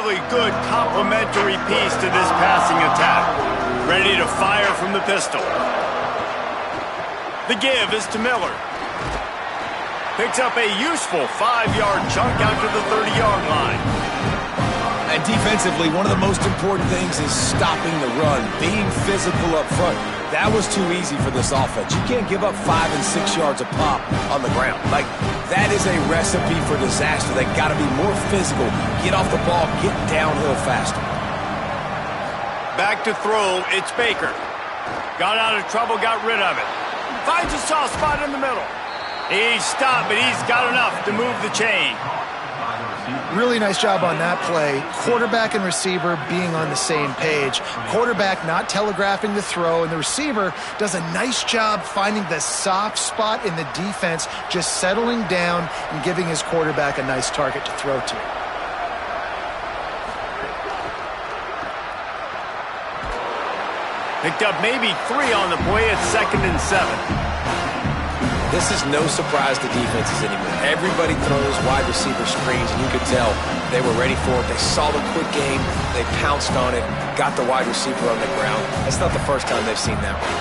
really good complementary piece to this passing attack. Ready to fire from the pistol. The give is to Miller. Picks up a useful 5-yard chunk out to the 30-yard line. And defensively, one of the most important things is stopping the run, being physical up front. That was too easy for this offense. You can't give up 5 and 6 yards a pop on the ground. Like, that is a recipe for disaster. They got to be more physical, get off the ball, get downhill faster. Back to throw, it's Baker. Got out of trouble, got rid of it. Finds a soft spot in the middle. He's stopped, but he's got enough to move the chain. Really nice job on that play. Quarterback and receiver being on the same page. Quarterback not telegraphing the throw, and the receiver does a nice job finding the soft spot in the defense, just settling down and giving his quarterback a nice target to throw to. Picked up maybe 3 on the play at 2nd and 7. This is no surprise to defenses anymore. Everybody throws wide receiver screens, and you could tell they were ready for it. They saw the quick game. They pounced on it, got the wide receiver on the ground. That's not the first time they've seen that one.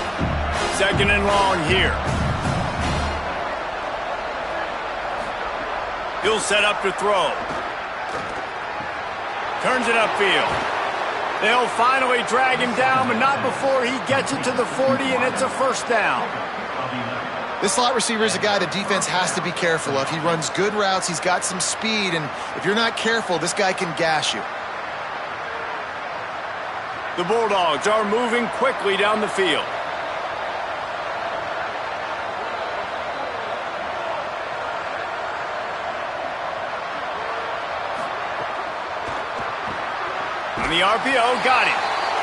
2nd and long here. He'll set up to throw. Turns it upfield. They'll finally drag him down, but not before he gets it to the 40, and it's a first down. This slot receiver is a guy the defense has to be careful of. He runs good routes, he's got some speed, and if you're not careful, this guy can gash you. The Bulldogs are moving quickly down the field. On the RPO, got it.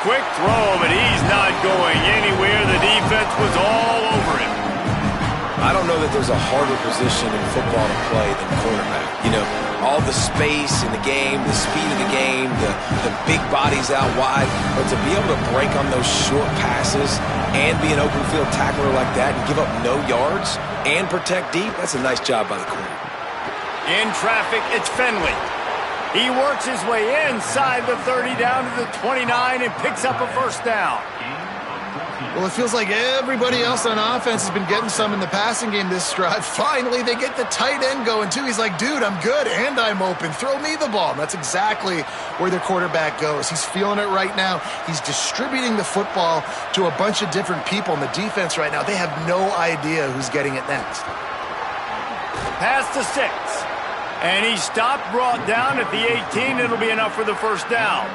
Quick throw, but he's not going anywhere. The defense was all over him. I don't know that there's a harder position in football to play than quarterback. You know, all the space in the game, the speed of the game, the big bodies out wide. But to be able to break on those short passes and be an open field tackler like that and give up no yards and protect deep, that's a nice job by the corner. In traffic, it's Finley. He works his way inside the 30 down to the 29 and picks up a first down. Well, it feels like everybody else on offense has been getting some in the passing game this drive. Finally, they get the tight end going, too. He's like, dude, I'm good, and I'm open. Throw me the ball. And that's exactly where their quarterback goes. He's feeling it right now. He's distributing the football to a bunch of different people in the defense right now. They have no idea who's getting it next. Pass to 6. And he stopped, brought down at the 18. It'll be enough for the first down.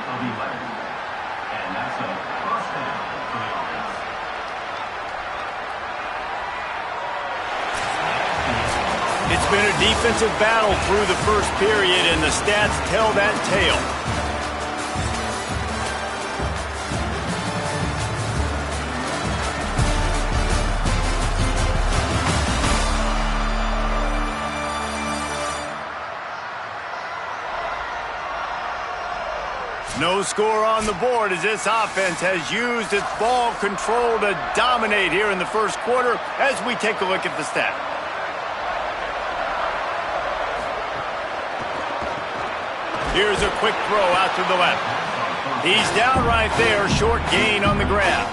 It's been a defensive battle through the first period, and the stats tell that tale. No score on the board as this offense has used its ball control to dominate here in the first quarter as we take a look at the stats. Here's a quick throw out to the left. He's down right there, short gain on the grab.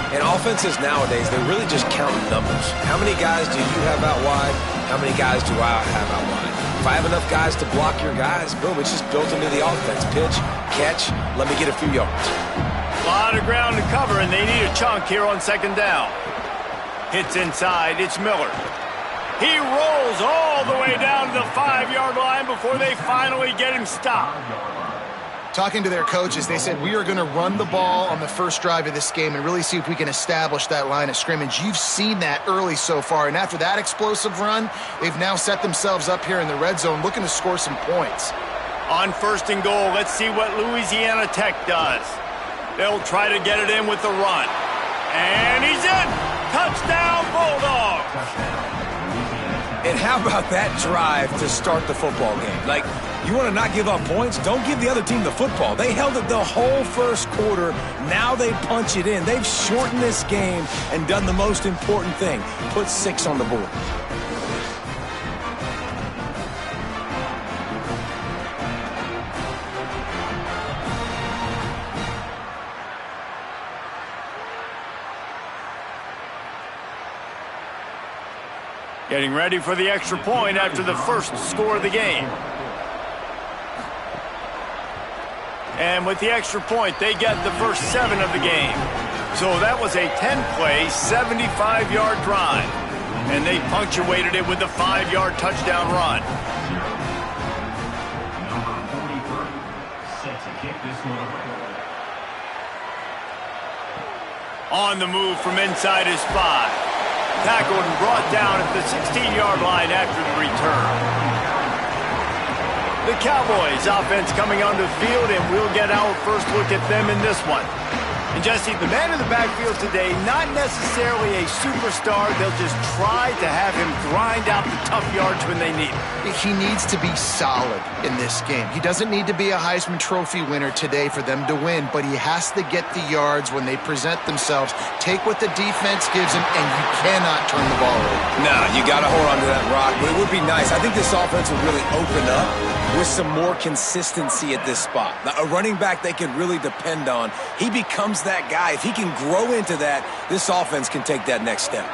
In offenses nowadays, they're really just counting numbers. How many guys do you have out wide? How many guys do I have out wide? If I have enough guys to block your guys, boom, it's just built into the offense. Pitch, catch, let me get a few yards. A lot of ground to cover, and they need a chunk here on 2nd down. Hits inside, it's Miller. He rolls all the way down to the 5-yard line before they finally get him stopped. Talking to their coaches, they said, we are going to run the ball on the first drive of this game and really see if we can establish that line of scrimmage. You've seen that early so far, and after that explosive run, they've now set themselves up here in the red zone looking to score some points. On 1st and goal, let's see what Louisiana Tech does. They'll try to get it in with the run. And he's in! Touchdown, Bulldogs! And how about that drive to start the football game? Like, you want to not give up points? Don't give the other team the football. They held it the whole first quarter. Now they punch it in. They've shortened this game and done the most important thing, put 6 on the board. Getting ready for the extra point after the first score of the game. And with the extra point, they get the first 7 of the game. So that was a 10-play, 75-yard drive. And they punctuated it with a 5-yard touchdown run. On the move from inside his 5. Tackled and brought down at the 16-yard line after the return. The Cowboys offense coming onto the field, and we'll get our first look at them in this one. And Jesse, the man in the backfield today, not necessarily a superstar. They'll just try to have him grind out the tough yards when they need it. He needs to be solid in this game. He doesn't need to be a Heisman Trophy winner today for them to win, but he has to get the yards when they present themselves. Take what the defense gives him, and you cannot turn the ball over. No, you got to hold on to that rock. But it would be nice. I think this offense will really open up with some more consistency at this spot. Now, a running back they can really depend on. He becomes that guy. If he can grow into that, this offense can take that next step.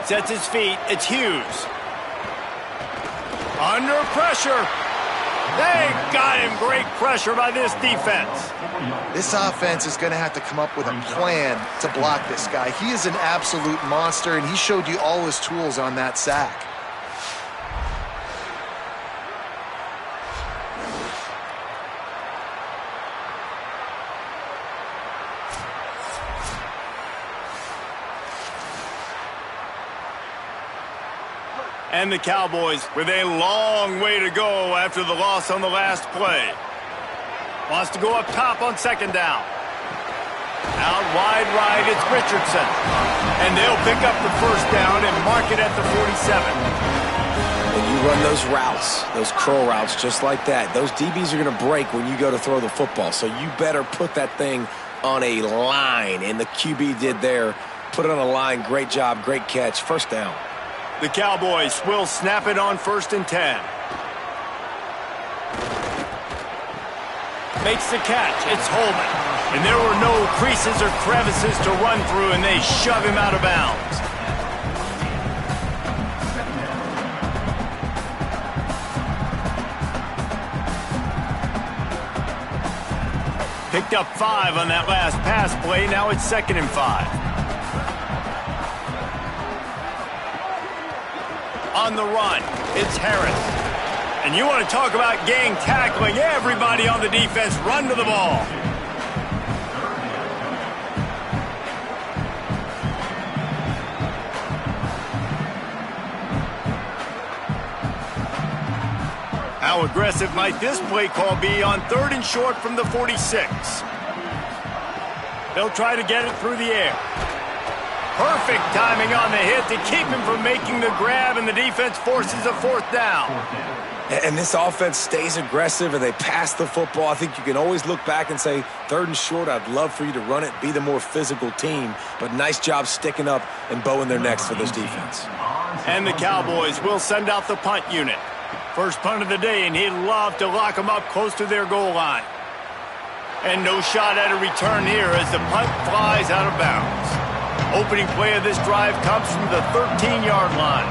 Sets his feet. It's Hughes. Under pressure. They got him. Great pressure by this defense. This offense is going to have to come up with a plan to block this guy. He is an absolute monster, and he showed you all his tools on that sack. And the Cowboys with a long way to go after the loss on the last play. Wants to go up top on second down. Out wide right, it's Richardson. And they'll pick up the first down and mark it at the 47. When you run those routes, those curl routes just like that, those DBs are going to break when you go to throw the football. So you better put that thing on a line. And the QB did there. Put it on a line. Great job. Great catch. First down. The Cowboys will snap it on 1st and 10. Makes the catch. It's Holman. And there were no creases or crevices to run through, and they shove him out of bounds. Picked up 5 on that last pass play. Now it's 2nd and 5. On the run, it's Harris. And you want to talk about gang tackling. Everybody on the defense run to the ball. How aggressive might this play call be on 3rd and short from the 46? They'll try to get it through the air. Perfect timing on the hit to keep him from making the grab, and the defense forces a 4th down. And this offense stays aggressive, and they pass the football. I think you can always look back and say, 3rd and short, I'd love for you to run it, be the more physical team. But nice job sticking up and bowing their necks for this defense. And the Cowboys will send out the punt unit. First punt of the day, and he'd love to lock them up close to their goal line. And no shot at a return here as the punt flies out of bounds. Opening play of this drive comes from the 13-yard line.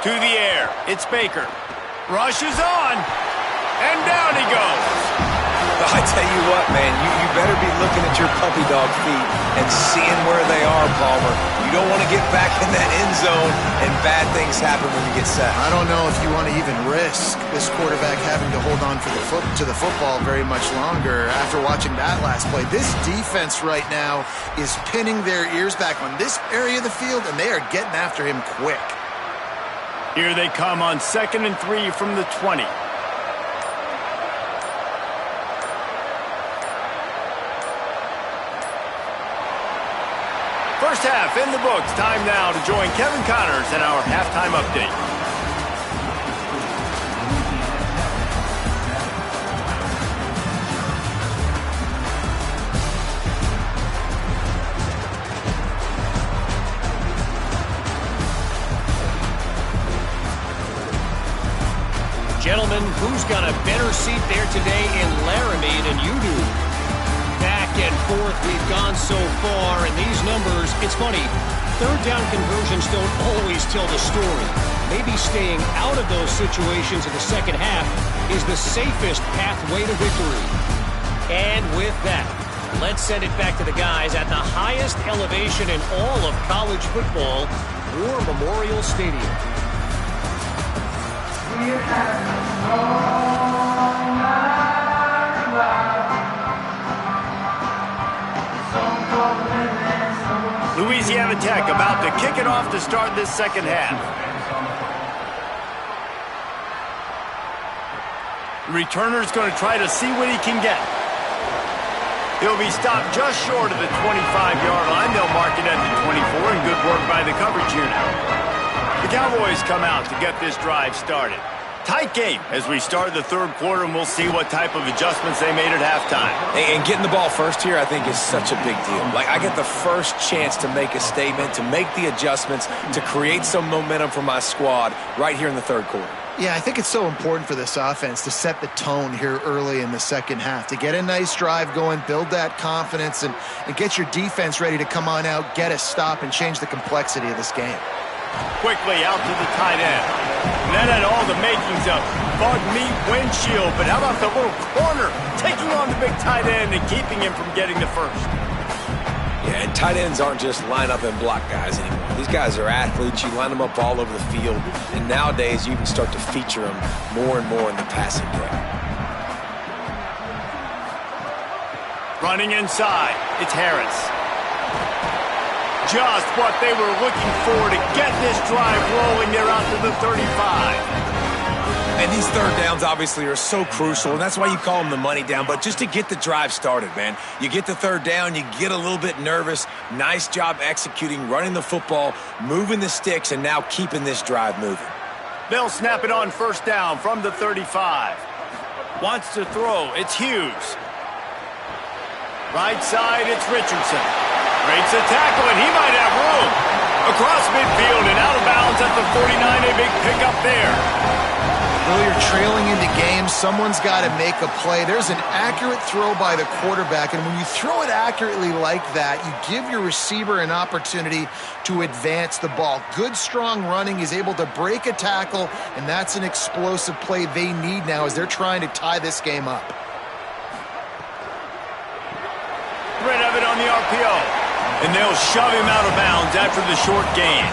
To the air, it's Baker. Rushes on, and down he goes. I tell you what, man, you better be looking at your puppy dog feet and seeing where they are, Palmer. You don't want to get back in that end zone and bad things happen when you get set. I don't know if you want to even risk this quarterback having to hold on to the football very much longer after watching that last play. This defense right now is pinning their ears back on this area of the field, and they are getting after him quick. Here they come on 2nd and 3 from the 20. First half in the books. Time now to join Kevin Connors in our halftime update. Gentlemen, who's got a better seat there today in Laramie than you do? Dak and forth we've gone so far, and these numbers, it's funny, third down conversions don't always tell the story. Maybe staying out of those situations in the second half is the safest pathway to victory. And with that, let's send it back to the guys at the highest elevation in all of college football, War Memorial Stadium. Louisiana Tech about to kick it off to start this second half. The returner's going to try to see what he can get. He'll be stopped just short of the 25-yard line. They'll mark it at the 24, and good work by the coverage unit. The Cowboys come out to get this drive started. Tight game as we start the third quarter, and we'll see what type of adjustments they made at halftime. And getting the ball first here, I think, is such a big deal. Like, I get the first chance to make a statement, to make the adjustments, to create some momentum for my squad right here in the third quarter. Yeah, I think it's so important for this offense to set the tone here early in the second half, to get a nice drive going, build that confidence, and get your defense ready to come on out, get a stop, and change the complexity of this game. Quickly out to the tight end. And that had all the makings of bug meat windshield, but how about the little corner taking on the big tight end and keeping him from getting the first? Yeah, and tight ends aren't just line up and block guys anymore. These guys are athletes. You line them up all over the field, and nowadays you can start to feature them more and more in the passing game. Running inside, it's Harris. Just what they were looking for to get this drive rolling. They're out to the 35. And these third downs obviously are so crucial, and that's why you call them the money down. But just to get the drive started, man, you get the third down, you get a little bit nervous. Nice job executing, running the football, moving the sticks, and now keeping this drive moving. They'll snap it on first down from the 35. Wants to throw. It's Hughes. Right side, it's Richardson. Breaks a tackle, and he might have room. Across midfield and out of bounds at the 49. A big pickup there. Well, you're trailing into games. Someone's got to make a play. There's an accurate throw by the quarterback, and when you throw it accurately like that, you give your receiver an opportunity to advance the ball. Good, strong running is able to break a tackle, and that's an explosive play they need now as they're trying to tie this game up. Rid of it on the RPO. And they'll shove him out of bounds after the short gain.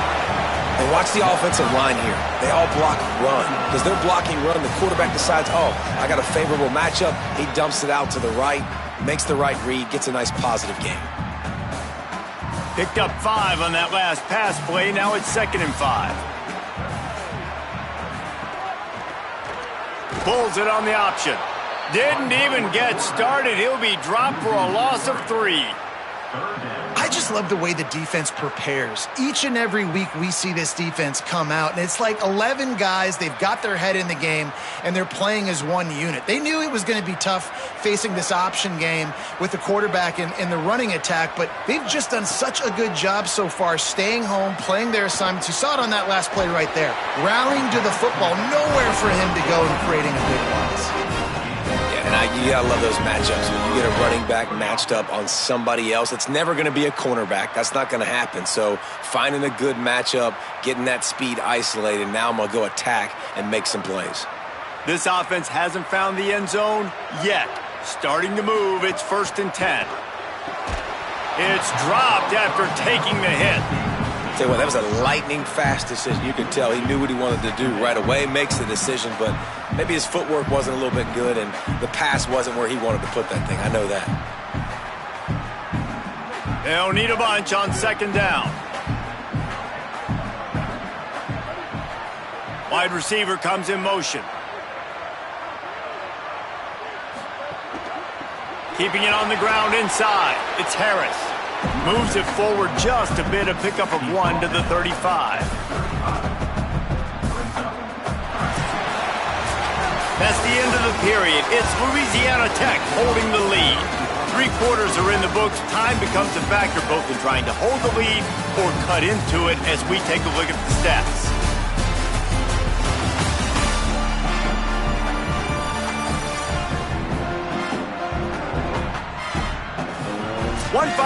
And watch the offensive line here. They all block run. Because they're blocking run, the quarterback decides, oh, I got a favorable matchup. He dumps it out to the right, makes the right read, gets a nice positive gain. Picked up 5 on that last pass play. Now it's 2nd and 5. Pulls it on the option. Didn't even get started. He'll be dropped for a loss of 3. I just love the way the defense prepares. Each and every week we see this defense come out, and it's like 11 guys. They've got their head in the game, and they're playing as one unit. They knew it was going to be tough facing this option game with the quarterback in the running attack, but they've just done such a good job so far staying home, playing their assignments. You saw it on that last play right there. Rallying to the football, nowhere for him to go and creating a big loss. And you gotta love those matchups. When you get a running back matched up on somebody else, it's never gonna be a cornerback. That's not gonna happen. So finding a good matchup, getting that speed isolated, now I'm gonna go attack and make some plays. This offense hasn't found the end zone yet. Starting to move, it's 1st and 10. It's dropped after taking the hit. Tell you what, that was a lightning-fast decision. You could tell he knew what he wanted to do right away, makes the decision, but maybe his footwork wasn't a little bit good, and the pass wasn't where he wanted to put that thing. I know that. They'll need a bunch on 2nd down. Wide receiver comes in motion. Keeping it on the ground inside. It's Harris. Moves it forward just a bit, a pickup of 1 to the 35. That's the end of the period. It's Louisiana Tech holding the lead. 3 quarters are in the books. Time becomes a factor both in trying to hold the lead or cut into it as we take a look at the stats.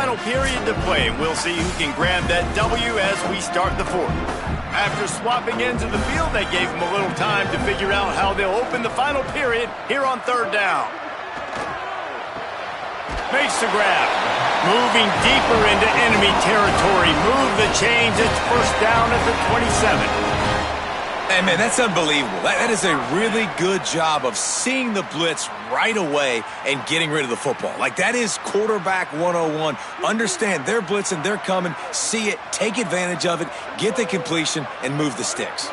final period to play, and we'll see who can grab that W as we start the fourth. After swapping ends of the field, they gave them a little time to figure out how they'll open the final period here on third down. Makes the grab. Moving deeper into enemy territory. Move the chains. It's first down at the 27. Hey, man, that's unbelievable. That is a really good job of seeing the blitz right away and getting rid of the football. Like, that is quarterback 101. Understand they're blitzing, they're coming, see it, take advantage of it, get the completion, and move the sticks.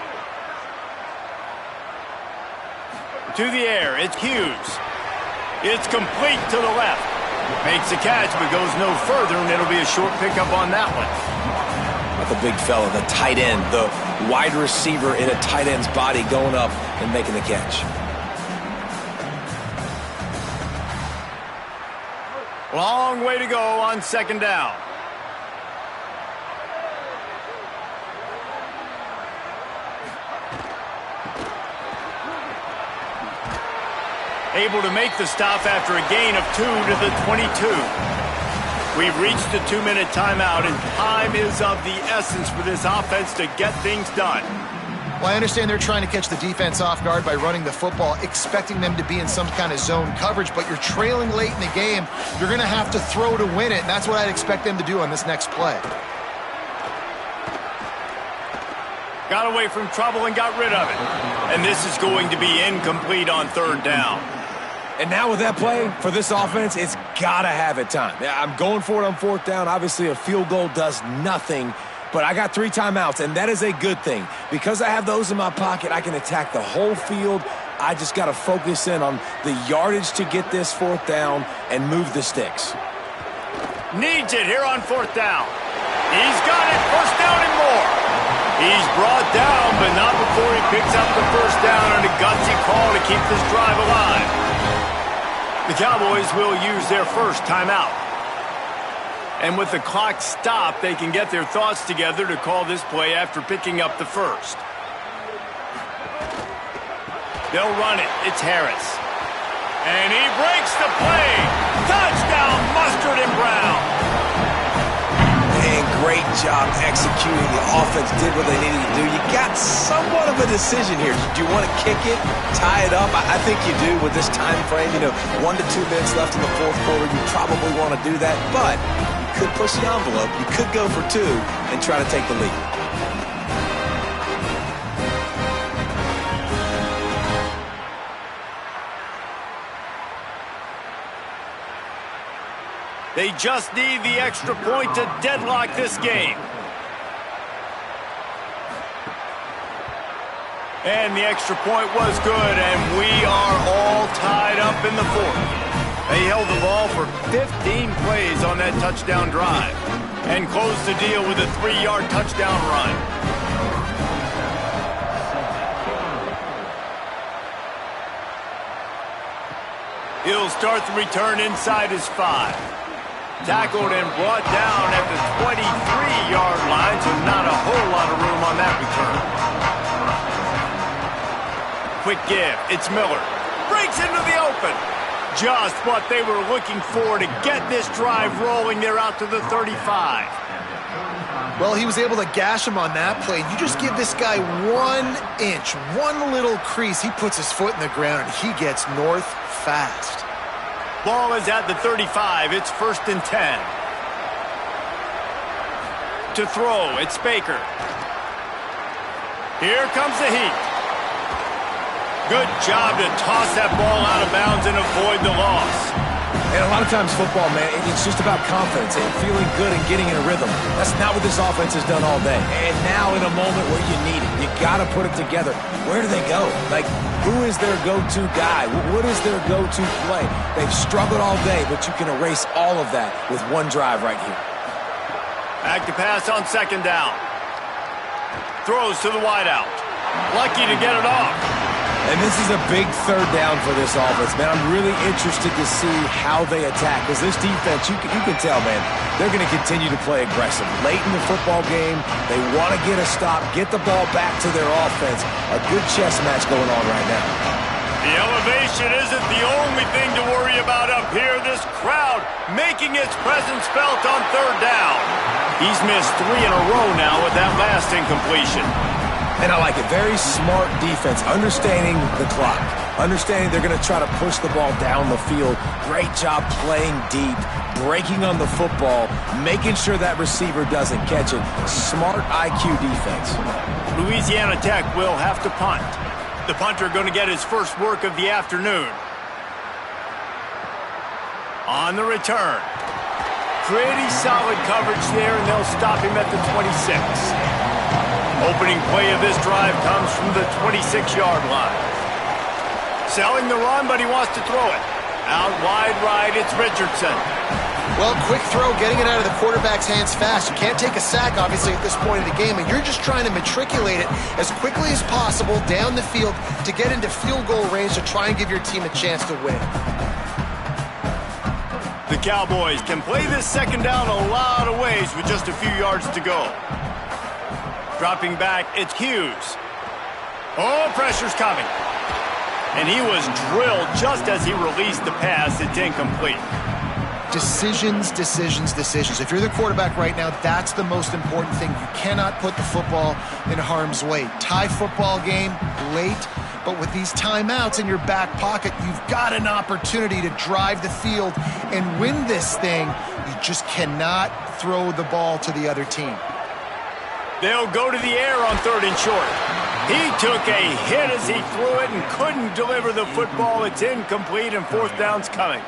To the air, it's Hughes. It's complete to the left. Makes the catch, but goes no further, and it'll be a short pickup on that one. The big fella, the tight end, the wide receiver in a tight end's body going up and making the catch. Long way to go on second down. Able to make the stop after a gain of 2 to the 22. We've reached the 2-minute timeout, and time is of the essence for this offense to get things done. Well, I understand they're trying to catch the defense off guard by running the football, expecting them to be in some kind of zone coverage, but you're trailing late in the game. You're going to have to throw to win it, and that's what I'd expect them to do on this next play. Got away from trouble and got rid of it. And this is going to be incomplete on third down. And now with that play, for this offense, it's got to have it time. Yeah, I'm going for it on fourth down. Obviously, a field goal does nothing, but I got 3 timeouts, and that is a good thing. Because I have those in my pocket, I can attack the whole field. I just got to focus in on the yardage to get this fourth down and move the sticks. Needs it here on fourth down. He's got it, first down and more. He's brought down, but not before he picks up the first down on a gutsy call to keep this drive alive. The Cowboys will use their first timeout. And with the clock stopped, they can get their thoughts together to call this play after picking up the first. They'll run it. It's Harris. And he breaks the play. Touchdown, Mustard and Brown. And great job executing. The offense did what they needed to do. You got somewhat of a decision here. Do you want to kick it, tie it up? I think you do with this time frame. 1 to 2 minutes left in the fourth quarter. You probably want to do that, but you could push the envelope. You could go for 2 and try to take the lead. They just need the extra point to deadlock this game. And the extra point was good, and we are all tied up in the fourth. They held the ball for 15 plays on that touchdown drive and closed the deal with a 3-yard touchdown run. He'll start the return inside his 5. Tackled and brought down at the 23-yard line, so not a whole lot of room on that return. Quick give. It's Miller. Breaks into the open. Just what they were looking for to get this drive rolling. They're out to the 35. Well, he was able to gash him on that play. You just give this guy 1 inch, one little crease. He puts his foot in the ground, and he gets north fast. Ball is at the 35. It's first and 10. To throw, it's Baker. Here comes the heat. Good job to toss that ball out of bounds and avoid the loss. And a lot of times football, man, it's just about confidence and feeling good and getting in a rhythm. That's not what this offense has done all day. And now in a moment where you need it, you got to put it together. Where do they go? Like, who is their go-to guy? What is their go-to play? They've struggled all day, but you can erase all of that with one drive right here. Back to pass on second down. Throws to the wideout. Lucky to get it off. And this is a big third down for this offense, man. I'm really interested to see how they attack. Because this defense, you can tell, man, they're going to continue to play aggressive. Late in the football game, they want to get a stop, get the ball back to their offense. A good chess match going on right now. The elevation isn't the only thing to worry about up here. This crowd making its presence felt on third down. He's missed 3 in a row now with that last incompletion. And I like it. Very smart defense, understanding the clock, understanding they're going to try to push the ball down the field. Great job playing deep, breaking on the football, making sure that receiver doesn't catch it. Smart IQ defense. Louisiana Tech will have to punt. The punter going to get his first work of the afternoon. On the return. Pretty solid coverage there, and they'll stop him at the 26. Opening play of this drive comes from the 26-yard line. Selling the run, but he wants to throw it. Out wide right, it's Richardson. Well, quick throw, getting it out of the quarterback's hands fast. You can't take a sack, obviously, at this point of the game, and you're just trying to matriculate it as quickly as possible down the field to get into field goal range to try and give your team a chance to win. The Cowboys can play this second down a lot of ways with just a few yards to go. Dropping back, it's Hughes. Oh, pressure's coming. And he was drilled just as he released the pass. It's incomplete. Decisions, decisions, decisions. If you're the quarterback right now, that's the most important thing. You cannot put the football in harm's way. Tie football game, late, but with these timeouts in your back pocket, you've got an opportunity to drive the field and win this thing. You just cannot throw the ball to the other team. They'll go to the air on 3rd and short. He took a hit as he threw it and couldn't deliver the football. It's incomplete, and 4th down's coming.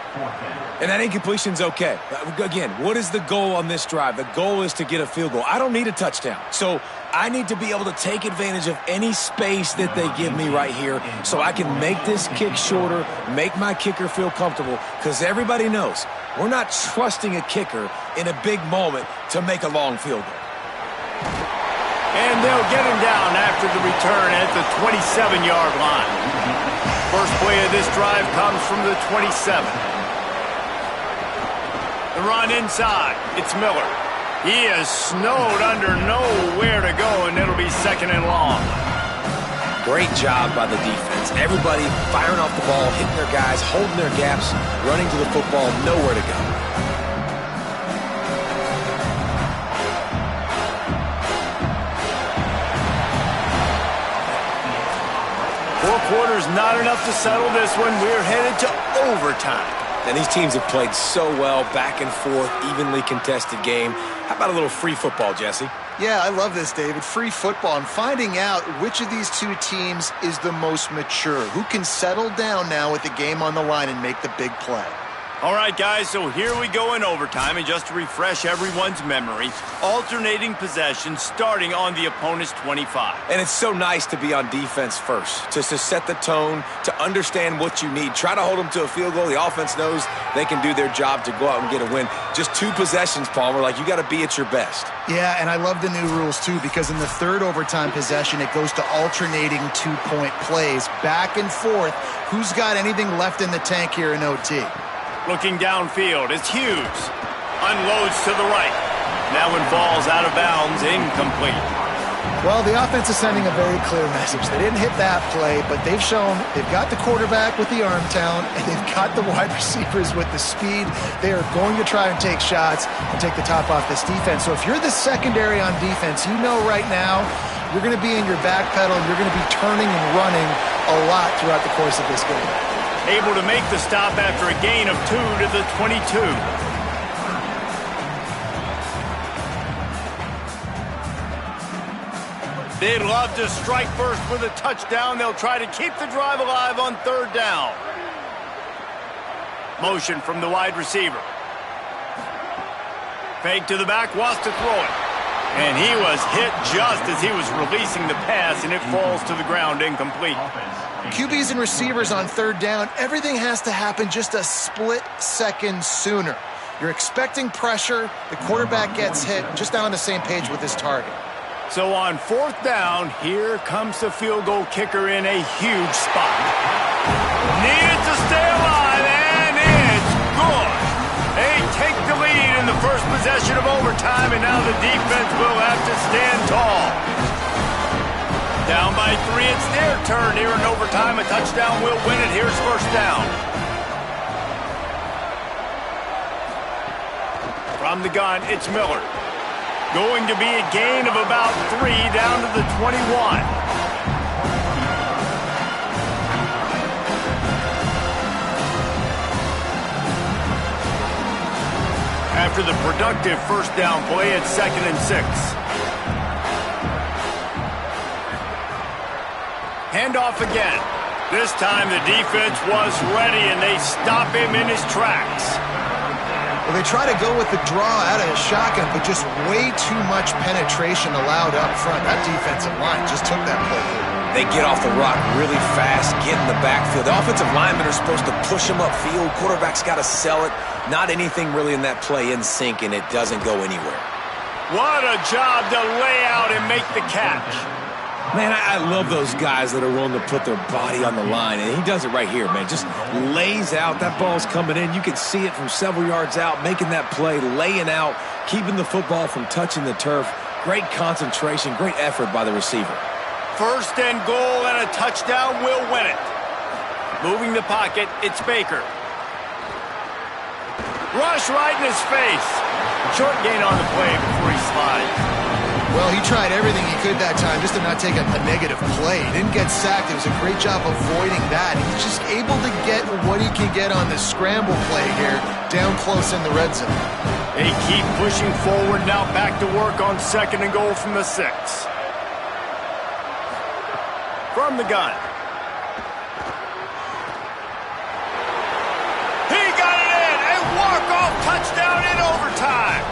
And that incompletion's okay. Again, what is the goal on this drive? The goal is to get a field goal. I don't need a touchdown. So I need to be able to take advantage of any space that they give me right here so I can make this kick shorter, make my kicker feel comfortable, because everybody knows we're not trusting a kicker in a big moment to make a long field goal. And they'll get him down after the return at the 27-yard line. First play of this drive comes from the 27. The run inside. It's Miller. He is snowed under, nowhere to go, and it'll be 2nd and long. Great job by the defense. Everybody firing off the ball, hitting their guys, holding their gaps, running to the football, nowhere to go. Four quarters, not enough to settle this one. We're headed to overtime. And these teams have played so well, back and forth, evenly contested game. How about a little free football, Jesse? Yeah, I love this, David. Free football and finding out which of these two teams is the most mature. Who can settle down now with the game on the line and make the big play? All right, guys, so here we go in overtime, and just to refresh everyone's memory, alternating possession starting on the opponent's 25. And it's so nice to be on defense first, just to set the tone, to understand what you need. Try to hold them to a field goal. The offense knows they can do their job to go out and get a win. Just 2 possessions, Palmer, like you got to be at your best. Yeah, and I love the new rules, too, because in the 3rd overtime possession, it goes to alternating 2-point plays, back and forth. Who's got anything left in the tank here in OT? Looking downfield, it's Hughes. Unloads to the right. That one falls out of bounds, incomplete. Well, the offense is sending a very clear message. They didn't hit that play, but they've shown they've got the quarterback with the arm talent, and they've got the wide receivers with the speed. They are going to try and take shots and take the top off this defense. So if you're the secondary on defense, you know right now you're going to be in your back pedal, and you're going to be turning and running a lot throughout the course of this game. Able to make the stop after a gain of 2 to the 22. They'd love to strike first with a touchdown. They'll try to keep the drive alive on 3rd down. Motion from the wide receiver. Fake to the back, wants to throw it. And he was hit just as he was releasing the pass, and it falls to the ground incomplete. QBs and receivers on 3rd down, everything has to happen just a split second sooner. You're expecting pressure, the quarterback gets hit, just not on the same page with his target. So on 4th down, here comes the field goal kicker in a huge spot. Needed to stay alive, and it's good. They take the lead in the first possession of overtime, and now the defense will have to stand tall. Down by 3, it's their turn here in overtime. A touchdown will win it. Here's first down. From the gun, it's Miller. Going to be a gain of about 3 down to the 21. After the productive first down play, it's 2nd and 6. Handoff again. This time the defense was ready, and they stop him in his tracks. Well, they try to go with the draw out of the shotgun, but just way too much penetration allowed up front. That defensive line just took that play. They get off the rock really fast, get in the backfield. The offensive linemen are supposed to push them upfield. Quarterback's got to sell it. Not anything really in that play in sync, and it doesn't go anywhere. What a job to lay out and make the catch. Man, I love those guys that are willing to put their body on the line, and he does it right here, man. Just lays out. That ball's coming in. You can see it from several yards out, making that play, laying out, keeping the football from touching the turf. Great concentration, great effort by the receiver. First and goal, and a touchdown will win it. Moving the pocket, it's Baker. Rush right in his face. Short gain on the play before he slides. Well, he tried everything he could that time just to not take a negative play. He didn't get sacked. It was a great job avoiding that. He's just able to get what he can get on this scramble play here, down close in the red zone. They keep pushing forward, now back to work on 2nd and goal from the 6. From the gun. He got it in! A walk-off touchdown in overtime!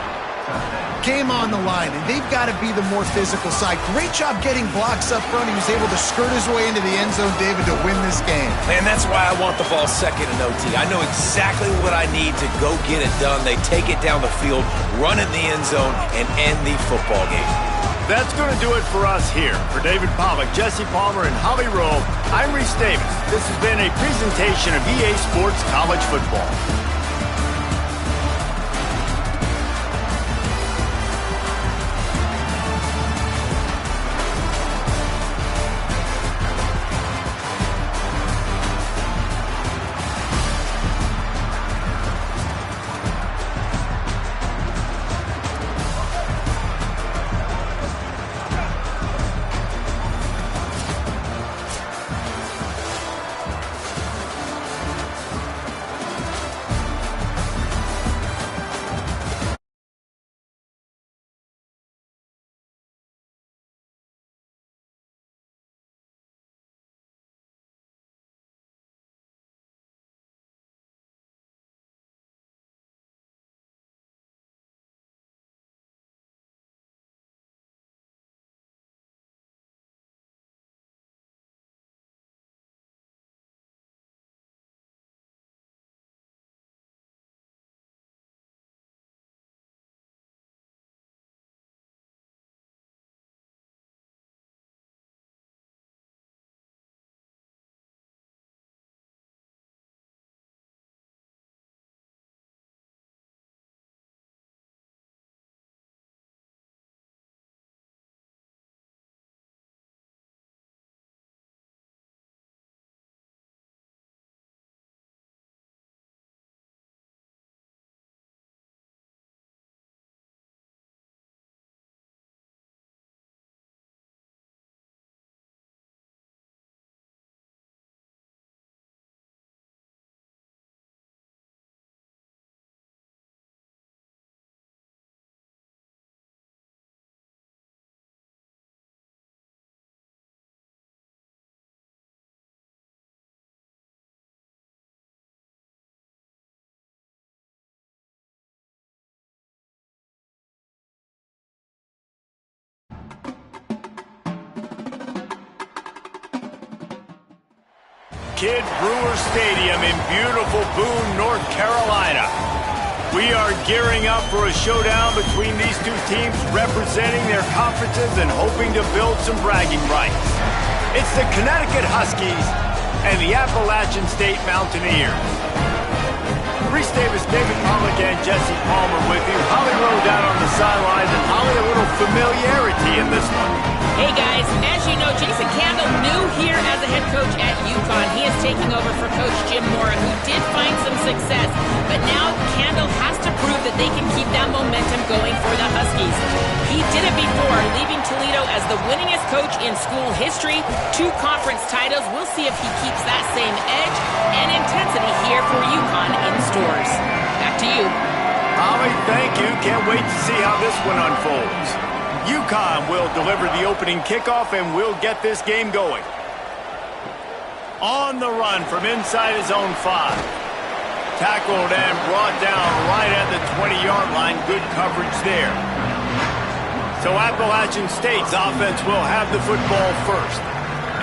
Game on the line, and they've got to be the more physical side. Great job getting blocks up front. He was able to skirt his way into the end zone, David, to win this game. Man, that's why I want the ball 2nd and OT. I know exactly what I need to go get it done. They take it down the field, run it in the end zone, and end the football game. That's going to do it for us here. For David Pollack, Jesse Palmer, and Holly Rowe, I'm Reese Davis. This has been a presentation of EA Sports College Football. Kidd Brewer Stadium in beautiful Boone, North Carolina. We are gearing up for a showdown between these two teams representing their conferences and hoping to build some bragging rights. It's the Connecticut Huskies and the Appalachian State Mountaineers. Reese Davis, David Pollack, and Jesse Palmer with you. Holly Rowe down on the sidelines, and Holly, a little familiarity in this one. Hey guys, as you know, Jason Candle new here as a head coach at UConn. He is taking over for Coach Jim Mora, who did find some success, but now Candle has to prove that they can keep that momentum going for the Huskies. He did it before, leaving Toledo as the winningest coach in school history, 2 conference titles. We'll see if he keeps that same edge and intensity here for UConn in stores. Back to you. Holly, thank you. Can't wait to see how this one unfolds. UConn will deliver the opening kickoff, and we'll get this game going. On the run from inside his own 5. Tackled and brought down right at the 20-yard line. Good coverage there. So Appalachian State's offense will have the football first.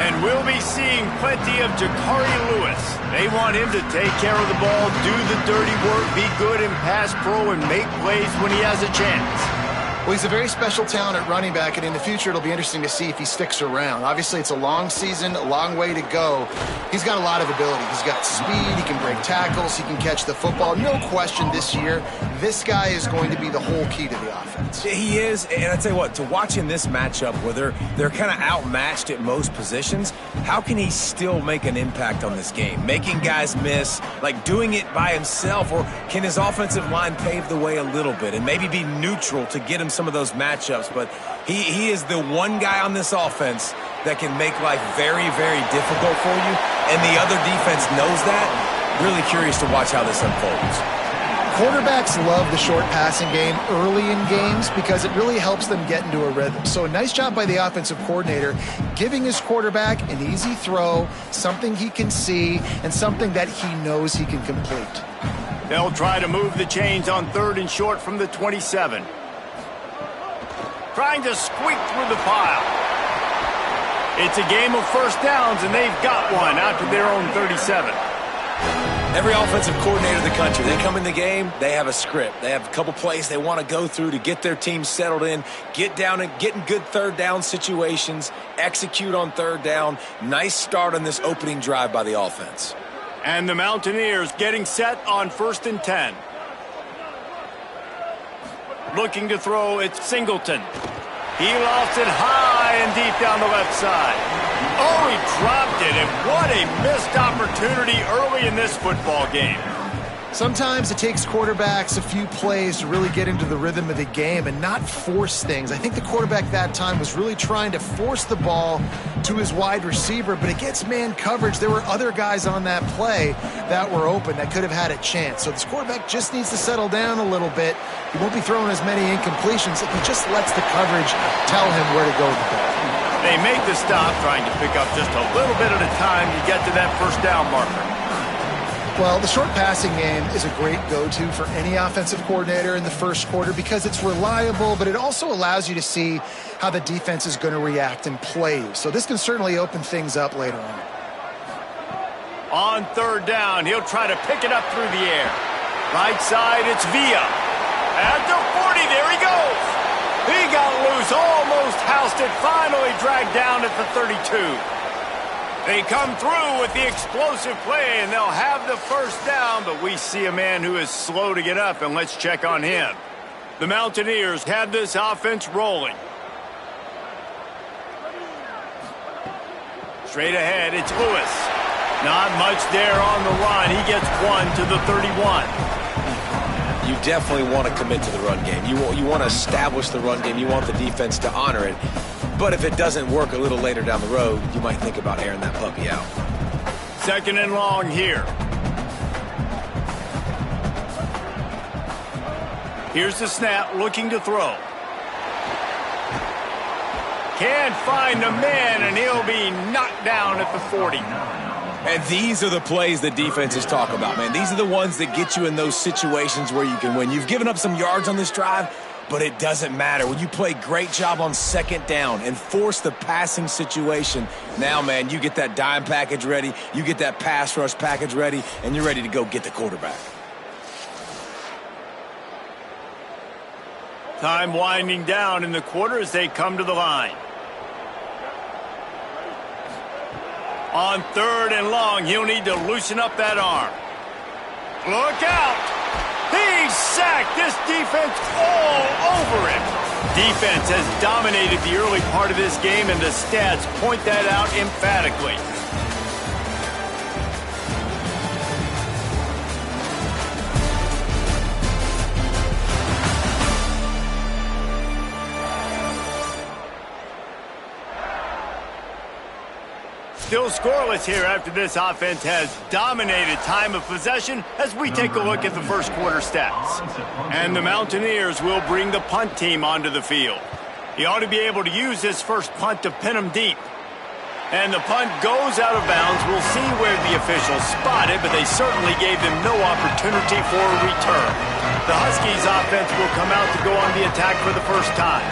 And we'll be seeing plenty of Jakari Lewis. They want him to take care of the ball, do the dirty work, be good in pass pro, and make plays when he has a chance. Well, he's a very special talent at running back, and in the future, it'll be interesting to see if he sticks around. Obviously, it's a long season, a long way to go. He's got a lot of ability. He's got speed, he can break tackles, he can catch the football. No question this year, this guy is going to be the whole key to the offense. He is, and I tell you what, to watch in this matchup where they're kind of outmatched at most positions, how can he still make an impact on this game? Making guys miss, like doing it by himself, or can his offensive line pave the way a little bit and maybe be neutral to get him some of those matchups? But he is the one guy on this offense that can make life very, very difficult for you, and the other defense knows that. Really curious to watch how this unfolds. Quarterbacks love the short passing game early in games because it really helps them get into a rhythm. So a nice job by the offensive coordinator giving his quarterback an easy throw, something he can see, and something that he knows he can complete. They'll try to move the chains on 3rd and short from the 27. Trying to squeak through the pile. It's a game of first downs, and they've got one out to their own 37. Every offensive coordinator in the country, they come in the game, they have a script. They have a couple plays they want to go through to get their team settled in, get down and get in good 3rd down situations, execute on 3rd down. Nice start on this opening drive by the offense. And the Mountaineers getting set on 1st and 10. Looking to throw, it's Singleton. He lost it high and deep down the left side. Oh, he dropped it, and what a missed opportunity early in this football game. Sometimes it takes quarterbacks a few plays to really get into the rhythm of the game and not force things. I think the quarterback that time was really trying to force the ball to his wide receiver, but against man coverage, there were other guys on that play that were open that could have had a chance. So this quarterback just needs to settle down a little bit. He won't be throwing as many incompletions if he just lets the coverage tell him where to go with the ball. They make the stop, trying to pick up just a little bit at a time to get to that first down marker. Well, the short passing game is a great go-to for any offensive coordinator in the first quarter because it's reliable, but it also allows you to see how the defense is going to react and play. So this can certainly open things up later on. On 3rd down, he'll try to pick it up through the air. Right side, it's Villa. At the 40, there he goes. He got loose, almost housed it, finally dragged down at the 32. They come through with the explosive play, and they'll have the first down, but we see a man who is slow to get up, and let's check on him. The Mountaineers have this offense rolling. Straight ahead, it's Lewis. Not much there on the run. He gets one to the 31. You definitely want to commit to the run game. You want to establish the run game. You want the defense to honor it. But if it doesn't work a little later down the road, you might think about airing that puppy out. 2nd and long here. Here's the snap, looking to throw. Can't find a man, and he'll be knocked down at the 40. And these are the plays that defenses talk about, man. These are the ones that get you in those situations where you can win. You've given up some yards on this drive, but it doesn't matter. When you play great job on 2nd down and force the passing situation, now, man, you get that dime package ready, you get that pass rush package ready, and you're ready to go get the quarterback. Time winding down in the quarter as they come to the line. On 3rd and long, he'll need to loosen up that arm. Look out! He's sacked. This defense all over him. Defense has dominated the early part of this game, and the stats point that out emphatically. Still scoreless here after this offense has dominated time of possession as we take a look at the first quarter stats. And the Mountaineers will bring the punt team onto the field. He ought to be able to use this first punt to pin him deep. And the punt goes out of bounds. We'll see where the officials spot it, but they certainly gave them no opportunity for a return. The Huskies offense will come out to go on the attack for the first time.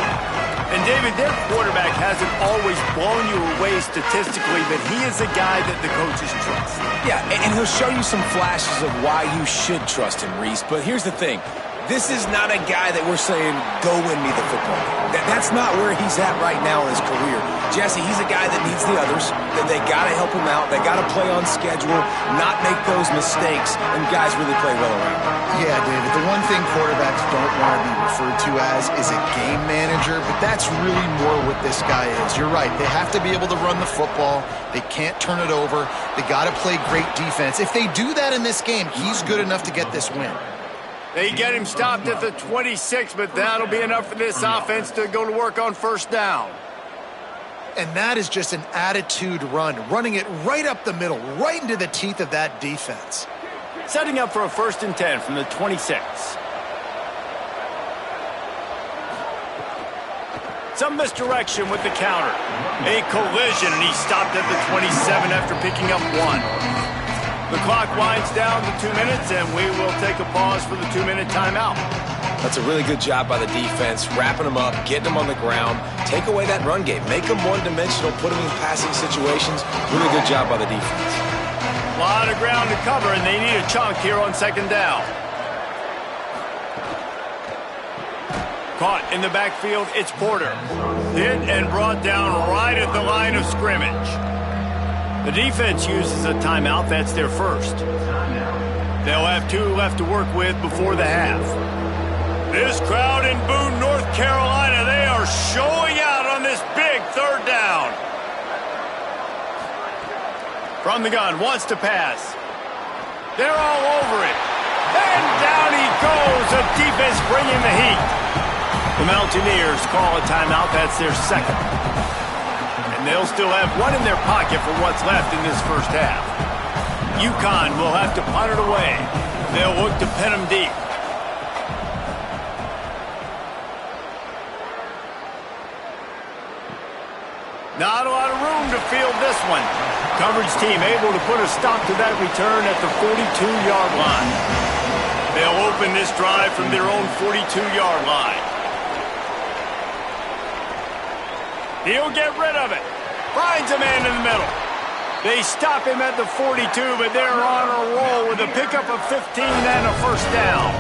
And, David, their quarterback hasn't always blown you away statistically, but he is a guy that the coaches trust. Yeah, and he'll show you some flashes of why you should trust him, Reese. But here's the thing. This is not a guy that we're saying, go win me the football game. That's not where he's at right now in his career. Jesse, he's a guy that needs the others, that they got to help him out. They got to play on schedule, not make those mistakes, and guys really play well around him. Yeah, David, the one thing quarterbacks don't want to be referred to as is a game manager, but that's really more what this guy is. You're right. They have to be able to run the football. They can't turn it over. They got to play great defense. If they do that in this game, he's good enough to get this win. They get him stopped at the 26, but that'll be enough for this offense to go to work on first down. And that is just an attitude run, running it right up the middle, right into the teeth of that defense. Setting up for a 1st and 10 from the 26. Some misdirection with the counter. A collision, and he stopped at the 27 after picking up 1. The clock winds down to 2 minutes, and we will take a pause for the 2-minute timeout. That's a really good job by the defense, wrapping them up, getting them on the ground, take away that run game, make them one-dimensional, put them in passing situations. Really good job by the defense. A lot of ground to cover, and they need a chunk here on 2nd down. Caught in the backfield, it's Porter. Hit and brought down right at the line of scrimmage. The defense uses a timeout. That's their first. They'll have 2 left to work with before the half. This crowd in Boone, North Carolina, they are showing out on this big 3rd down. From the gun, wants to pass. They're all over it. And down he goes. The defense bringing the heat. The Mountaineers call a timeout. That's their second. And they'll still have 1 in their pocket for what's left in this first half. UConn will have to punt it away. They'll look to pin them deep. Not a lot of room to field this one. Coverage team able to put a stop to that return at the 42-yard line. They'll open this drive from their own 42-yard line. He'll get rid of it. Finds a man in the middle. They stop him at the 42, but they're on a roll with a pickup of 15 and a 1st down.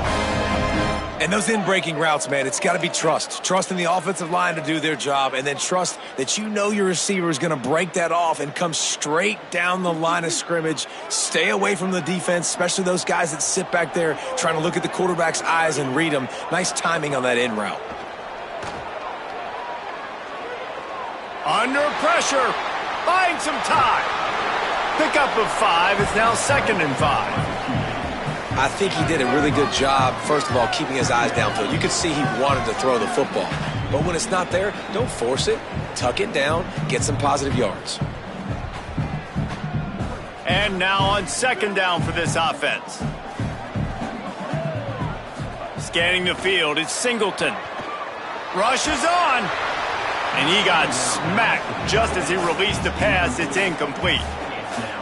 And those in-breaking routes, man, it's got to be trust. Trust in the offensive line to do their job, and then trust that you know your receiver is going to break that off and come straight down the line of scrimmage. Stay away from the defense, especially those guys that sit back there trying to look at the quarterback's eyes and read them. Nice timing on that in route. Under pressure, buying some time. Pickup of 5 is now 2nd and 5. I think he did a really good job, first of all, keeping his eyes downfield. You could see he wanted to throw the football. But when it's not there, don't force it. Tuck it down, get some positive yards. And now on 2nd down for this offense. Scanning the field, it's Singleton. Rushes on. And he got smacked just as he released the pass. It's incomplete.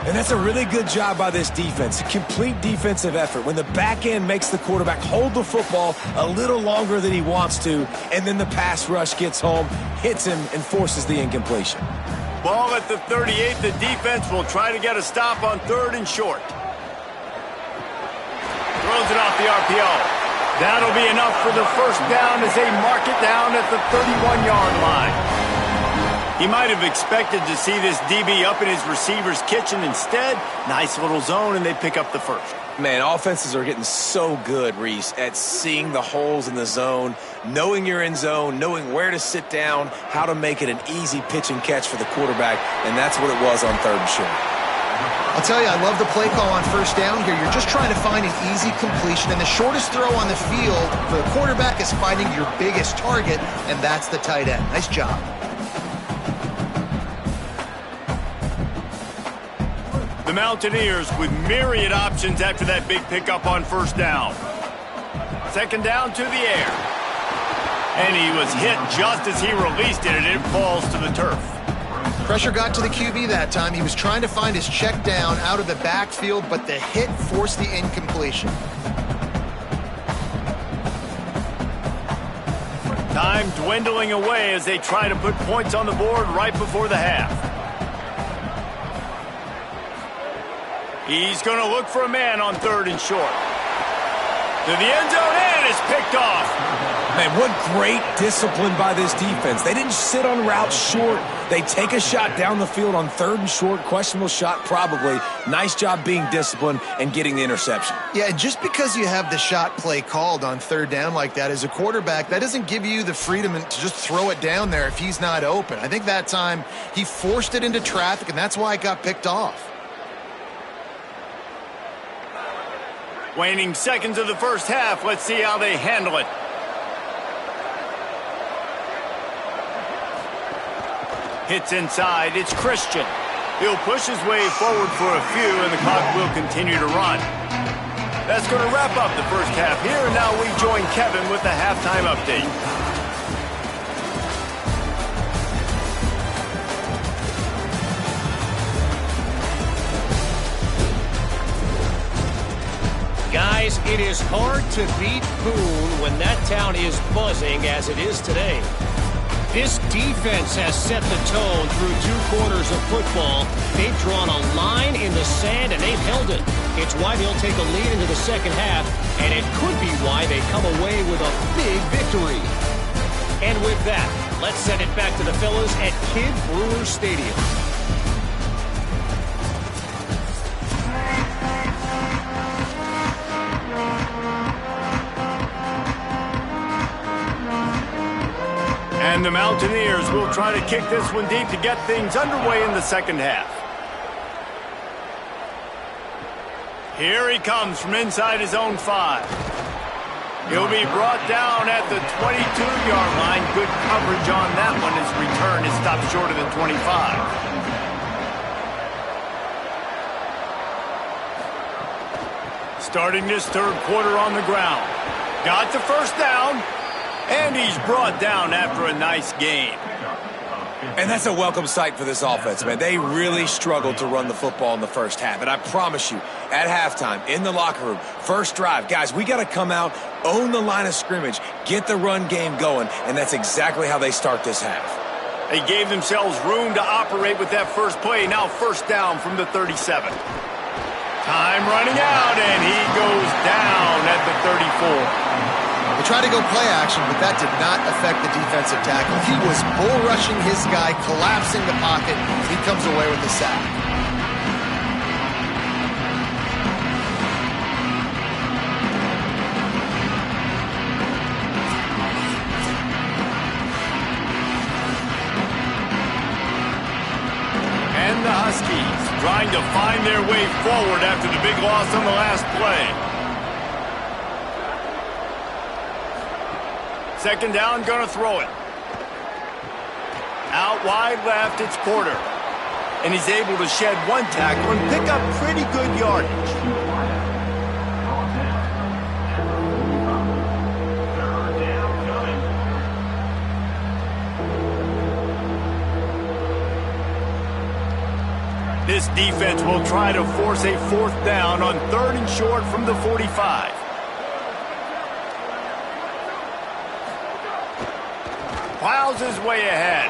And that's a really good job by this defense. A complete defensive effort. When the back end makes the quarterback hold the football a little longer than he wants to, and then the pass rush gets home, hits him, and forces the incompletion. Ball at the 38. The defense will try to get a stop on 3rd and short. Throws it off the RPO. That'll be enough for the 1st down as they mark it down at the 31-yard line. He might have expected to see this DB up in his receiver's kitchen. Instead, nice little zone, and they pick up the first. Man, offenses are getting so good, Reese, at seeing the holes in the zone, knowing you're in zone, knowing where to sit down, how to make it an easy pitch and catch for the quarterback, and that's what it was on 3rd and short. I'll tell you, I love the play call on 1st down here. You're just trying to find an easy completion, and the shortest throw on the field for the quarterback is finding your biggest target, and that's the tight end. Nice job. The Mountaineers with myriad options after that big pickup on 1st down. 2nd down to the air. And he was hit just as he released it, and it falls to the turf. Pressure got to the QB that time. He was trying to find his check down out of the backfield, but the hit forced the incompletion. Time dwindling away as they try to put points on the board right before the half. He's going to look for a man on 3rd and short. To the end zone, and it's picked off. Man, what great discipline by this defense. They didn't sit on routes short. They take a shot down the field on 3rd and short. Questionable shot, probably. Nice job being disciplined and getting the interception. Yeah, just because you have the shot play called on 3rd down like that as a quarterback, that doesn't give you the freedom to just throw it down there if he's not open. I think that time he forced it into traffic, and that's why it got picked off. Waning seconds of the 1st half. Let's see how they handle it. Hits inside. It's Christian. He'll push his way forward for a few, and the clock will continue to run. That's going to wrap up the 1st half here, and now we join Kevin with the halftime update. Guys, it is hard to beat Boone when that town is buzzing as it is today. This defense has set the tone through 2 quarters of football. They've drawn a line in the sand, and they've held it. It's why they'll take a lead into the 2nd half, and it could be why they come away with a big victory. And with that, let's send it back to the fellas at Kidd Brewer Stadium. And the Mountaineers will try to kick this one deep to get things underway in the 2nd half. Here he comes from inside his own 5. He'll be brought down at the 22-yard line. Good coverage on that one. His return is stopped short of the 25. Starting this 3rd quarter on the ground. Got the 1st down. And he's brought down after a nice gain. And that's a welcome sight for this offense, man. They really struggled to run the football in the 1st half. And I promise you, at halftime, in the locker room, 1st drive, guys, we got to come out, own the line of scrimmage, get the run game going, and that's exactly how they start this half. They gave themselves room to operate with that 1st play. Now 1st down from the 37. Time running out, and he goes down at the 34. They tried to go play action, but that did not affect the defensive tackle. He was bull rushing his guy, collapsing the pocket. He comes away with the sack. And the Huskies trying to find their way forward after the big loss on the last play. 2nd down, gonna throw it. Out wide left, it's Porter. And he's able to shed 1 tackle and pick up pretty good yardage. This defense will try to force a 4th down on 3rd and short from the 45. Plows his way ahead.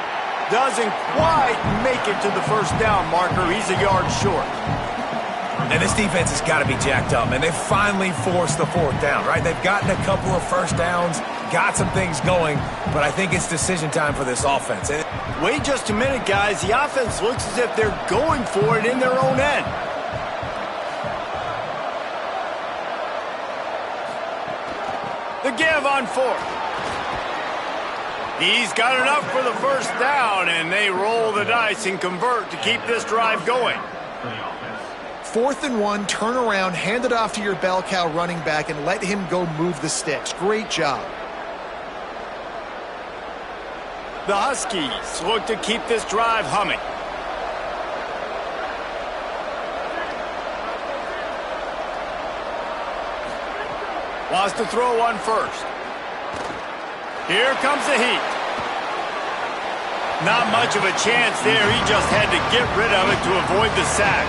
Doesn't quite make it to the 1st down marker. He's a yard short. And this defense has got to be jacked up, man. They finally forced the 4th down, right? They've gotten a couple of 1st downs. got some things going, but I think it's decision time for this offense. Wait just a minute, guys. The offense looks as if they're going for it in their own end. The give on fourth. He's got enough for the first down, and they roll the dice and convert to keep this drive going. 4th and 1, turn around, hand it off to your bell cow running back, and let him go move the sticks. Great job. The Huskies look to keep this drive humming. Wants to throw one first. Here comes the heat. Not much of a chance there. He just had to get rid of it to avoid the sack.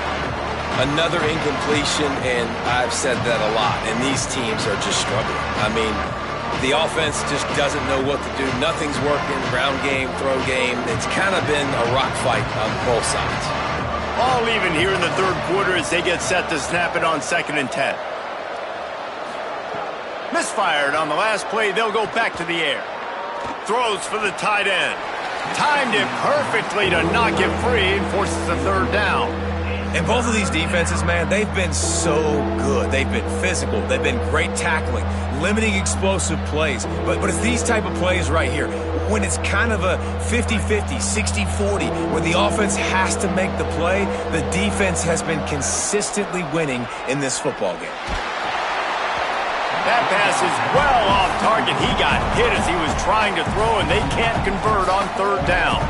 Another incompletion, and I've said that a lot, and these teams are just struggling. I mean, the offense just doesn't know what to do. Nothing's working. Ground game, throw game. It's kind of been a rock fight on both sides. All even here in the third quarter as they get set to snap it on 2nd and 10. Misfired on the last play. They'll go back to the air. Throws for the tight end. Timed it perfectly to knock it free and forces the third down. And both of these defenses, man, they've been so good. They've been physical. They've been great tackling, limiting explosive plays. But it's these type of plays right here, when it's kind of a 50-50, 60-40, where the offense has to make the play, the defense has been consistently winning in this football game. That pass is well off target. He got hit as he was trying to throw, and they can't convert on 3rd down.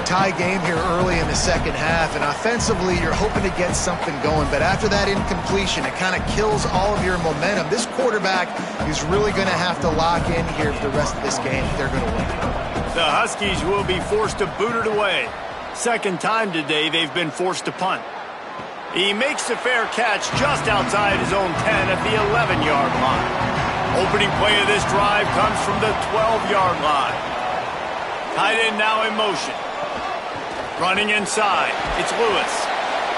Tie game here early in the second half, and offensively you're hoping to get something going, but after that incompletion it kind of kills all of your momentum. This quarterback is really going to have to lock in here for the rest of this game if they're going to win. The Huskies will be forced to boot it away. 2nd time today they've been forced to punt. He makes a fair catch just outside his own 10 at the 11-yard line. Opening play of this drive comes from the 12-yard line. Tight end now in motion. Running inside, it's Lewis.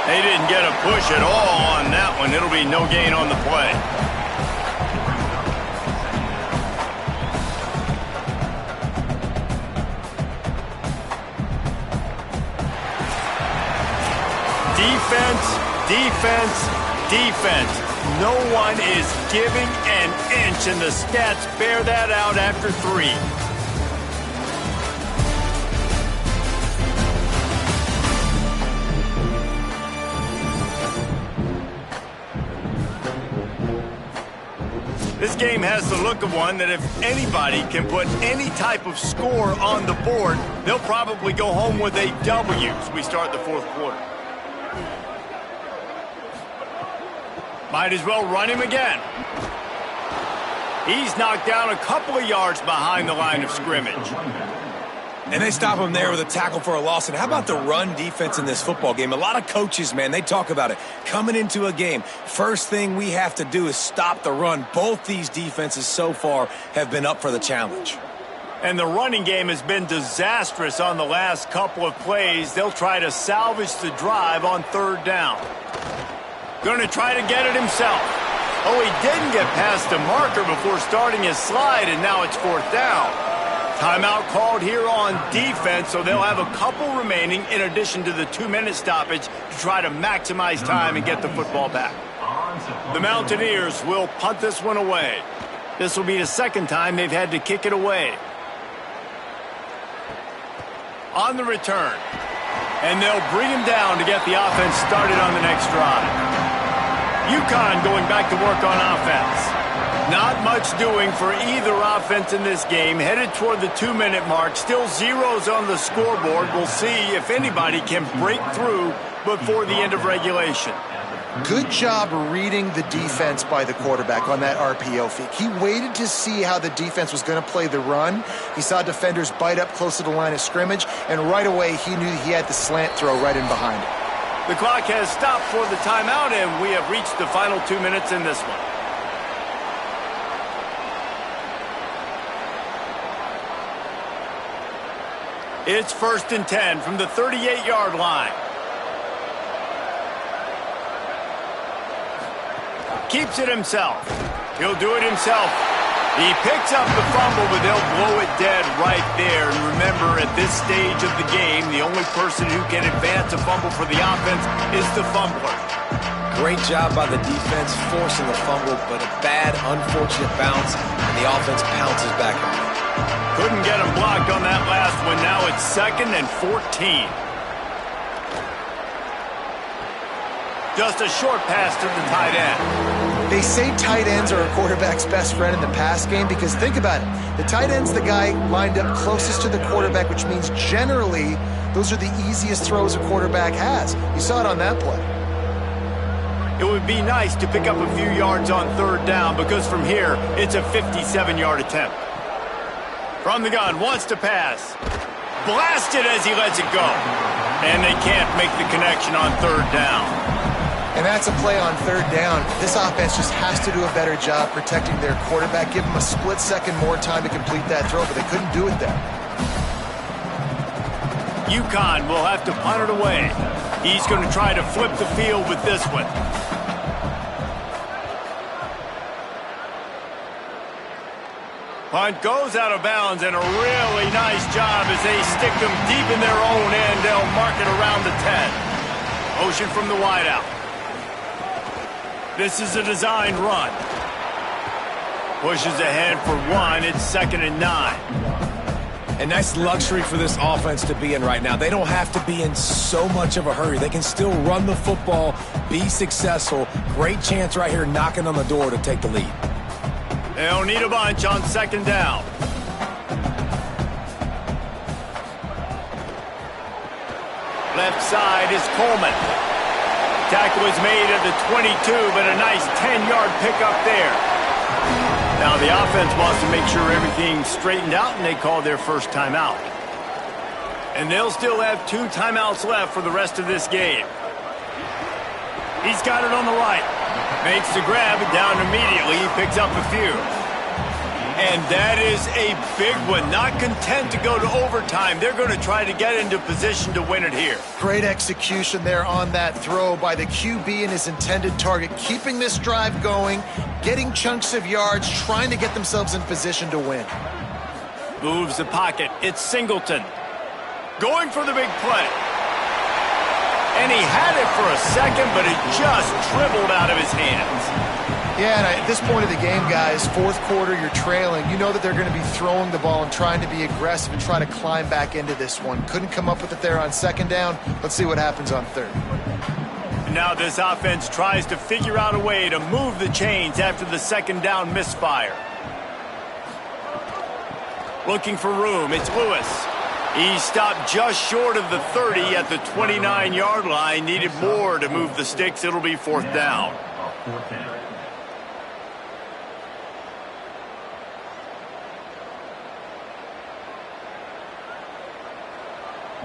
They didn't get a push at all on that one. It'll be no gain on the play. Defense, defense, defense. No one is giving an inch, and the stats bear that out after 3. This game has the look of one that if anybody can put any type of score on the board, they'll probably go home with a W as we start the 4th quarter. Might as well run him again. He's knocked down a couple of yards behind the line of scrimmage. And they stop him there with a tackle for a loss. And how about the run defense in this football game? A lot of coaches, man, they talk about it. Coming into a game, first thing we have to do is stop the run. Both these defenses so far have been up for the challenge. And the running game has been disastrous on the last couple of plays. They'll try to salvage the drive on 3rd down. Going to try to get it himself. Oh, he didn't get past the marker before starting his slide, and now it's 4th down. Timeout called here on defense, so they'll have a couple remaining in addition to the 2-minute stoppage to try to maximize time and get the football back. The Mountaineers will punt this one away. This will be the 2nd time they've had to kick it away. On the return. And they'll bring him down to get the offense started on the next drive. UConn going back to work on offense. Not much doing for either offense in this game. Headed toward the 2-minute mark. Still zeros on the scoreboard. We'll see if anybody can break through before the end of regulation. Good job reading the defense by the quarterback on that RPO fake. He waited to see how the defense was going to play the run. He saw defenders bite up close to the line of scrimmage, and right away he knew he had the slant throw right in behind it. The clock has stopped for the timeout, and we have reached the final 2 minutes in this one. It's 1st and 10 from the 38-yard line. Keeps it himself. He'll do it himself. He picks up the fumble, but they'll blow it dead right there. And remember, at this stage of the game, the only person who can advance a fumble for the offense is the fumbler. Great job by the defense forcing the fumble, but a bad, unfortunate bounce, and the offense pounces back on it. Couldn't get him blocked on that last one. Now it's 2nd and 14. Just a short pass to the tight end. They say tight ends are a quarterback's best friend in the pass game because think about it. The tight end's the guy lined up closest to the quarterback, which means generally those are the easiest throws a quarterback has. You saw it on that play. It would be nice to pick up a few yards on 3rd down because from here, it's a 57-yard attempt. From the gun, wants to pass. Blasted as he lets it go. And they can't make the connection on 3rd down. And that's a play on 3rd down. This offense just has to do a better job protecting their quarterback. Give them a split second more time to complete that throw, but they couldn't do it there. UConn will have to punt it away. He's going to try to flip the field with this one. Punt goes out of bounds, and a really nice job as they stick them deep in their own end. They'll mark it around the 10. Motion from the wideout. This is a designed run. Pushes ahead for 1. It's 2nd and 9. And that's luxury for this offense to be in right now. They don't have to be in so much of a hurry. They can still run the football, be successful. Great chance right here knocking on the door to take the lead. They don't need a bunch on 2nd down. Left side is Coleman. Tackle was made at the 22, but a nice 10-yard pickup there. Now the offense wants to make sure everything's straightened out, and they call their first timeout. And they'll still have 2 timeouts left for the rest of this game. He's got it on the right. Makes the grab, down immediately. He picks up a few. And that is a big one. Not content to go to overtime. They're going to try to get into position to win it here. Great execution there on that throw by the QB and his intended target. Keeping this drive going, getting chunks of yards, trying to get themselves in position to win. Moves the pocket. It's Singleton. Going for the big play. And he had it for a second, but it just dribbled out of his hands. Yeah, and at this point of the game, guys, 4th quarter, you're trailing. You know that they're going to be throwing the ball and trying to be aggressive and try to climb back into this one. Couldn't come up with it there on 2nd down. Let's see what happens on 3rd. Now this offense tries to figure out a way to move the chains after the 2nd down misfire. Looking for room. It's Lewis. He stopped just short of the 30 at the 29-yard line. Needed more to move the sticks. It'll be 4th down.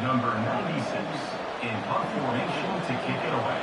Number 96 in punt formation to kick it away.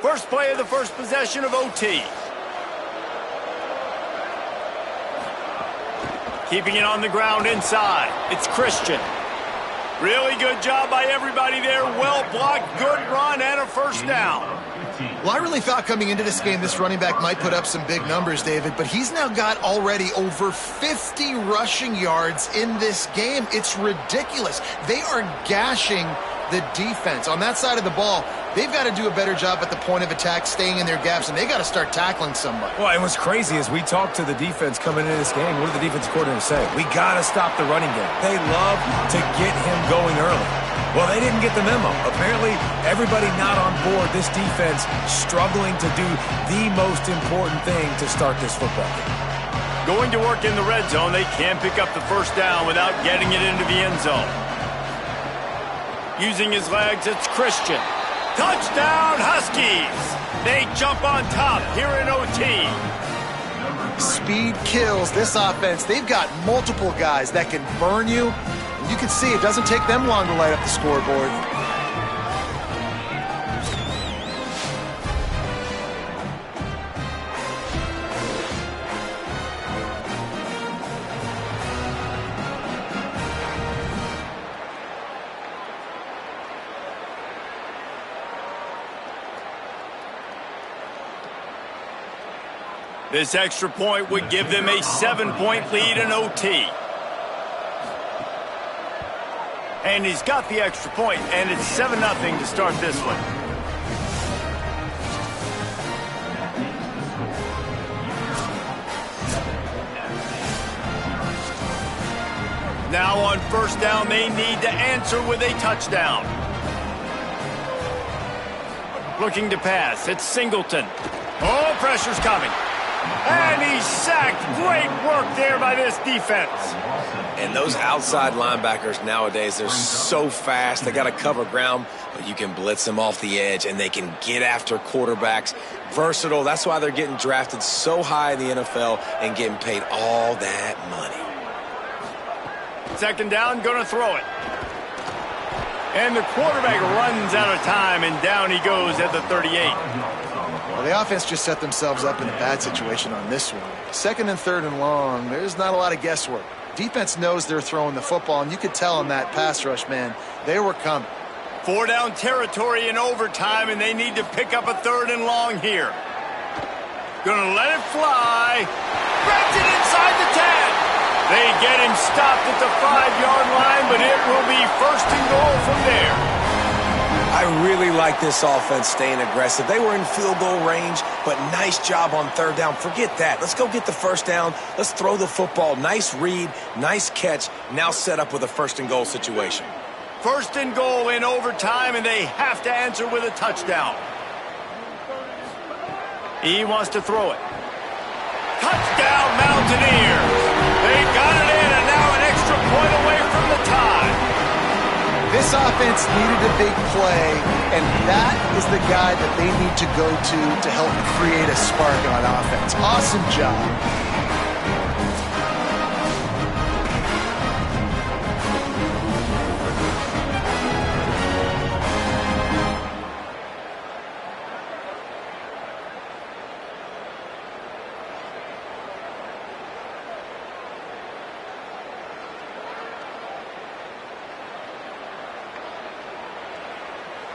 First play of the first possession of OT. Keeping it on the ground inside. It's Christian. Really good job by everybody there. Well blocked, good run, and a first down. Well, I really thought coming into this game, this running back might put up some big numbers, David, but he's now got already over 50 rushing yards in this game. It's ridiculous. They are gashing the defense. On that side of the ball, they've got to do a better job at the point of attack, staying in their gaps, and they got to start tackling somebody. Well, and what's crazy is we talked to the defense coming into this game. What did the defense coordinator say? We got to stop the running game. They love to get him going early. Well, they didn't get the memo. Apparently, everybody not on board. This defense struggling to do the most important thing to start this football game. Going to work in the red zone, they can pick up the first down without getting it into the end zone. Using his legs, it's Christian. Touchdown, Huskies! They jump on top here in OT. Speed kills this offense. They've got multiple guys that can burn you. And you can see it doesn't take them long to light up the scoreboard. This extra point would give them a 7-point lead in OT. And he's got the extra point, and it's 7-0 to start this one. Now on first down, they need to answer with a touchdown. Looking to pass, it's Singleton. Oh, pressure's coming. And he's sacked. Great work there by this defense. And those outside linebackers nowadays, they're so fast. They got to cover ground, but you can blitz them off the edge, and they can get after quarterbacks. Versatile. That's why they're getting drafted so high in the NFL and getting paid all that money. Second down, going to throw it. And the quarterback runs out of time, and down he goes at the 38. Well, the offense just set themselves up in a bad situation on this one. Second and third and long, there's not a lot of guesswork. Defense knows they're throwing the football, and you could tell in that pass rush, man, they were coming. 4-down territory in overtime, and they need to pick up a third and long here. Gonna let it fly. Breaks it inside the 10. They get him stopped at the 5-yard line, but it will be first and goal from there. I really like this offense staying aggressive. They were in field goal range, but nice job on third down. Forget that. Let's go get the first down. Let's throw the football. Nice read, nice catch. Now set up with a first and goal situation. First and goal in overtime, and they have to answer with a touchdown. He wants to throw it. Touchdown, Mountaineers. They got it in, and now an extra point away from the tie. This offense needed a big play, and that is the guy that they need to go to help create a spark on offense. Awesome job.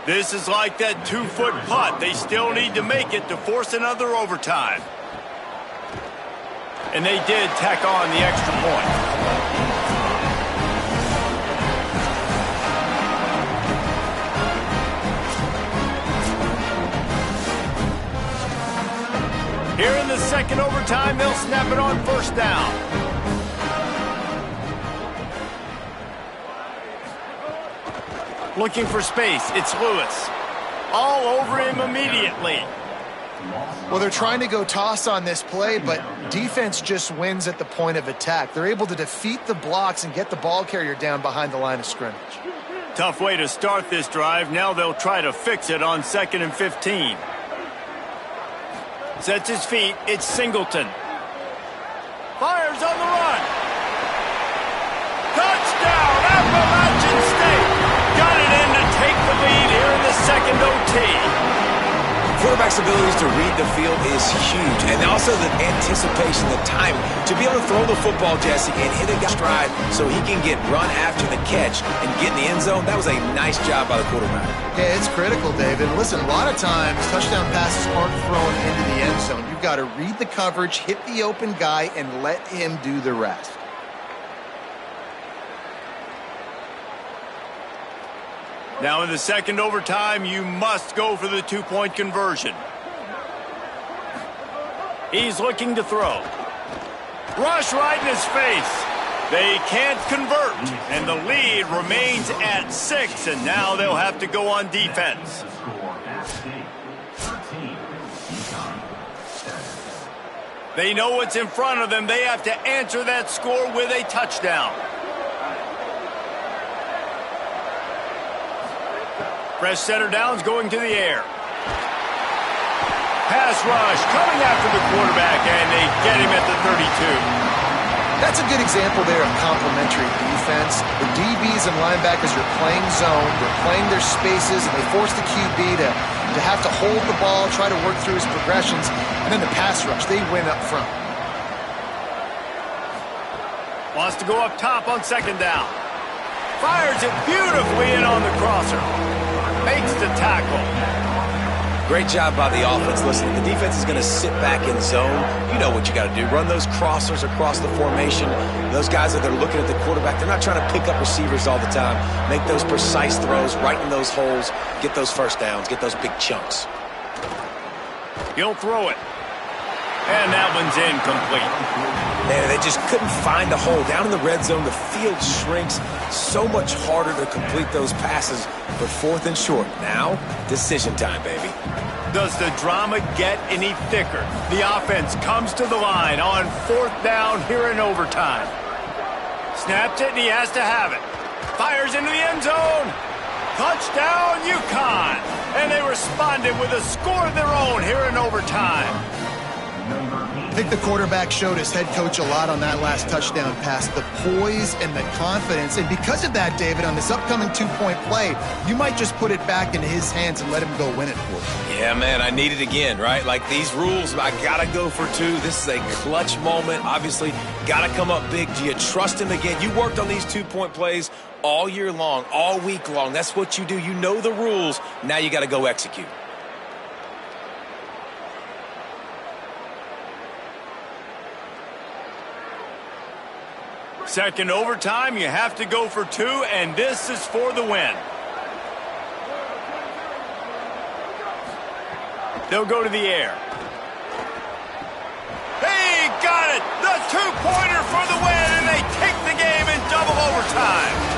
This is like that 2-foot putt. They still need to make it to force another overtime. And they did tack on the extra point. Here in the second overtime, they'll snap it on first down. Looking for space, it's Lewis. All over him immediately. Well, they're trying to go toss on this play, but defense just wins at the point of attack. They're able to defeat the blocks and get the ball carrier down behind the line of scrimmage. Tough way to start this drive. Now they'll try to fix it on 2nd and 15. Sets his feet, it's Singleton. Fires on the run. Touchdown, Appalachian State. Got it in to take the lead here in the second OT. Quarterback's abilities to read the field is huge, and also the anticipation, the timing. To be able to throw the football, Jesse, and hit a guy stride so he can get run after the catch and get in the end zone, that was a nice job by the quarterback. Yeah, it's critical, David. Listen, a lot of times touchdown passes aren't thrown into the end zone. You've got to read the coverage, hit the open guy, and let him do the rest. Now in the second overtime, you must go for the 2-point conversion. He's looking to throw. Rush right in his face. They can't convert, and the lead remains at 6, and now they'll have to go on defense. They know what's in front of them. They have to answer that score with a touchdown. Fresh center downs going to the air. Pass rush coming after the quarterback, and they get him at the 32. That's a good example there of complementary defense. The DBs and linebackers are playing zone, they're playing their spaces, and they force the QB to have to hold the ball, try to work through his progressions, and then the pass rush, they win up front. Wants to go up top on second down. Fires it beautifully in on the crosser. Makes the tackle. Great job by the offense. Listen, the defense is going to sit back in zone. You know what you got to do. Run those crossers across the formation. Those guys that are looking at the quarterback, they're not trying to pick up receivers all the time. Make those precise throws, right in those holes, get those first downs, get those big chunks. He'll throw it. And that one's incomplete. Man, they just couldn't find a hole. Down in the red zone, the field shrinks. So much harder to complete those passes for fourth and short. Now, decision time, baby. Does the drama get any thicker? The offense comes to the line on fourth down here in overtime. Snaps it, and he has to have it. Fires into the end zone. Touchdown, UConn. And they responded with a score of their own here in overtime. I think the quarterback showed his head coach a lot on that last touchdown pass, the poise and the confidence. And because of that, David, on this upcoming two-point play, you might just put it back into his hands and let him go win it for you. Yeah, man, I need it again, right? Like these rules, I got to go for two. This is a clutch moment. Obviously, got to come up big. Do you trust him again? You worked on these two-point plays all year long, all week long. That's what you do. You know the rules. Now you got to go execute. Second overtime, you have to go for two, and this is for the win. They'll go to the air. They got it! The two-pointer for the win, and they take the game in double overtime.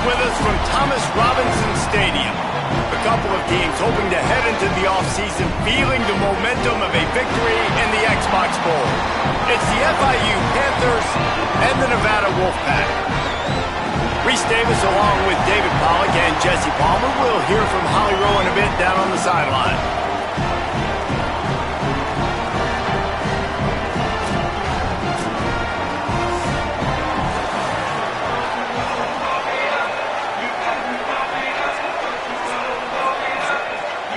with us from Thomas Robinson Stadium. A couple of teams hoping to head into the offseason feeling the momentum of a victory in the Xbox Bowl. It's the FIU Panthers and the Nevada Wolfpack. Reese Davis along with David Pollack and Jesse Palmer. We'll hear from Holly Rowe in a bit down on the sideline.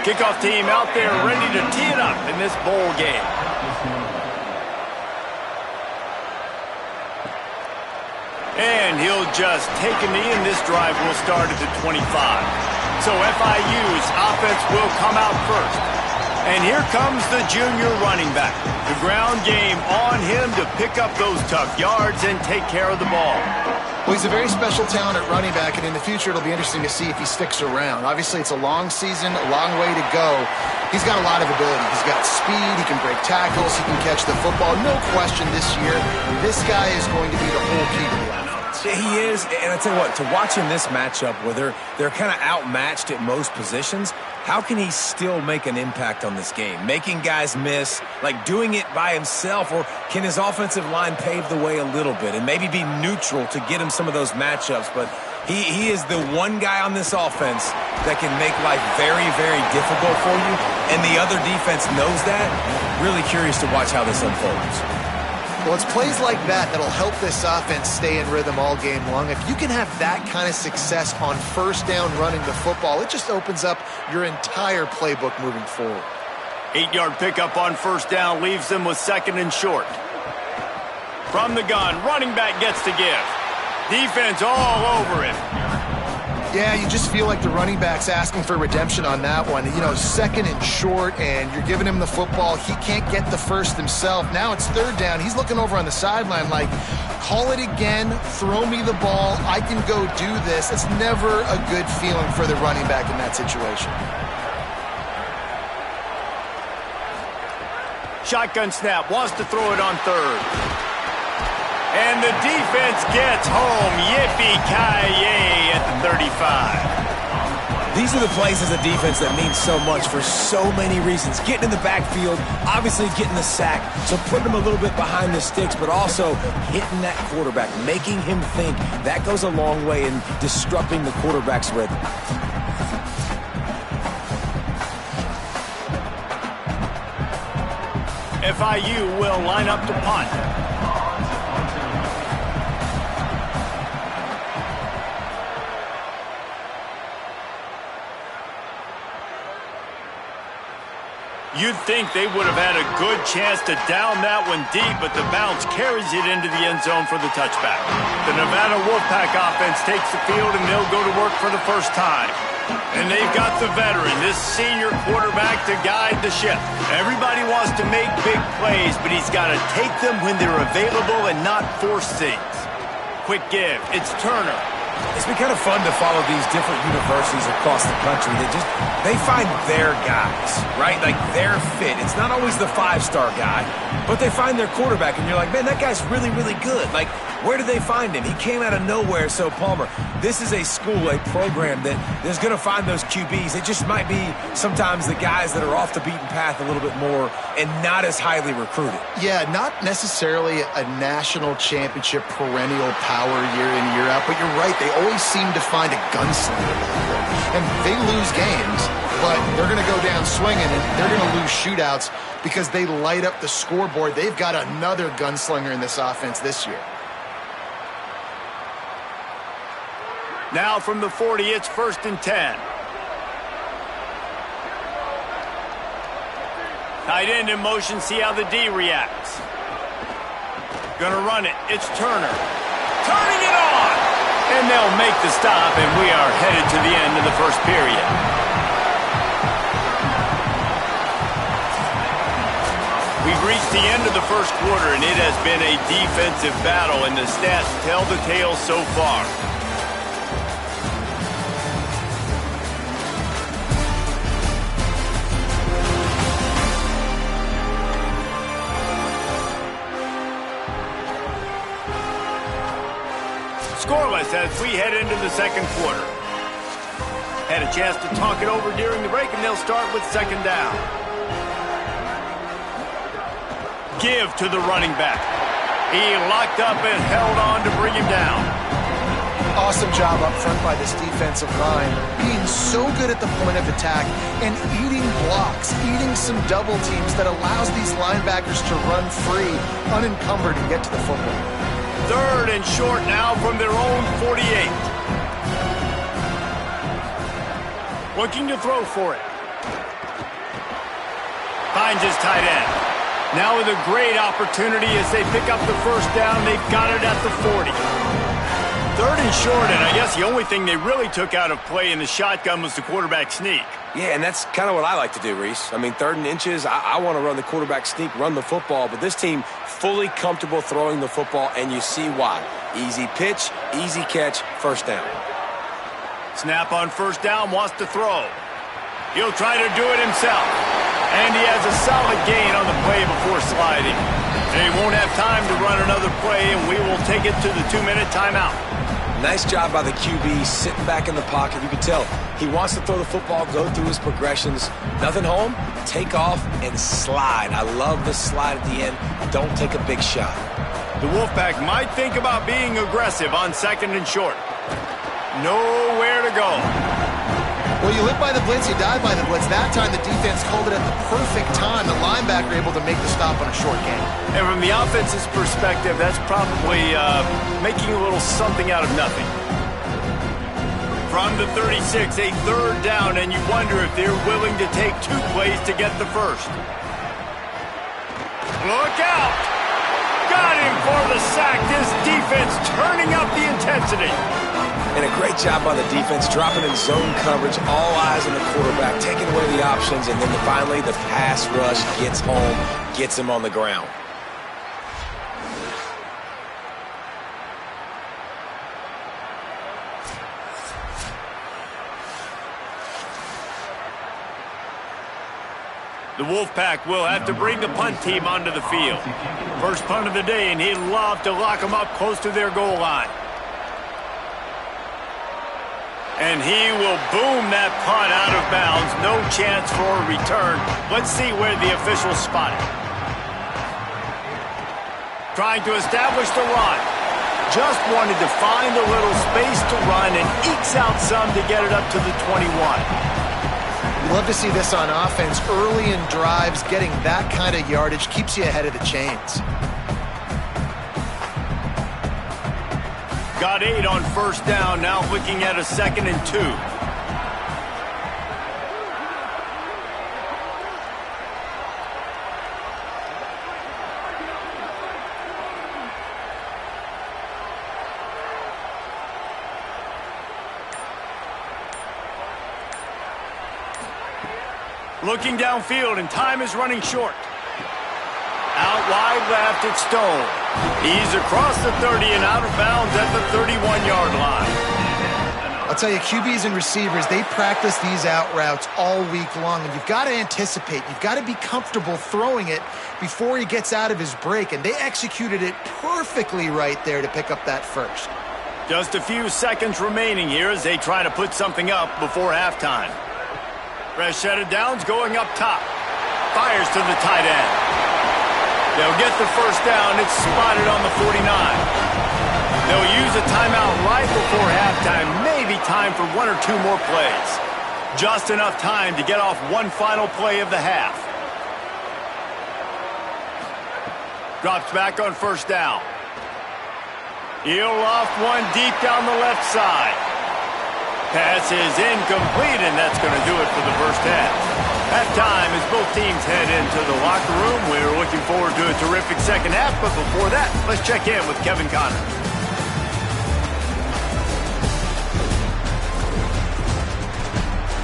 Kickoff team out there ready to tee it up in this bowl game. And he'll just take a knee, and this drive will start at the 25. So FIU's offense will come out first. And here comes the junior running back. The ground game on him to pick up those tough yards and take care of the ball. Well, he's a very special talent at running back, and in the future it'll be interesting to see if he sticks around. Obviously, it's a long season, a long way to go. He's got a lot of ability. He's got speed, he can break tackles, he can catch the football. No question this year, this guy is going to be the whole key to the offense. He is, and I tell you what, to watch in this matchup where they're kind of outmatched at most positions, how can he still make an impact on this game? Making guys miss, like doing it by himself, or can his offensive line pave the way a little bit and maybe be neutral to get him some of those matchups? But he is the one guy on this offense that can make life very, very difficult for you, and the other defense knows that. Really curious to watch how this unfolds. Well, it's plays like that that'll help this offense stay in rhythm all game long. If you can have that kind of success on first down running the football, it just opens up your entire playbook moving forward. 8-yard pickup on first down leaves them with second and short. From the gun, running back gets to give. Defense all over him. Yeah, you just feel like the running back's asking for redemption on that one. You know, second and short, and you're giving him the football. He can't get the first himself. Now it's third down. He's looking over on the sideline like, call it again, throw me the ball, I can go do this. It's never a good feeling for the running back in that situation. Shotgun snap, wants to throw it on third. And the defense gets home. Yippee-ki-yay at the 35. These are the plays as a defense that mean so much for so many reasons. Getting in the backfield, obviously getting the sack, so putting him a little bit behind the sticks, but also hitting that quarterback, making him think. That goes a long way in disrupting the quarterback's rhythm. FIU will line up to punt. You'd think they would have had a good chance to down that one deep, but the bounce carries it into the end zone for the touchback. The Nevada Wolfpack offense takes the field, and they'll go to work for the first time. And they've got the veteran, this senior quarterback, to guide the ship. Everybody wants to make big plays, but he's got to take them when they're available and not force things. Quick give. It's Turner. It's been kind of fun to follow these different universities across the country that they find their guys, right? Like their fit. It's not always the five-star guy, but they find their quarterback, and you're like, man, that guy's really, really good. Like, where did they find him? He came out of nowhere. So, Palmer, this is a school, a program that is going to find those QBs. It just might be sometimes the guys that are off the beaten path a little bit more and not as highly recruited. Yeah, not necessarily a national championship perennial power year in, year out, but you're right. They always seem to find a gunslinger. And they lose games, but they're going to go down swinging, and they're going to lose shootouts because they light up the scoreboard. They've got another gunslinger in this offense this year. Now from the 40, it's 1st and 10. Tight end in motion, see how the D reacts. Gonna run it, it's Turner. Turning it on! And they'll make the stop, and we are headed to the end of the first period. We've reached the end of the first quarter, and it has been a defensive battle, and the stats tell the tale so far. Scoreless as we head into the second quarter. Had a chance to talk it over during the break, and they'll start with second down. Give to the running back. He locked up and held on to bring him down. Awesome job up front by this defensive line, being so good at the point of attack and eating blocks, eating some double teams that allows these linebackers to run free, unencumbered, and get to the football. Third and short now from their own 48. Looking to throw for it. Finds his tight end. Now with a great opportunity as they pick up the first down. They've got it at the 40. Third and short, and I guess the only thing they really took out of play in the shotgun was the quarterback sneak. Yeah, and that's kind of what I like to do, Reese. I mean, 3rd and inches, I want to run the quarterback sneak, run the football, but this team fully comfortable throwing the football, and you see why. Easy pitch, easy catch, first down. Snap on first down, wants to throw. He'll try to do it himself. And he has a solid gain on the play before sliding. They won't have time to run another play, and we will take it to the 2-minute timeout. Nice job by the QB, sitting back in the pocket. You can tell he wants to throw the football, go through his progressions. Nothing home, take off, and slide. I love the slide at the end. Don't take a big shot. The Wolfpack might think about being aggressive on second and short. Nowhere to go. Well, you live by the blitz, you die by the blitz. That time, the defense called it at the perfect time. The linebacker able to make the stop on a short gain. And from the offense's perspective, that's probably making a little something out of nothing. From the 36, a third down, and you wonder if they're willing to take 2 plays to get the first. Look out! Got him for the sack. This defense turning up the intensity. And a great job by the defense, dropping in zone coverage, all eyes on the quarterback, taking away the options, and then finally the pass rush gets home, gets him on the ground. The Wolfpack will have to bring the punt team onto the field. First punt of the day, and he'd love to lock them up close to their goal line. And he will boom that punt out of bounds. No chance for a return. Let's see where the officials spot it. Trying to establish the run. Just wanted to find a little space to run and ekes out some to get it up to the 21. Love to see this on offense. Early in drives, getting that kind of yardage keeps you ahead of the chains. Got 8 on first down, now looking at a 2nd and 2. Looking downfield, and time is running short. Out wide left, it's Stone. He's across the 30 and out of bounds at the 31-yard line. I'll tell you, QBs and receivers, they practice these out routes all week long, and you've got to anticipate. You've got to be comfortable throwing it before he gets out of his break, and they executed it perfectly right there to pick up that first. Just a few seconds remaining here as they try to put something up before halftime. Fresh set of downs going up top. Fires to the tight end. They'll get the first down. It's spotted on the 49. They'll use a timeout right before halftime. Maybe time for 1 or 2 more plays. Just enough time to get off one final play of the half. Drops back on first down. He'll loft one deep down the left side. Pass is incomplete, and that's going to do it for the first half. Halftime as both teams head into the locker room. We're looking forward to a terrific second half, but before that, let's check in with Kevin Connor.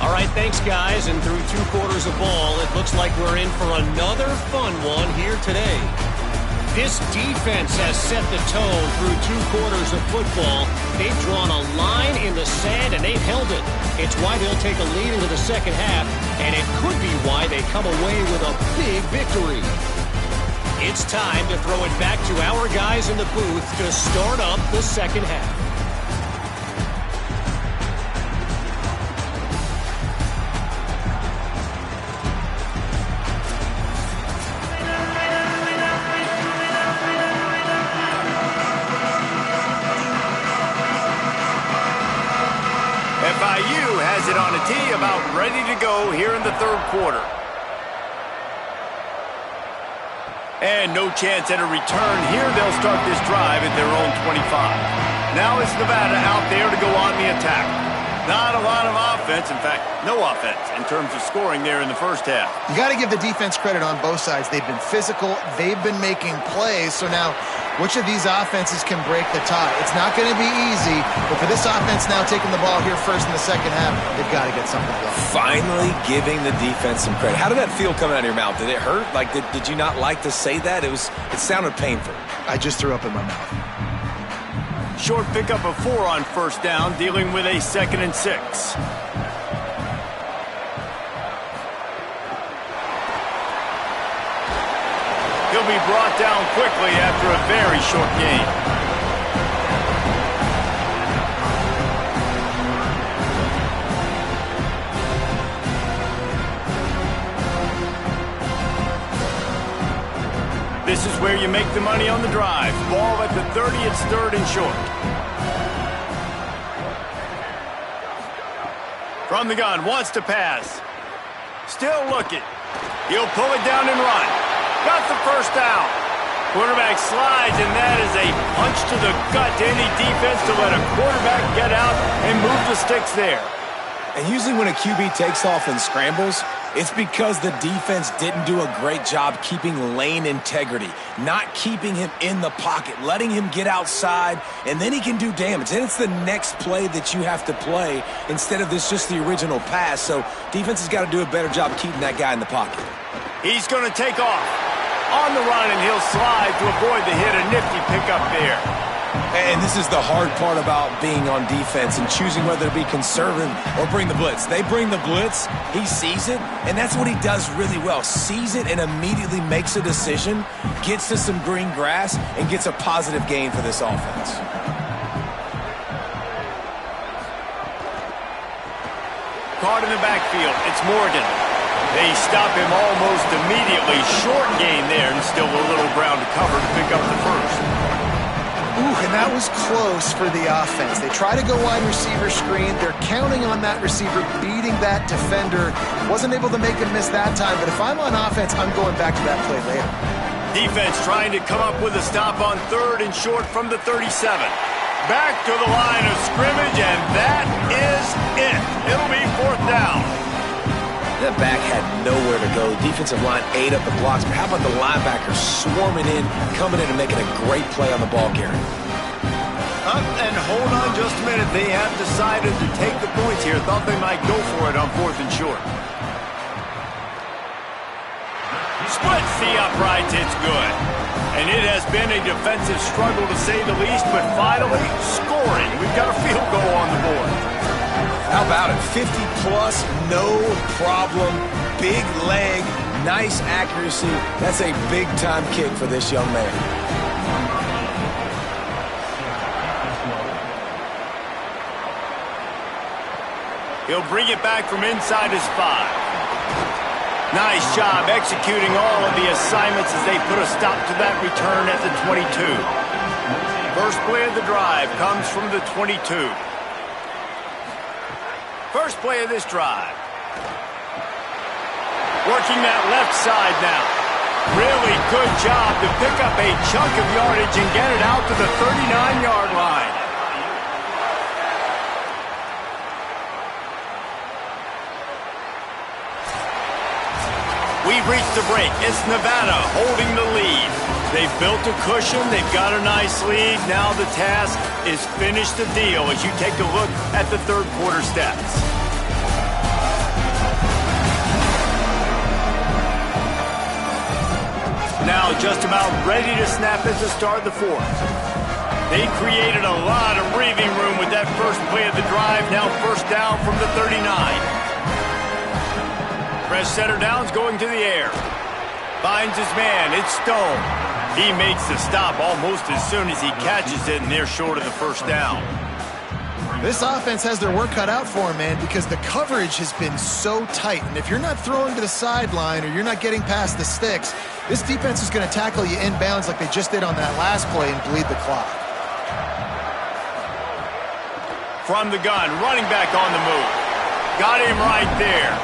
All right, thanks, guys. And through 2 quarters of ball, it looks like we're in for another fun one here today. This defense has set the tone through 2 quarters of football. They've drawn a line in the sand, and they've held it. It's why they'll take a lead into the second half, and it could be why they come away with a big victory. It's time to throw it back to our guys in the booth to start up the second half. on a tee, about ready to go here in the third quarter. And no chance at a return here. They'll start this drive at their own 25. Now it's Nevada out there to go on the attack. Not a lot of offense, in fact, no offense in terms of scoring there in the first half. You got to give the defense credit on both sides. They've been physical. They've been making plays. So now, which of these offenses can break the tie? It's not going to be easy, but for this offense now taking the ball here first in the second half, they've got to get something going. Finally giving the defense some credit. How did that feel coming out of your mouth? Did it hurt? Like, did you not like to say that? It sounded painful. I just threw up in my mouth. Short pickup of 4 on first down, dealing with a 2nd and 6. He'll be brought down quickly after a very short gain. This is where you make the money on the drive. Ball at the 30, it's 3rd and short. From the gun, wants to pass. Still looking. He'll pull it down and run. Got the first down. Quarterback slides, and that is a punch to the gut to any defense to let a quarterback get out and move the sticks there. And usually when a QB takes off and scrambles, it's because the defense didn't do a great job keeping lane integrity, not keeping him in the pocket, letting him get outside, and then he can do damage. And it's the next play that you have to play instead of this just the original pass. So defense has got to do a better job keeping that guy in the pocket. He's going to take off on the run, and he'll slide to avoid the hit. A nifty pickup there. And this is the hard part about being on defense and choosing whether to be conservative or bring the blitz. They bring the blitz, he sees it, and that's what he does really well. Sees it and immediately makes a decision, gets to some green grass, and gets a positive gain for this offense. Caught in the backfield, it's Morgan. They stop him almost immediately. Short gain there, and still a little ground to cover to pick up the first. Ooh, and that was close for the offense. They try to go wide receiver screen. They're counting on that receiver beating that defender. Wasn't able to make him miss that time, but if I'm on offense, I'm going back to that play later. Defense trying to come up with a stop on 3rd and short from the 37. Back to the line of scrimmage, and that is it. It'll be 4th down. That back had nowhere to go. Defensive line ate up the blocks, but how about the linebackers swarming in, coming in and making a great play on the ball carrier? Up and hold on just a minute. They have decided to take the points here. Thought they might go for it on 4th and short. Splits the uprights. It's good. And it has been a defensive struggle to say the least, but finally scoring. We've got a field goal on the board. How about it? 50-plus, no problem. Big leg, nice accuracy. That's a big-time kick for this young man. He'll bring it back from inside his 5. Nice job executing all of the assignments as they put a stop to that return at the 22. First play of the drive comes from the 22. First play of this drive. Working that left side now. Really good job to pick up a chunk of yardage and get it out to the 39-yard line. We've reached the break. It's Nevada holding the lead. They've built a cushion. They've got a nice lead. Now the task is finish the deal as you take a look at the third quarter stats. Now just about ready to snap as the start of the 4th. They created a lot of breathing room with that first play of the drive. Now first down from the 39. Fresh setter down's going to the air. Finds his man. It's Stone. He makes the stop almost as soon as he catches it, and they're short of the first down. This offense has their work cut out for them, man, because the coverage has been so tight. And if you're not throwing to the sideline or you're not getting past the sticks, this defense is going to tackle you inbounds like they just did on that last play and bleed the clock. From the gun, running back on the move. Got him right there.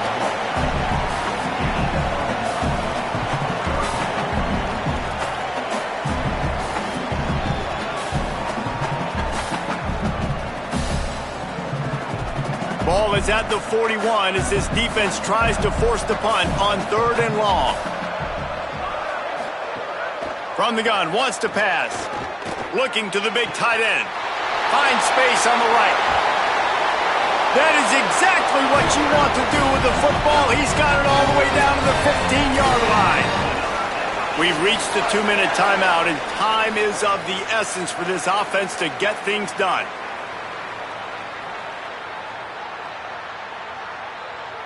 Ball is at the 41 as this defense tries to force the punt on 3rd and long. From the gun, wants to pass. Looking to the big tight end. Finds space on the right. That is exactly what you want to do with the football. He's got it all the way down to the 15-yard line. We've reached the 2-minute timeout, and time is of the essence for this offense to get things done.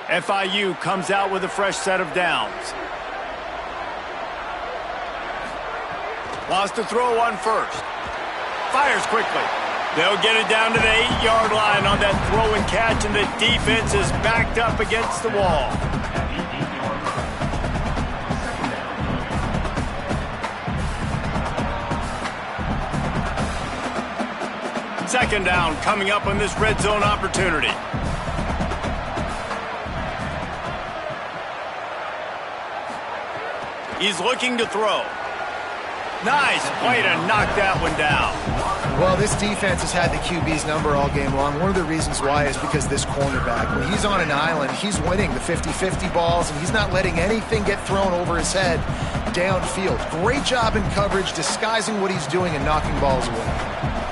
FIU comes out with a fresh set of downs. Wants to throw on first. Fires quickly. They'll get it down to the 8-yard line on that throw and catch, and the defense is backed up against the wall. Second down coming up on this red zone opportunity. He's looking to throw. Nice play to knock that one down. Well, this defense has had the QB's number all game long. One of the reasons why is because this cornerback, when he's on an island, he's winning the 50-50 balls, and he's not letting anything get thrown over his head downfield. Great job in coverage, disguising what he's doing and knocking balls away.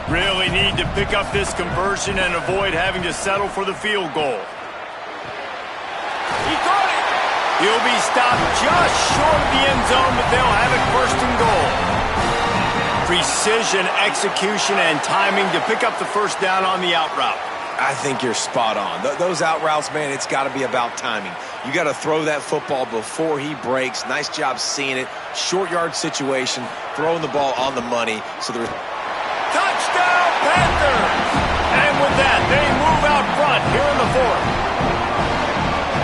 Really need to pick up this conversion and avoid having to settle for the field goal. He got it! He'll be stopped just short of the end zone, but they'll have it 1st and goal. Precision, execution, and timing to pick up the first down on the out route. I think you're spot on. Those out routes, man, it's got to be about timing. You got to throw that football before he breaks. Nice job seeing it. Short yard situation, throwing the ball on the money. So the touchdown, Panthers! And with that, they move out front here in the 4th.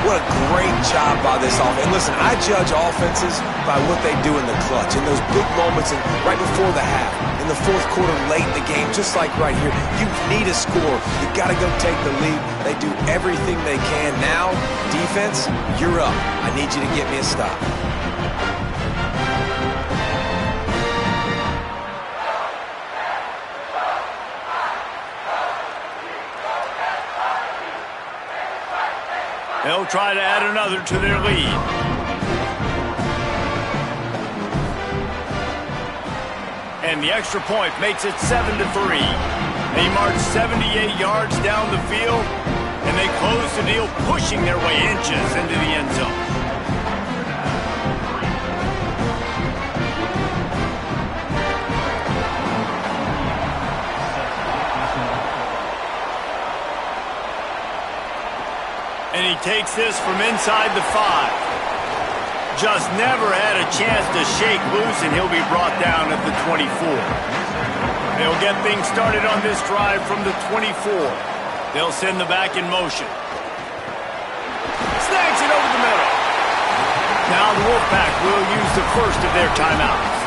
What a great job by this offense. And listen, I judge offenses by what they do in the clutch, in those big moments and right before the half, in the 4th quarter, late in the game, just like right here. You need a score. You got to go take the lead. They do everything they can. Now, defense, you're up. I need you to get me a stop. They'll try to add another to their lead. And the extra point makes it 7-3. They march 78 yards down the field, and they close the deal, pushing their way inches into the end zone. And he takes this from inside the 5. Just never had a chance to shake loose, and he'll be brought down at the 24. They'll get things started on this drive from the 24. They'll send the back in motion. Snags it over the middle. Now the Wolfpack will use the first of their timeouts.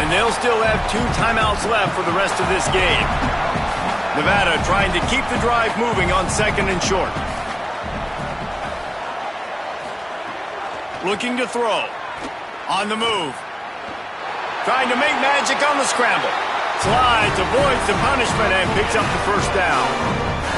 And they'll still have 2 timeouts left for the rest of this game. Nevada trying to keep the drive moving on 2nd and short. Looking to throw. On the move. Trying to make magic on the scramble. Slides, avoids the punishment, and picks up the first down.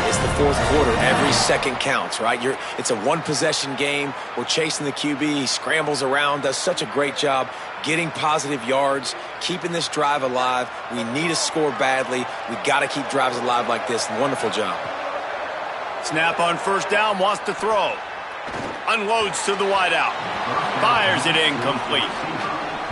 It's the 4th quarter. Every second counts, right? It's a one-possession game. We're chasing the QB. He scrambles around, does such a great job getting positive yards, keeping this drive alive. We need a score badly. We got to keep drives alive like this. Wonderful job. Snap on first down, wants to throw. Unloads to the wideout. Fires it incomplete.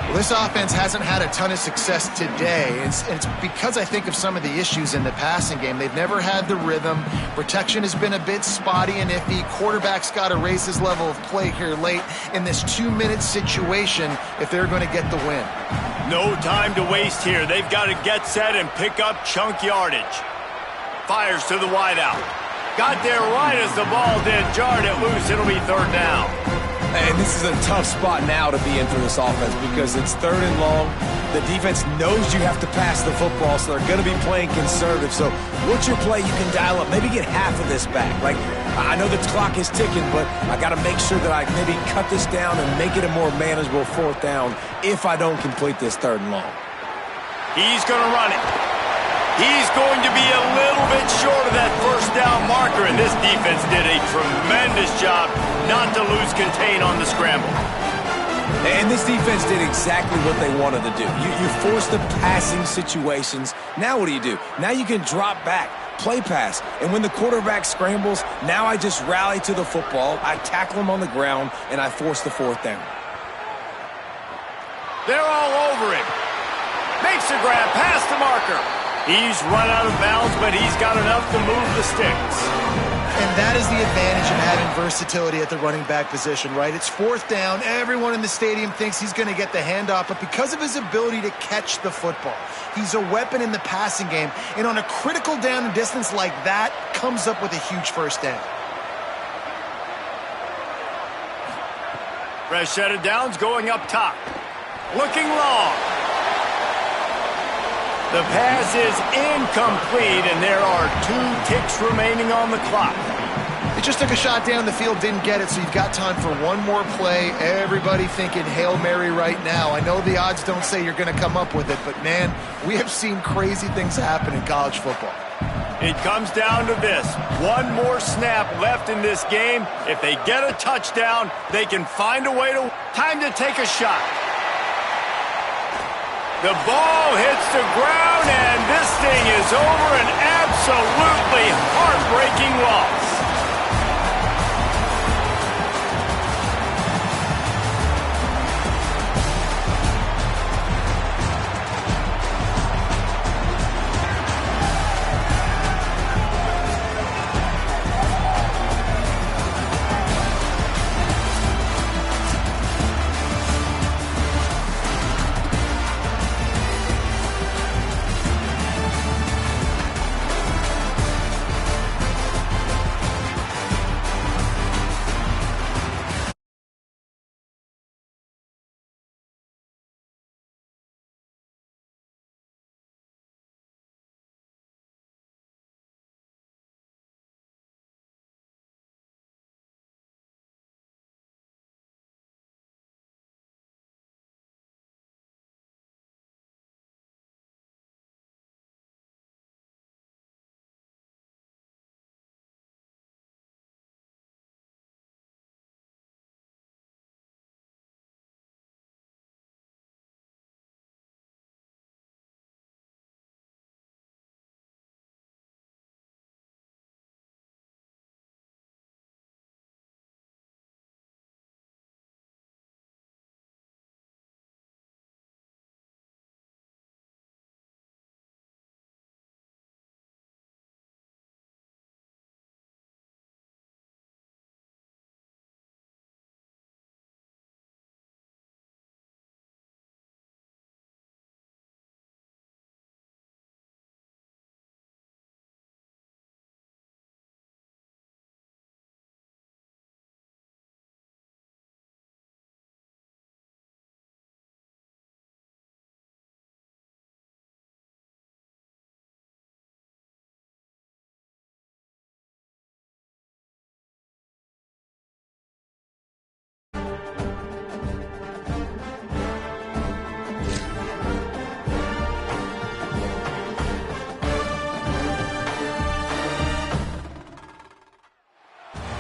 Well, this offense hasn't had a ton of success today. It's because I think of some of the issues in the passing game. They've never had the rhythm. Protection has been a bit spotty and iffy. Quarterback's got to raise his level of play here late in this 2-minute situation if they're going to get the win. No time to waste here. They've got to get set and pick up chunk yardage. Fires to the wideout. Got there right as the ball did. Jarred it loose. It'll be 3rd down. And this is a tough spot now to be in for this offense because it's 3rd and long. The defense knows you have to pass the football, so they're going to be playing conservative. So what's your play you can dial up? Maybe get half of this back. Like I know the clock is ticking, but I got to make sure that I maybe cut this down and make it a more manageable 4th down if I don't complete this 3rd and long. He's going to run it. He's going to be a little bit short of that 1st down marker, and this defense did a tremendous job not to lose contain on the scramble. And this defense did exactly what they wanted to do. You force the passing situations. Now what do? Now you can drop back, play pass, and when the quarterback scrambles, now I just rally to the football, I tackle him on the ground, and I force the 4th down. They're all over him. Makes the grab past the marker. He's run out of bounds, but he's got enough to move the sticks. And that is the advantage of having versatility at the running back position, right? It's 4th down. Everyone in the stadium thinks he's going to get the handoff, but because of his ability to catch the football, he's a weapon in the passing game. And on a critical down and distance like that, comes up with a huge 1st down. Fresh set of downs going up top. Looking long. The pass is incomplete, and there are 2 ticks remaining on the clock. They just took a shot down the field, didn't get it, so you've got time for one more play. Everybody thinking Hail Mary right now. I know the odds don't say you're going to come up with it, but, man, we have seen crazy things happen in college football. It comes down to this. One more snap left in this game. If they get a touchdown, they can find a way to... Time to take a shot. The ball hits the ground, and this thing is over. An absolutely heartbreaking loss.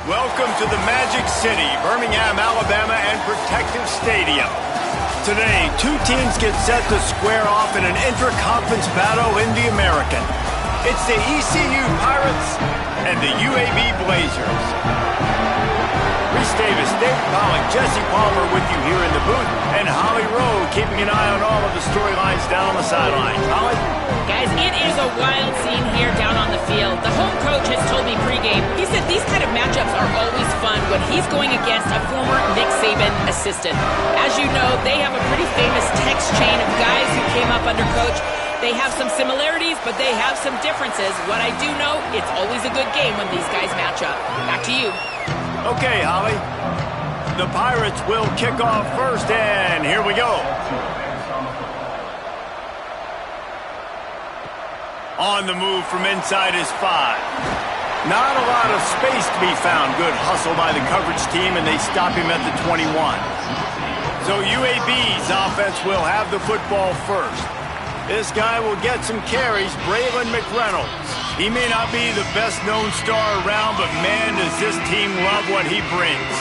Welcome to the Magic City, Birmingham, Alabama, and Protective Stadium. Today, 2 teams get set to square off in an intra-conference battle in the American. It's the ECU Pirates and the UAB Blazers. Reese Davis, Dave Pollock, Jesse Palmer with you here in the booth, and Holly Rowe keeping an eye on all of the storylines down on the sidelines. Holly? Guys, it is a wild scene here down on the field. The home coach has told me pregame, he said these kind of matchups are always fun when he's going against a former Nick Saban assistant. As you know, they have a pretty famous text chain of guys who came up under coach. They have some similarities, but they have some differences. What I do know, it's always a good game when these guys match up. Back to you. Okay, Holly. The Pirates will kick off first, and here we go. On the move from inside is 5. Not a lot of space to be found. Good hustle by the coverage team, and they stop him at the 21. So UAB's offense will have the football first. This guy will get some carries, Braylon McReynolds. He may not be the best-known star around, but man, does this team love what he brings.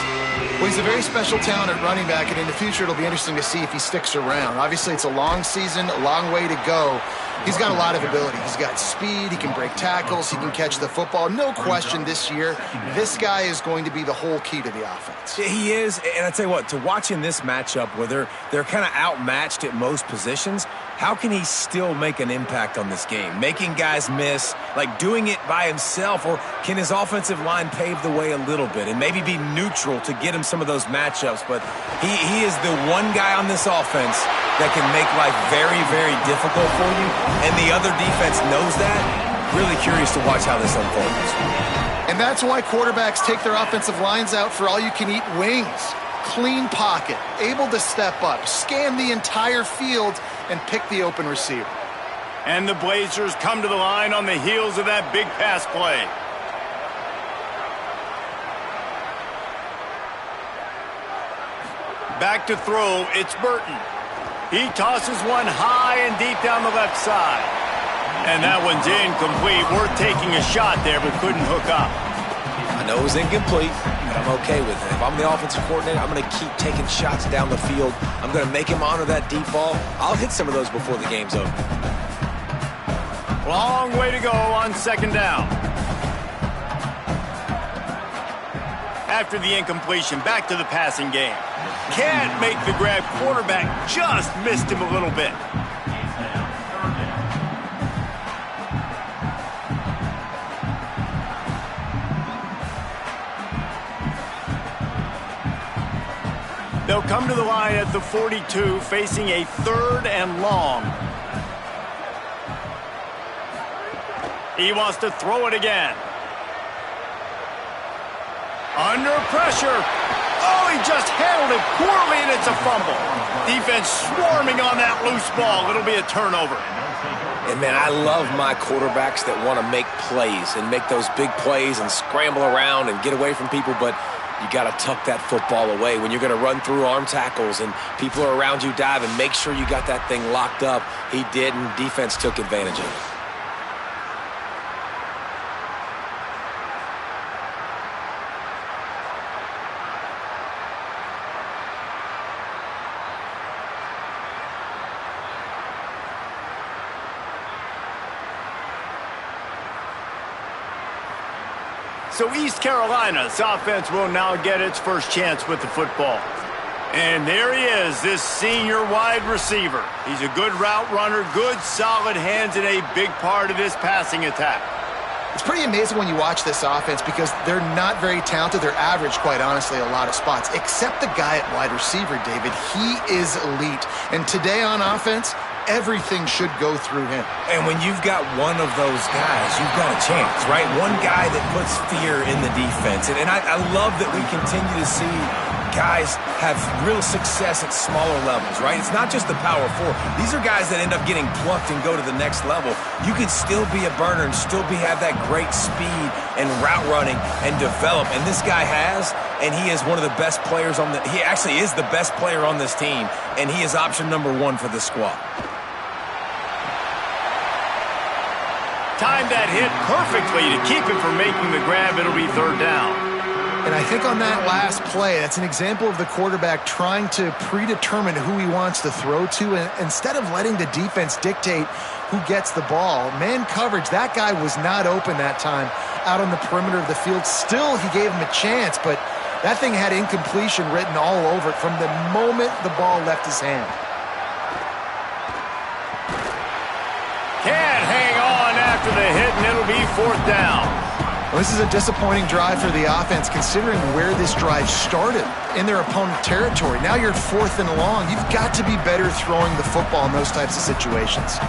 Well, he's a very special talent at running back, and in the future it'll be interesting to see if he sticks around. Obviously, it's a long season, a long way to go. He's got a lot of ability. He's got speed, he can break tackles, he can catch the football. No question this year, this guy is going to be the whole key to the offense. He is, and I tell you what, to watch in this matchup where they're kind of outmatched at most positions, how can he still make an impact on this game? Making guys miss, like doing it by himself, or can his offensive line pave the way a little bit and maybe be neutral to get him some of those matchups? But he is the one guy on this offense that can make life very, very difficult for you, and the other defense knows that. Really curious to watch how this unfolds. And that's why quarterbacks take their offensive lines out for all-you-can-eat wings. Clean pocket, able to step up, scan the entire field, and pick the open receiver. And the Blazers come to the line on the heels of that big pass play. Back to throw, it's Burton. He tosses one high and deep down the left side. And that one's incomplete. Worth taking a shot there, but couldn't hook up. I know it was incomplete, but I'm okay with it. If I'm the offensive coordinator, I'm going to keep taking shots down the field. I'm going to make him honor that deep ball. I'll hit some of those before the game's over. Long way to go on second down. After the incompletion, back to the passing game. Can't make the grab. Quarterback just missed him a little bit. They'll come to the line at the 42, facing a 3rd and long. He wants to throw it again. Under pressure. Oh, he just handled it poorly, and it's a fumble. Defense swarming on that loose ball. It'll be a turnover. And, man, I love my quarterbacks that want to make plays and make those big plays and scramble around and get away from people, but you got to tuck that football away. When you're going to run through arm tackles and people are around you diving, make sure you got that thing locked up. He did, and defense took advantage of it. So East Carolina's offense will now get its first chance with the football. And there he is, this senior wide receiver. He's a good route runner, good solid hands, and a big part of this passing attack. It's pretty amazing when you watch this offense because they're not very talented. They're average, quite honestly, a lot of spots, except the guy at wide receiver, David. He is elite. And today on offense, everything should go through him. And when you've got one of those guys, you've got a chance, right? One guy that puts fear in the defense. And I love that we continue to see guys have real success at smaller levels, right? It's not just the power 4. These are guys that end up getting plucked and go to the next level. You can still be a burner and still have that great speed and route running and develop. And this guy has, and he is one of the best players on he actually is the best player on this team, and he is option number 1 for this squad. Timed that hit perfectly to keep him from making the grab. It'll be 3rd down. And I think on that last play, that's an example of the quarterback trying to predetermine who he wants to throw to, and instead of letting the defense dictate who gets the ball. Man coverage, that guy was not open that time out on the perimeter of the field. Still, he gave him a chance, but that thing had incompletion written all over it from the moment the ball left his hand. Can't hang on after the hit, and it'll be 4th down. Well, this is a disappointing drive for the offense considering where this drive started in their opponent territory. Now you're 4th and long. You've got to be better throwing the football in those types of situations.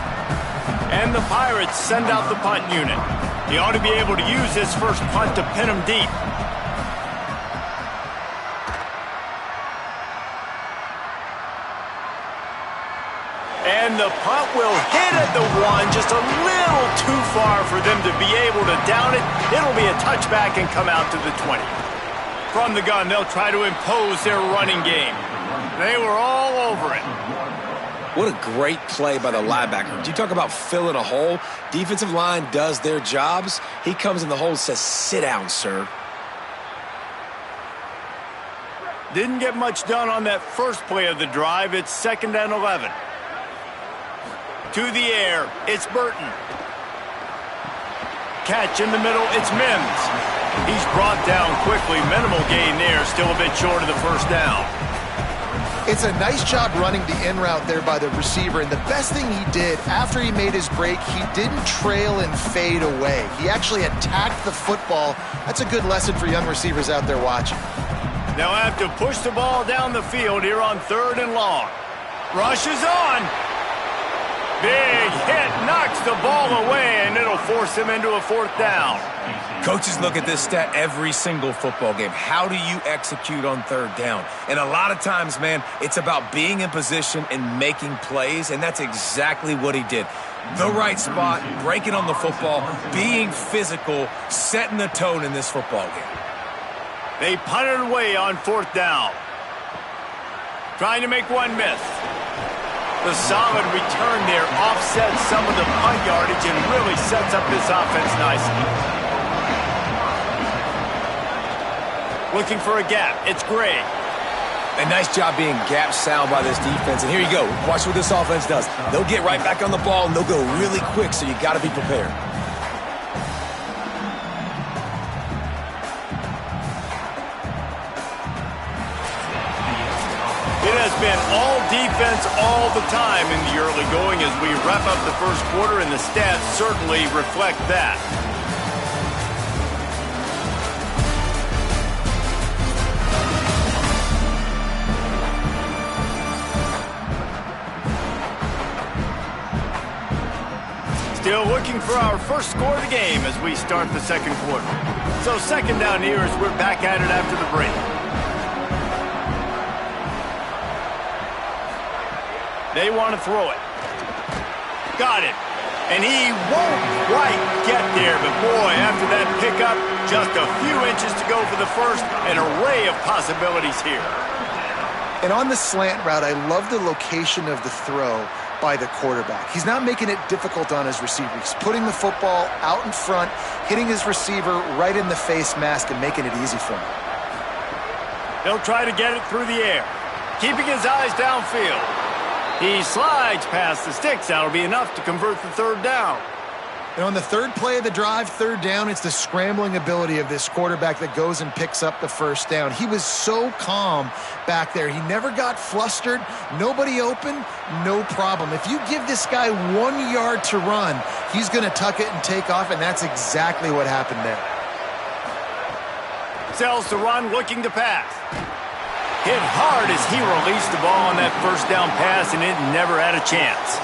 And the Pirates send out the punt unit. He ought to be able to use his first punt to pin him deep. And the punt will hit at the 1, just a little little too far for them to be able to down it. It'll be a touchback and come out to the 20. From the gun, they'll try to impose their running game. They were all over it. What a great play by the linebacker. Do you talk about filling a hole? Defensive line does their jobs. He comes in the hole and says, sit down, sir. Didn't get much done on that first play of the drive. It's 2nd and 11. To the air, it's Burton. Catch in the middle, it's Mims. He's brought down quickly. Minimal gain there, still a bit short of the first down. It's a nice job running the in route there by the receiver, and the best thing he did after he made his break, he didn't trail and fade away. He actually attacked the football. That's a good lesson for young receivers out there watching. They'll have to push the ball down the field here on 3rd and long. Rush is on. Big hit, knocks the ball away, and it'll force him into a 4th down. Coaches look at this stat every single football game. How do you execute on 3rd down? And a lot of times, man, it's about being in position and making plays, and that's exactly what he did. The right spot, breaking on the football, being physical, setting the tone in this football game. They punted away on 4th down. Trying to make one miss. The solid return there offsets some of the punt yardage and really sets up this offense nicely. Looking for a gap. It's Gray. A nice job being gap sound by this defense. And here you go. Watch what this offense does. They'll get right back on the ball, and they'll go really quick, so you got to be prepared. It has been all defense all the time in the early going as we wrap up the first quarter, and the stats certainly reflect that. Still looking for our first score of the game as we start the second quarter. So 2nd down here as we're back at it after the break. They want to throw it. Got it. And he won't quite get there, but boy, after that pickup, just a few inches to go for the first, an array of possibilities here. And on the slant route, I love the location of the throw by the quarterback. He's not making it difficult on his receiver. He's putting the football out in front, hitting his receiver right in the face mask and making it easy for him. He'll try to get it through the air, keeping his eyes downfield. He slides past the sticks. That'll be enough to convert the 3rd down. And on the 3rd play of the drive, 3rd down, it's the scrambling ability of this quarterback that goes and picks up the 1st down. He was so calm back there. He never got flustered. Nobody open, no problem. If you give this guy 1 yard to run, he's going to tuck it and take off, and that's exactly what happened there. Sells to run, looking to pass. Hit hard as he released the ball on that 1st down pass, and it never had a chance.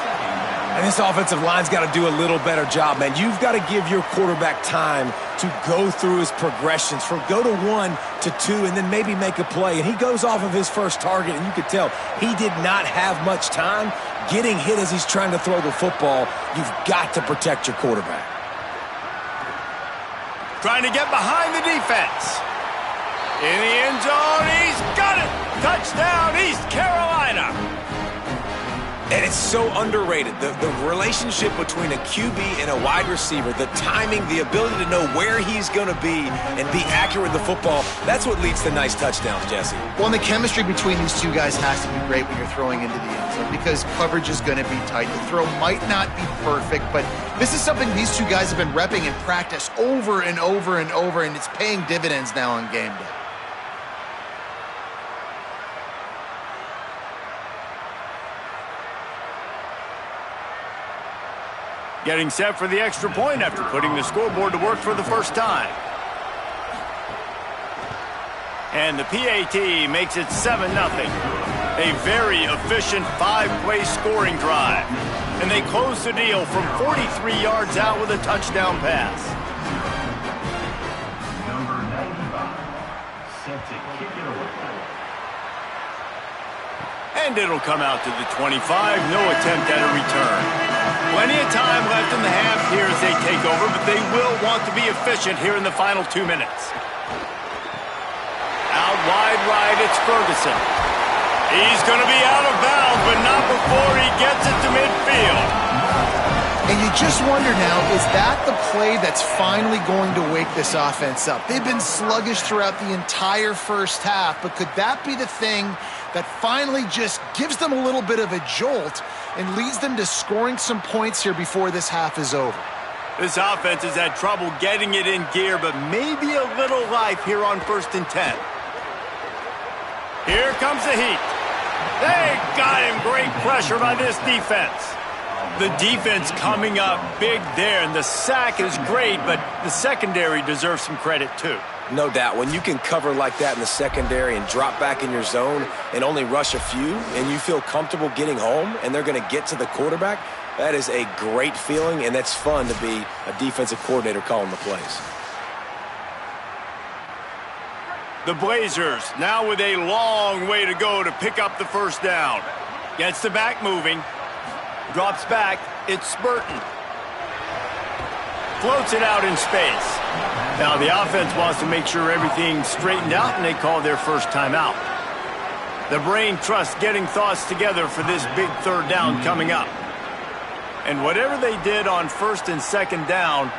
And this offensive line's got to do a little better job, man. You've got to give your quarterback time to go through his progressions, from go to 1 to 2, and then maybe make a play. And he goes off of his first target, and you could tell he did not have much time getting hit as he's trying to throw the football. You've got to protect your quarterback. Trying to get behind the defense. In the end zone, he's got it! Touchdown, East Carolina! And it's so underrated. The relationship between a QB and a wide receiver, the timing, the ability to know where he's going to be and be accurate with the football, that's what leads to nice touchdowns, Jesse. Well, and the chemistry between these two guys has to be great when you're throwing into the end zone because coverage is going to be tight. The throw might not be perfect, but this is something these two guys have been repping in practice over and over and over, and it's paying dividends now on game day. Getting set for the extra point after putting the scoreboard to work for the first time. And the PAT makes it 7-0. A very efficient 5-play scoring drive. And they close the deal from 43 yards out with a touchdown pass. Number 95, set to kick it away. And it'll come out to the 25. No attempt at a return. Plenty of time left in the half here as they take over, but they will want to be efficient here in the final 2 minutes. Out wide right, it's Ferguson. He's going to be out of bounds, but not before he gets it to midfield. And you just wonder now, is that the play that's finally going to wake this offense up? They've been sluggish throughout the entire first half, but could that be the thing that finally just gives them a little bit of a jolt and leads them to scoring some points here before this half is over? This offense has had trouble getting it in gear, but maybe a little life here on 1st and 10. Here comes the heat. They got him. Great pressure by this defense. The defense coming up big there, and the sack is great, but the secondary deserves some credit too. No doubt. When you can cover like that in the secondary and drop back in your zone and only rush a few, and you feel comfortable getting home, and they're going to get to the quarterback, that is a great feeling, and that's fun to be a defensive coordinator calling the plays. The Blazers now with a long way to go to pick up the first down. Gets the back moving. Drops back. It's Burton. Floats it out in space. Now the offense wants to make sure everything's straightened out, and they call their first timeout. The brain trusts getting thoughts together for this big third down coming up. And whatever they did on 1st and 2nd down,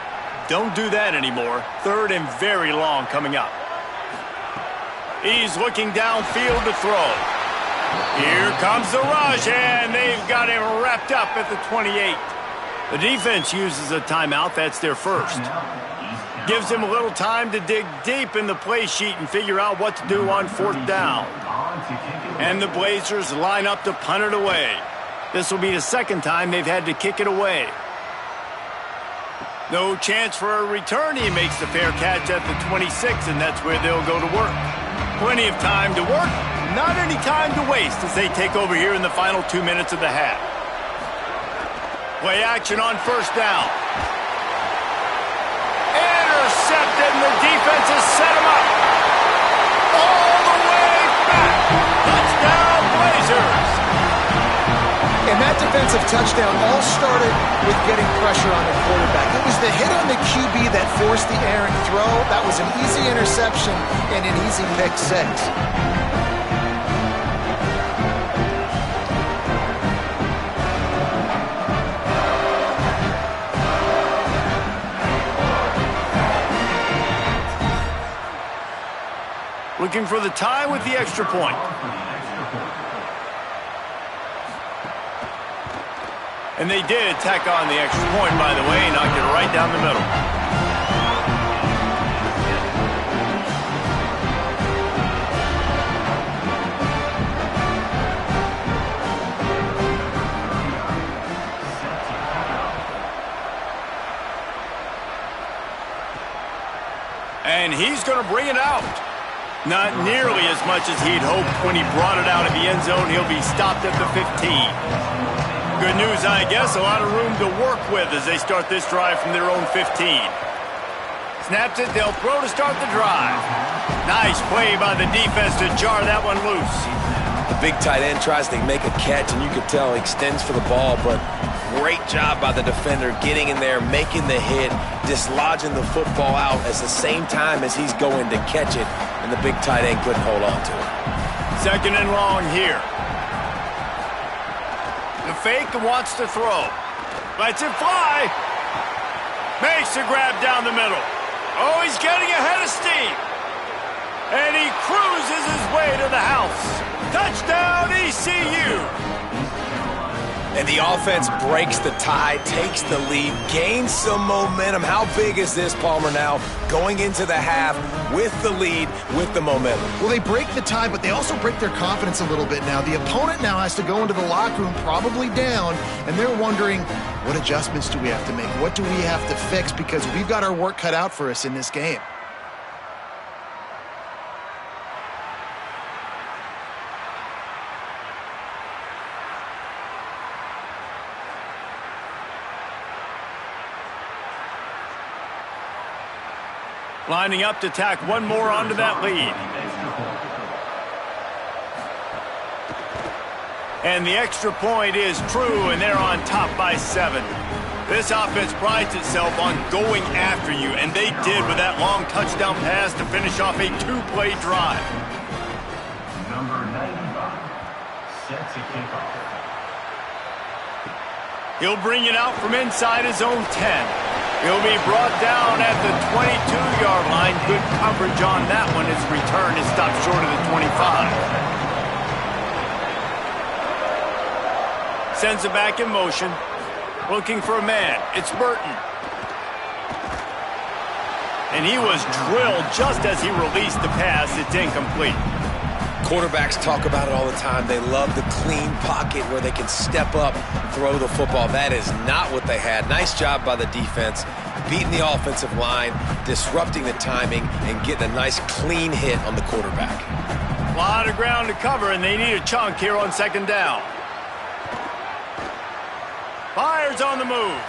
don't do that anymore. 3rd and very long coming up. He's looking downfield to throw. Here comes the rush, and they've got him wrapped up at the 28. The defense uses a timeout. That's their first. Gives him a little time to dig deep in the play sheet and figure out what to do on 4th down. And the Blazers line up to punt it away. This will be the 2nd time they've had to kick it away. No chance for a return. He makes the fair catch at the 26, and that's where they'll go to work. Plenty of time to work. Not any time to waste as they take over here in the final 2 minutes of the half. Play action on 1st down. Intercepted, and the defense has set him up. All the way back. Touchdown, Blazers. And that defensive touchdown all started with getting pressure on the quarterback. It was the hit on the QB that forced the errant throw. That was an easy interception and an easy pick 6. Looking for the tie with the extra point. And they did tack on the extra point, by the way, knocked it right down the middle. And he's going to bring it out. Not nearly as much as he'd hoped when he brought it out of the end zone. He'll be stopped at the 15. Good news, I guess. A lot of room to work with as they start this drive from their own 15. Snaps it. They'll throw to start the drive. Nice play by the defense to jar that one loose. The big tight end tries to make a catch, and you could tell he extends for the ball, but great job by the defender getting in there, making the hit, dislodging the football out at the same time as he's going to catch it, and the big tight end couldn't hold on to it. 2nd and long here. The fake wants to throw. Lets it fly. Makes the grab down the middle. Oh, he's getting ahead of steam. And he cruises his way to the house. Touchdown, ECU. And the offense breaks the tie, takes the lead, gains some momentum. How big is this, Palmer, now going into the half with the lead, with the momentum? Well, they break the tie, but they also break their confidence a little bit now. The opponent now has to go into the locker room probably down, and they're wondering, what adjustments do we have to make? What do we have to fix? Because we've got our work cut out for us in this game. Lining up to tack one more onto that lead. And the extra point is true, and they're on top by 7. This offense prides itself on going after you, and they did with that long touchdown pass to finish off a 2-play drive. Number 95, set to kick off. He'll bring it out from inside his own 10. He'll be brought down at the 22-yard line. Good coverage on that one. His return is stopped short of the 25. Sends it back in motion. Looking for a man. It's Burton. And he was drilled just as he released the pass. It's incomplete. Quarterbacks talk about it all the time. They love the clean pocket where they can step up, throw the football. That is not what they had. Nice job by the defense, beating the offensive line, disrupting the timing, and getting a nice clean hit on the quarterback. A lot of ground to cover, and they need a chunk here on second down. Fires on the move.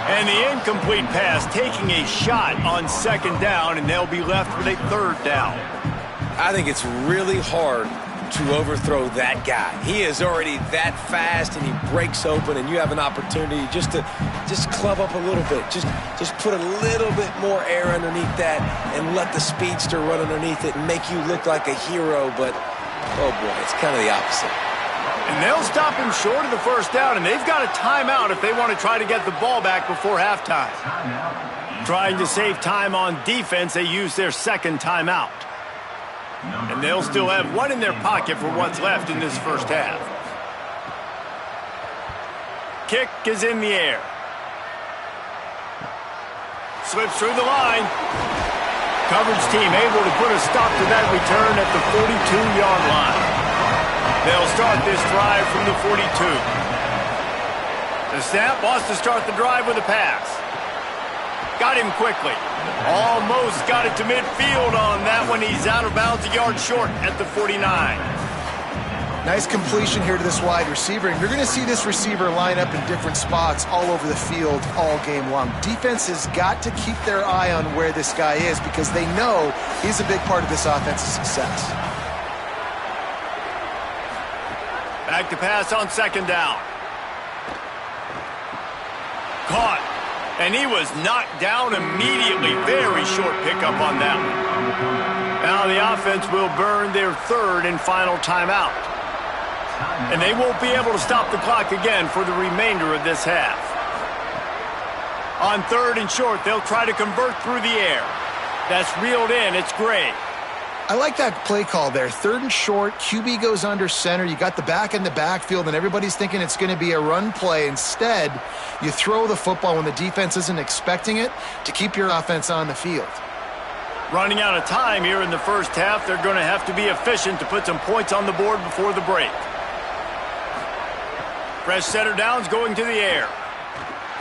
And the incomplete pass taking a shot on second down, and they'll be left with a third down. I think it's really hard to overthrow that guy. He is already that fast, and he breaks open, and you have an opportunity just to club up a little bit. Just put a little bit more air underneath that and let the speedster run underneath it and make you look like a hero. But, oh boy, it's kind of the opposite. And they'll stop him short of the first down, and they've got a timeout if they want to try to get the ball back before halftime. Trying to save time on defense, they use their second timeout. And they'll still have one in their pocket for what's left in this first half. Kick is in the air. Slips through the line. Coverage team able to put a stop to that return at the 42-yard line. They'll start this drive from the 42. The snap wants to start the drive with a pass. Got him quickly. Almost got it to midfield on that one. He's out of bounds a yard short at the 49. Nice completion here to this wide receiver. And you're going to see this receiver line up in different spots all over the field all game long. Defense has got to keep their eye on where this guy is because they know he's a big part of this offense's success. Back to pass on second down. Caught. And he was knocked down immediately. Very short pickup on that one. Now the offense will burn their third and final timeout. And they won't be able to stop the clock again for the remainder of this half. On third and short, they'll try to convert through the air. That's reeled in. It's Gray. I like that play call there. Third and short, QB goes under center. You got the back in the backfield, and everybody's thinking it's going to be a run play. Instead, you throw the football when the defense isn't expecting it to keep your offense on the field. Running out of time here in the first half. They're going to have to be efficient to put some points on the board before the break. Fresh center downs going to the air.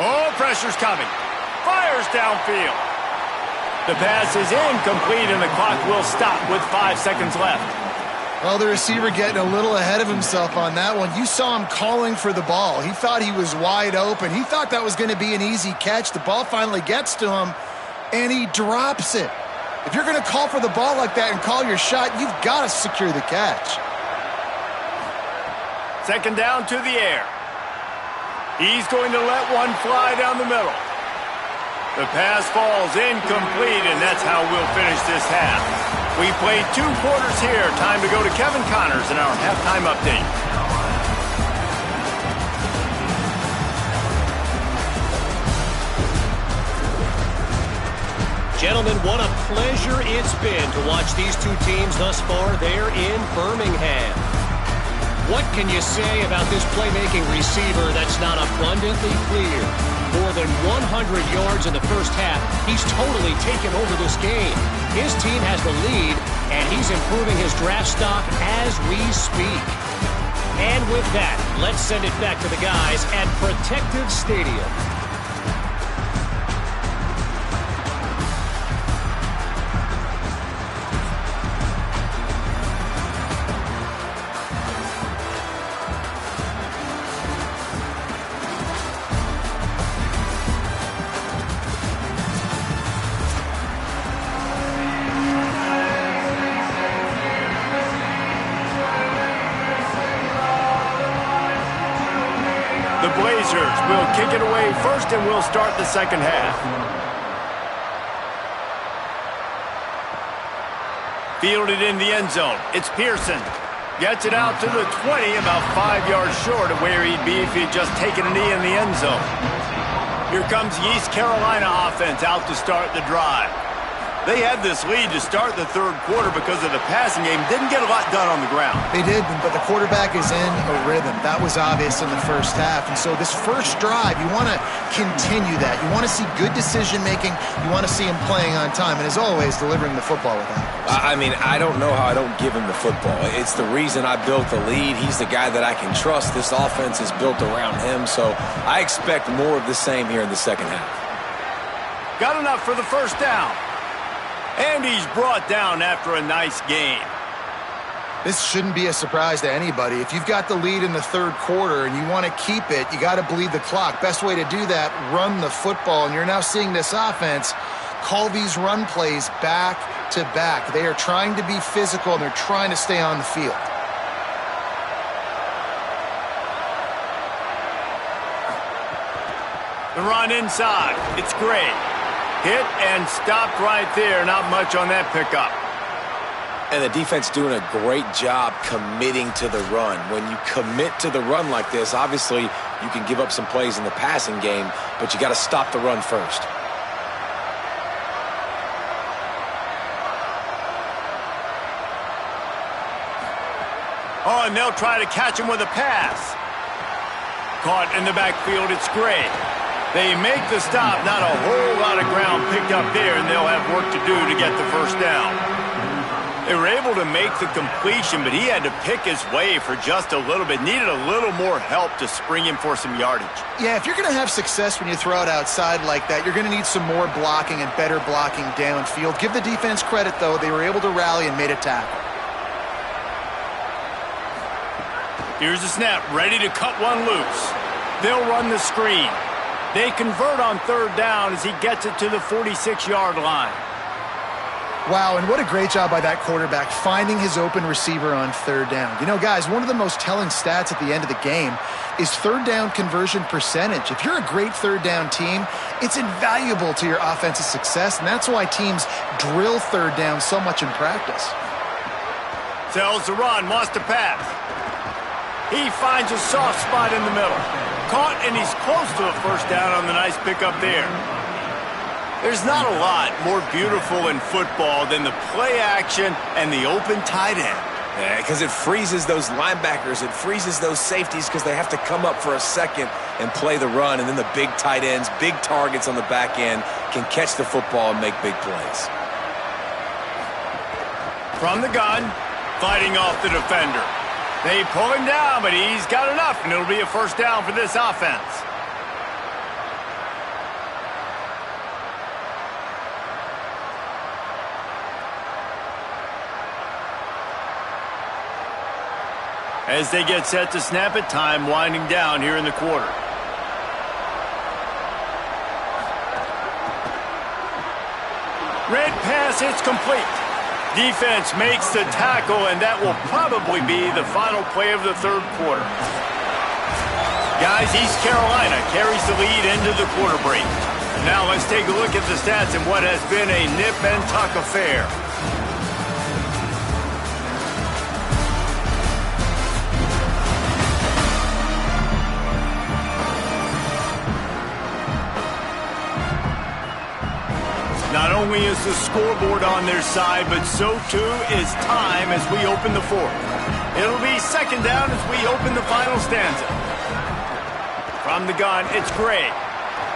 Oh, pressure's coming. Fires downfield. The pass is incomplete, and the clock will stop with 5 seconds left. Well, the receiver getting a little ahead of himself on that one. You saw him calling for the ball. He thought he was wide open. He thought that was going to be an easy catch. The ball finally gets to him, and he drops it. If you're going to call for the ball like that and call your shot, you've got to secure the catch. Second down to the air. He's going to let one fly down the middle. The pass falls incomplete, and that's how we'll finish this half. We played 2 quarters here. Time to go to Kevin Connors in our halftime update. Gentlemen, what a pleasure it's been to watch these two teams thus far there in Birmingham. What can you say about this playmaking receiver that's not abundantly clear? More than 100 yards in the first half. He's totally taken over this game. His team has the lead, and he's improving his draft stock as we speak. And with that, let's send it back to the guys at Protective Stadium. The Blazers will kick it away first, and we'll start the second half. Fielded in the end zone. It's Pearson. Gets it out to the 20, about 5 yards short of where he'd be if he'd just taken a knee in the end zone. Here comes the East Carolina offense out to start the drive. They had this lead to start the third quarter because of the passing game. Didn't get a lot done on the ground. They did, but the quarterback is in a rhythm. That was obvious in the first half. And so this first drive, you want to continue that. You want to see good decision-making. You want to see him playing on time. And as always, delivering the football with accuracy. I mean, I don't know how I don't give him the football. It's the reason I built the lead. He's the guy that I can trust. This offense is built around him. So I expect more of the same here in the second half. Got enough for the first down. And he's brought down after a nice game. This shouldn't be a surprise to anybody. If you've got the lead in the third quarter and you want to keep it, you got to bleed the clock. Best way to do that, run the football. And you're now seeing this offense call these run plays back to back. They are trying to be physical, and they're trying to stay on the field. The run inside. It's great. Hit and stopped right there. Not much on that pickup. And the defense doing a great job committing to the run. When you commit to the run like this, obviously you can give up some plays in the passing game, but you got to stop the run first. Oh, and they'll try to catch him with a pass. Caught in the backfield. It's great. They make the stop, not a whole lot of ground picked up there, and they'll have work to do to get the first down. They were able to make the completion, but he had to pick his way for just a little bit. Needed a little more help to spring him for some yardage. Yeah, if you're going to have success when you throw it outside like that, you're going to need some more blocking and better blocking downfield. Give the defense credit, though. They were able to rally and made a tackle. Here's the snap, ready to cut one loose. They'll run the screen. They convert on third down as he gets it to the 46-yard line. Wow, and what a great job by that quarterback finding his open receiver on third down. You know, guys, one of the most telling stats at the end of the game is third down conversion percentage. If you're a great third down team, it's invaluable to your offensive success, and that's why teams drill third down so much in practice. Tells the run, wants to pass. He finds a soft spot in the middle. Caught, and he's close to a first down on the nice pickup there. There's not a lot more beautiful in football than the play action and the open tight end. Yeah, because it freezes those linebackers. It freezes those safeties because they have to come up for a second and play the run. And then the big tight ends, big targets on the back end can catch the football and make big plays. From the gun, fighting off the defender. They pull him down, but he's got enough, and it'll be a first down for this offense. As they get set to snap it, time winding down here in the quarter. Red pass, it's complete. Defense makes the tackle, and that will probably be the final play of the third quarter. Guys, East Carolina carries the lead into the quarter break. Now let's take a look at the stats in what has been a nip-and-tuck affair. Not only is the scoreboard on their side, but so too is time as we open the fourth. It'll be second down as we open the final stanza. From the gun, it's Gray.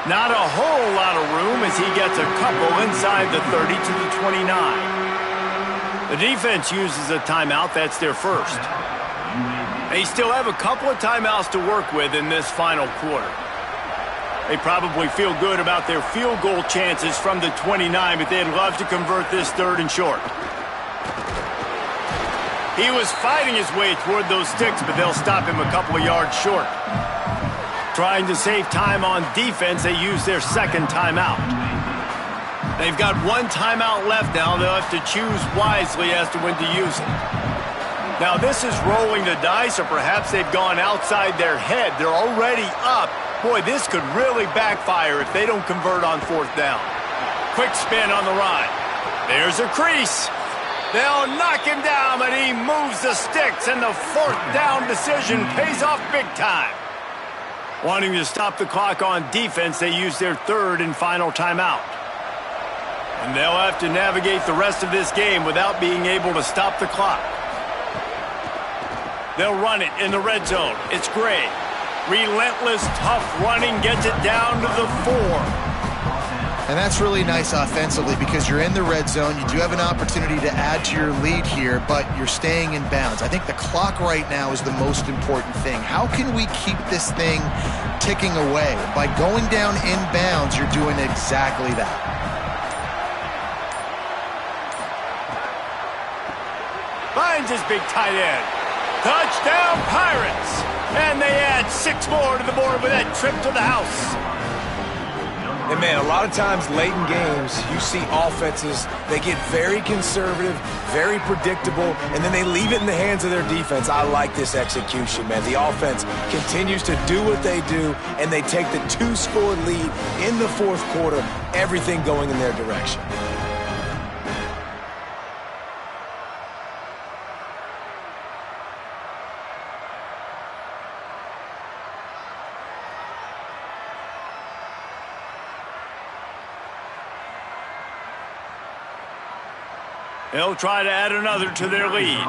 Not a whole lot of room as he gets a couple inside the 30 to the 29. The defense uses a timeout. That's their first. They still have a couple of timeouts to work with in this final quarter. They probably feel good about their field goal chances from the 29, but they'd love to convert this third and short. He was fighting his way toward those sticks, but they'll stop him a couple of yards short. Trying to save time on defense, they use their second timeout. They've got one timeout left now. They'll have to choose wisely as to when to use it. Now this is rolling the dice, or perhaps they've gone outside their head. They're already up. Boy, this could really backfire if they don't convert on fourth down. Quick spin on the run. There's a crease. They'll knock him down, but he moves the sticks, and the fourth down decision pays off big time. Wanting to stop the clock on defense, they use their third and final timeout. And they'll have to navigate the rest of this game without being able to stop the clock. They'll run it in the red zone. It's Gray. Relentless, tough running gets it down to the 4. And that's really nice offensively because you're in the red zone. You do have an opportunity to add to your lead here, but you're staying in bounds. I think the clock right now is the most important thing. How can we keep this thing ticking away? By going down in bounds, you're doing exactly that. Finds his big tight end. Touchdown, Pirates! And they add 6 more to the board with that trip to the house. And, man, a lot of times late in games, you see offenses, they get very conservative, very predictable, and then they leave it in the hands of their defense. I like this execution, man. The offense continues to do what they do, and they take the 2-score lead in the fourth quarter, everything going in their direction. They'll try to add another to their lead.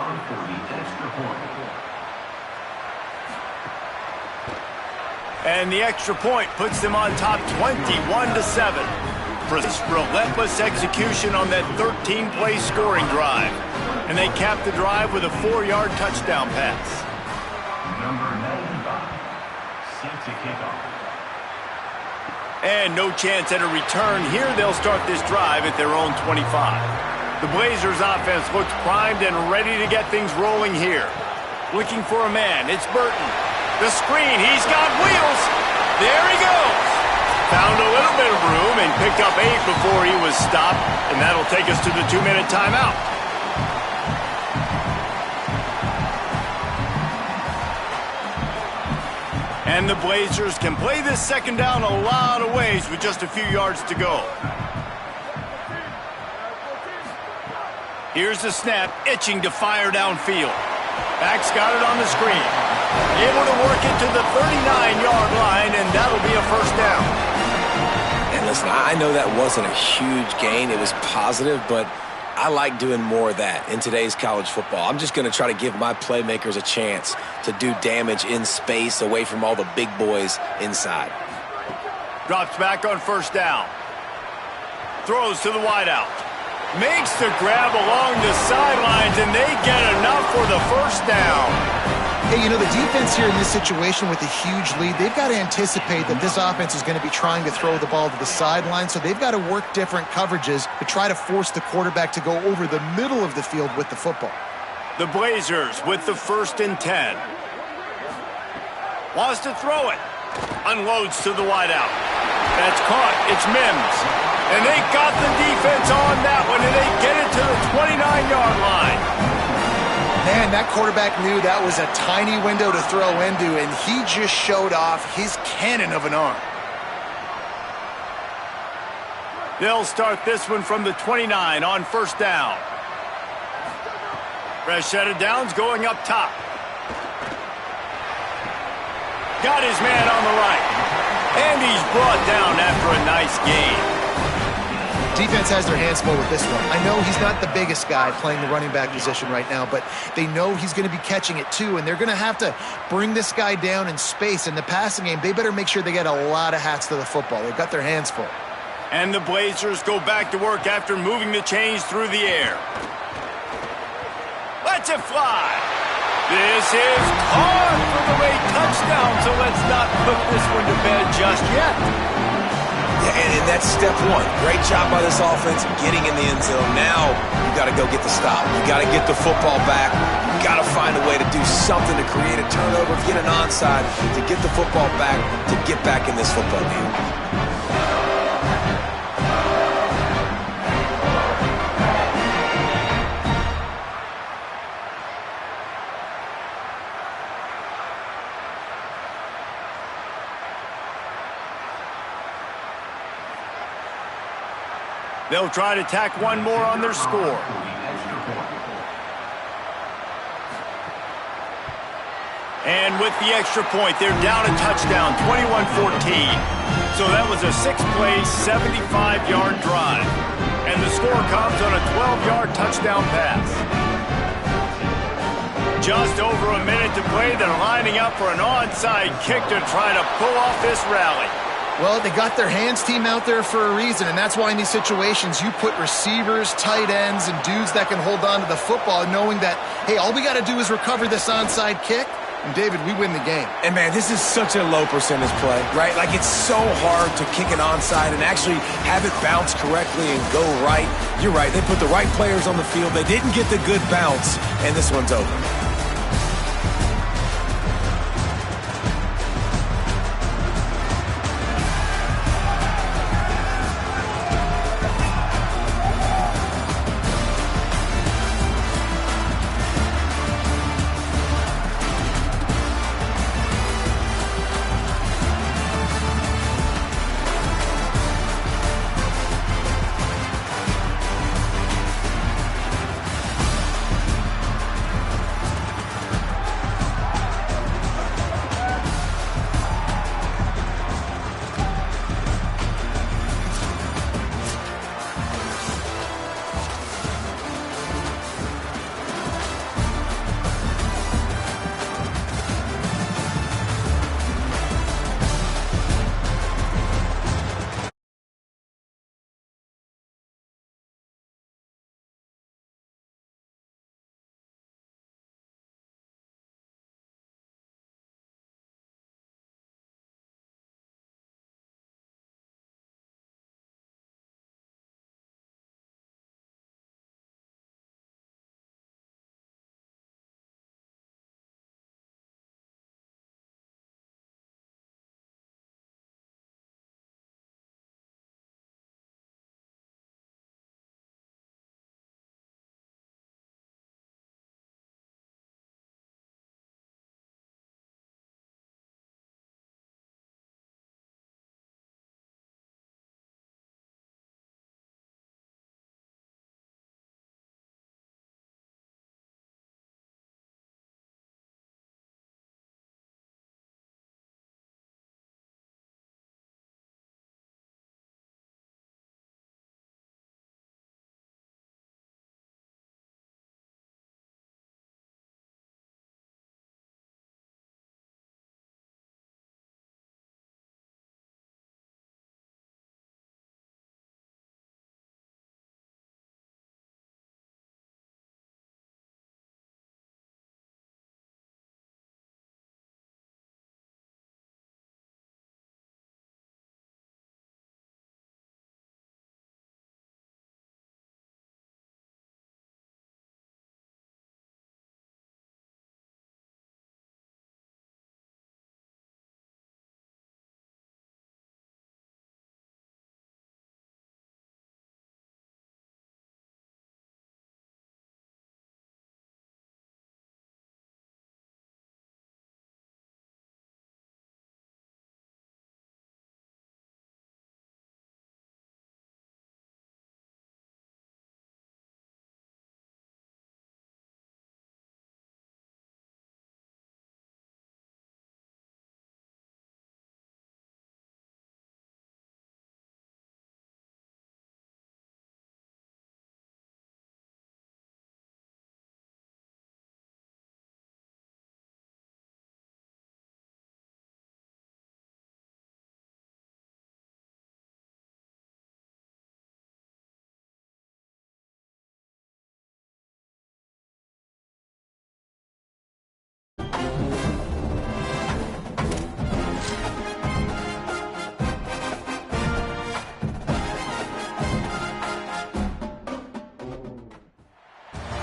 And the extra point puts them on top 21-7. For this relentless execution on that 13-play scoring drive. And they cap the drive with a 4-yard touchdown pass. Number 95, set to kick off. And no chance at a return here. They'll start this drive at their own 25. The Blazers offense looks primed and ready to get things rolling here. Looking for a man. It's Burton. The screen. He's got wheels. There he goes. Found a little bit of room and picked up 8 before he was stopped. And that'll take us to the 2-minute timeout. And the Blazers can play this second down a lot of ways with just a few yards to go. Here's the snap, itching to fire downfield. Back's got it on the screen. Able to work it to the 39-yard line, and that'll be a first down. And listen, I know that wasn't a huge gain. It was positive, but I like doing more of that in today's college football. I'm just going to try to give my playmakers a chance to do damage in space away from all the big boys inside. Drops back on first down. Throws to the wideout. Makes the grab along the sidelines, and they get enough for the first down. Hey, you know, the defense here in this situation with a huge lead, they've got to anticipate that this offense is going to be trying to throw the ball to the sideline, so they've got to work different coverages to try to force the quarterback to go over the middle of the field with the football. The Blazers with the 1st and 10. Wants to throw it. Unloads to the wideout. That's caught. It's Mims. And they got the defense on that one, and they get it to the 29-yard line. Man, that quarterback knew that was a tiny window to throw into, and he just showed off his cannon of an arm. They'll start this one from the 29 on first down. Fresh set of downs going up top. Got his man on the right. And he's brought down after a nice gain. Defense has their hands full with this one. I know he's not the biggest guy playing the running back position right now, but they know he's going to be catching it too, and they're going to have to bring this guy down in space. In the passing game, they better make sure they get a lot of hats to the football. They've got their hands full. And the Blazers go back to work after moving the chains through the air. Let's it fly. This is caught for the late touchdown, so let's not put this one to bed just yet. Yeah, and that's step one. Great job by this offense getting in the end zone. Now you got to go get the stop. You got to get the football back. You got to find a way to do something to create a turnover, get an onside, to get the football back, to get back in this football game. They'll try to tack one more on their score. And with the extra point, they're down a touchdown, 21-14. So that was a 6-play, 75-yard drive. And the score comes on a 12-yard touchdown pass. Just over a minute to play. They're lining up for an onside kick to try to pull off this rally. Well, they got their hands team out there for a reason, and that's why in these situations you put receivers, tight ends, and dudes that can hold on to the football, knowing that, hey, all we got to do is recover this onside kick, and David, we win the game. And man, this is such a low percentage play, right? Like, it's so hard to kick an onside and actually have it bounce correctly and go right. You're right, they put the right players on the field. They didn't get the good bounce, and this one's over.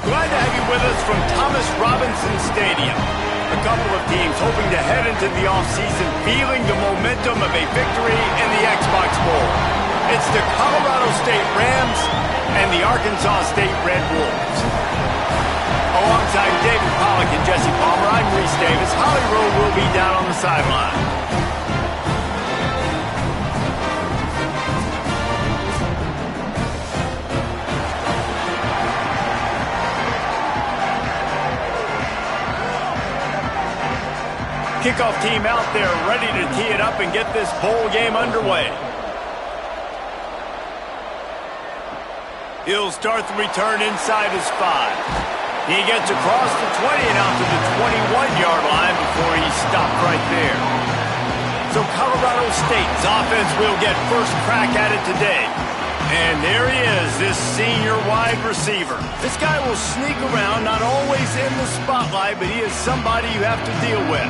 Glad to have you with us from Thomas Robinson Stadium. A couple of teams hoping to head into the offseason feeling the momentum of a victory in the Xbox Bowl. It's the Colorado State Rams and the Arkansas State Red Wolves. Alongside David Pollack and Jesse Palmer, I'm Reese Davis. Holly Rowe will be down on the sideline. Kickoff team out there ready to tee it up and get this bowl game underway. He'll start the return inside his 5. He gets across the 20 and out to the 21-yard line before he's stopped right there. So Colorado State's offense will get first crack at it today. And there he is, this senior wide receiver. This guy will sneak around, not always in the spotlight, but he is somebody you have to deal with.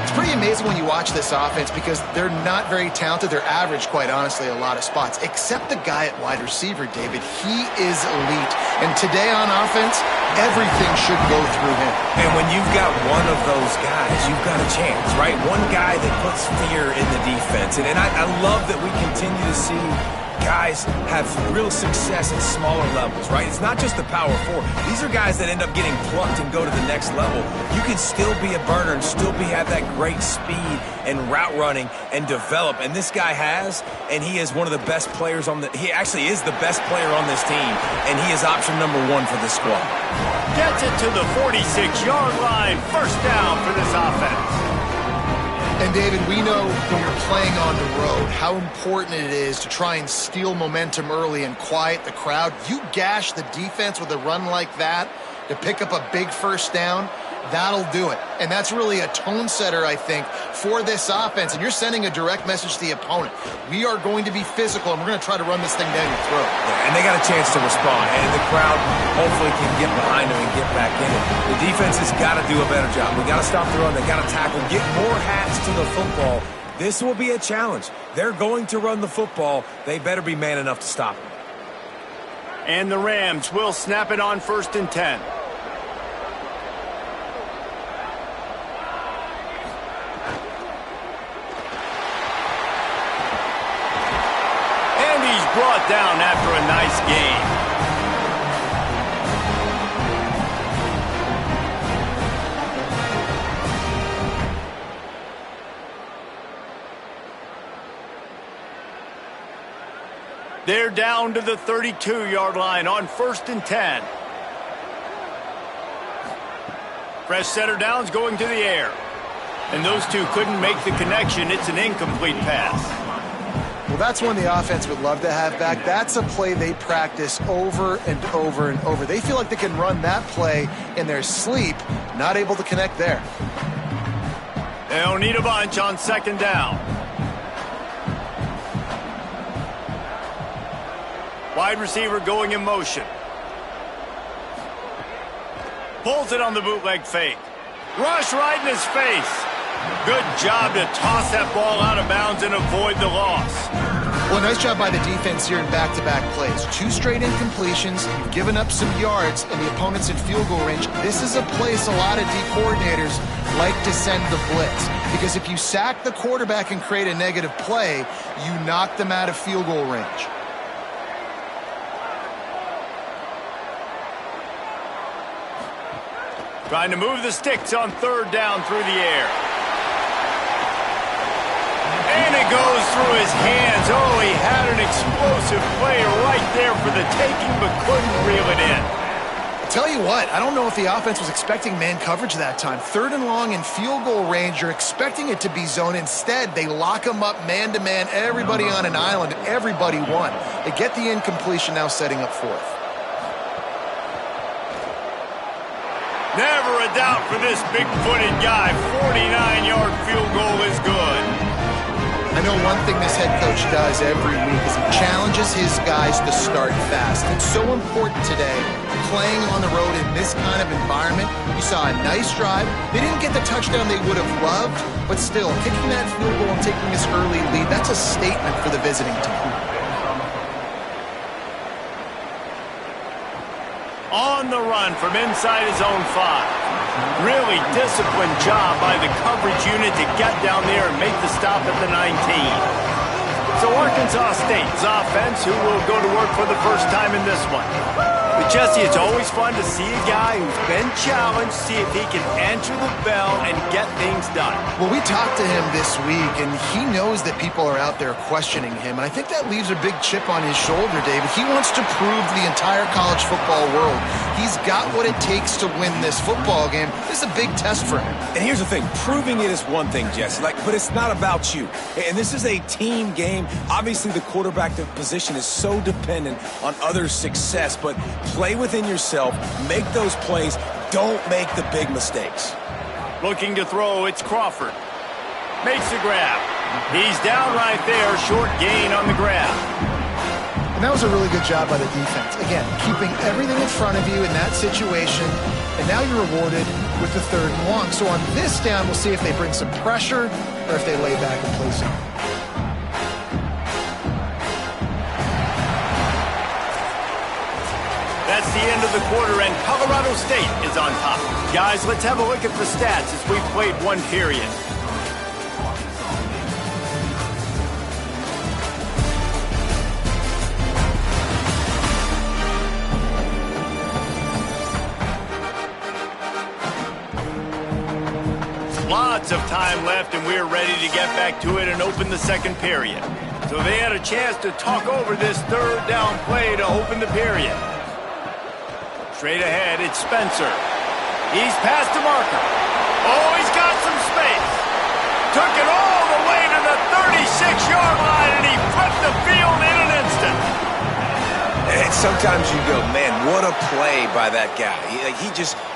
It's pretty amazing when you watch this offense because they're not very talented. They're average, quite honestly, a lot of spots. Except the guy at wide receiver, David. He is elite. And today on offense, everything should go through him. And when you've got one of those guys, you've got a chance, right? One guy that puts fear in the defense. And I love that we continue to see guys have real success at smaller levels, right? It's not just the power 4. These are guys that end up getting plucked and go to the next level. You can still be a burner and still have that great speed and route running and develop. And this guy has, and he is one of the best players on he actually is the best player on this team, and he is option number 1 for this squad. Gets it to the 46-yard line. First down for this offense. And, David, we know when you're playing on the road how important it is to try and steal momentum early and quiet the crowd. You gash the defense with a run like that to pick up a big first down, that'll do it. And that's really a tone setter, I think, for this offense. And you're sending a direct message to the opponent. We are going to be physical, and we're going to try to run this thing down your throat. Yeah, and they got a chance to respond. And the crowd hopefully can get behind them and get back in it. The defense has got to do a better job. We got to stop the run. They got to tackle, get more hats to the football. This will be a challenge. They're going to run the football. They better be man enough to stop it. And the Rams will snap it on 1st and 10. Brought down after a nice game. They're down to the 32-yard line on 1st and 10. Fresh center downs going to the air. And those two couldn't make the connection. It's an incomplete pass. Well, that's one the offense would love to have back. That's a play they practice over and over and over. They feel like they can run that play in their sleep, not able to connect there. They'll need a bunch on 2nd down. Wide receiver going in motion. Pulls it on the bootleg fake. Rush right in his face. Good job to toss that ball out of bounds and avoid the loss. Well, nice job by the defense here in back-to-back plays. 2 straight incompletions, you've given up some yards, and the opponent's in field goal range. This is a place a lot of D coordinators like to send the blitz. Because if you sack the quarterback and create a negative play, you knock them out of field goal range. Trying to move the sticks on 3rd down through the air. And it goes through his hands. Oh, he had an explosive play right there for the taking, but couldn't reel it in. I'll tell you what, I don't know if the offense was expecting man coverage that time. 3rd and long in field goal range, you're expecting it to be zone. Instead, they lock him up man-to-man, everybody on an island, everybody won. They get the incompletion, now setting up 4th. Never a doubt for this big-footed guy. 49-yard field goal is good. I know one thing this head coach does every week is he challenges his guys to start fast. It's so important today, playing on the road in this kind of environment. You saw a nice drive. They didn't get the touchdown they would have loved, but still, kicking that field goal and taking this early lead, that's a statement for the visiting team. On the run from inside his own 5. Really disciplined job by the coverage unit to get down there and make the stop at the 19. So Arkansas State's offense, who will go to work for the first time in this one. But Jesse, it's always fun to see a guy who's been challenged, see if he can answer the bell and get things done. Well, we talked to him this week, and he knows that people are out there questioning him, and I think that leaves a big chip on his shoulder, David. He wants to prove to the entire college football world he's got what it takes to win this football game. This is a big test for him. And here's the thing, proving it is one thing, Jesse, but it's not about you. And this is a team game. Obviously, the quarterback position is so dependent on others' success, but play within yourself, make those plays, don't make the big mistakes. Looking to throw, it's Crawford. Makes the grab. He's down right there, short gain on the grab. And that was a really good job by the defense. Again, keeping everything in front of you in that situation, and now you're rewarded with the 3rd and long. So on this down, we'll see if they bring some pressure or if they lay back and play zone. That's the end of the quarter, and Colorado State is on top. Guys, let's have a look at the stats as we've played one period. Lots of time left, and we're ready to get back to it and open the second period. So they had a chance to talk over this 3rd down play to open the period. Straight ahead, it's Spencer. He's past the marker. Oh, he's got some space. Took it all the way to the 36-yard line, and he flipped the field in an instant. And sometimes you go, man, what a play by that guy.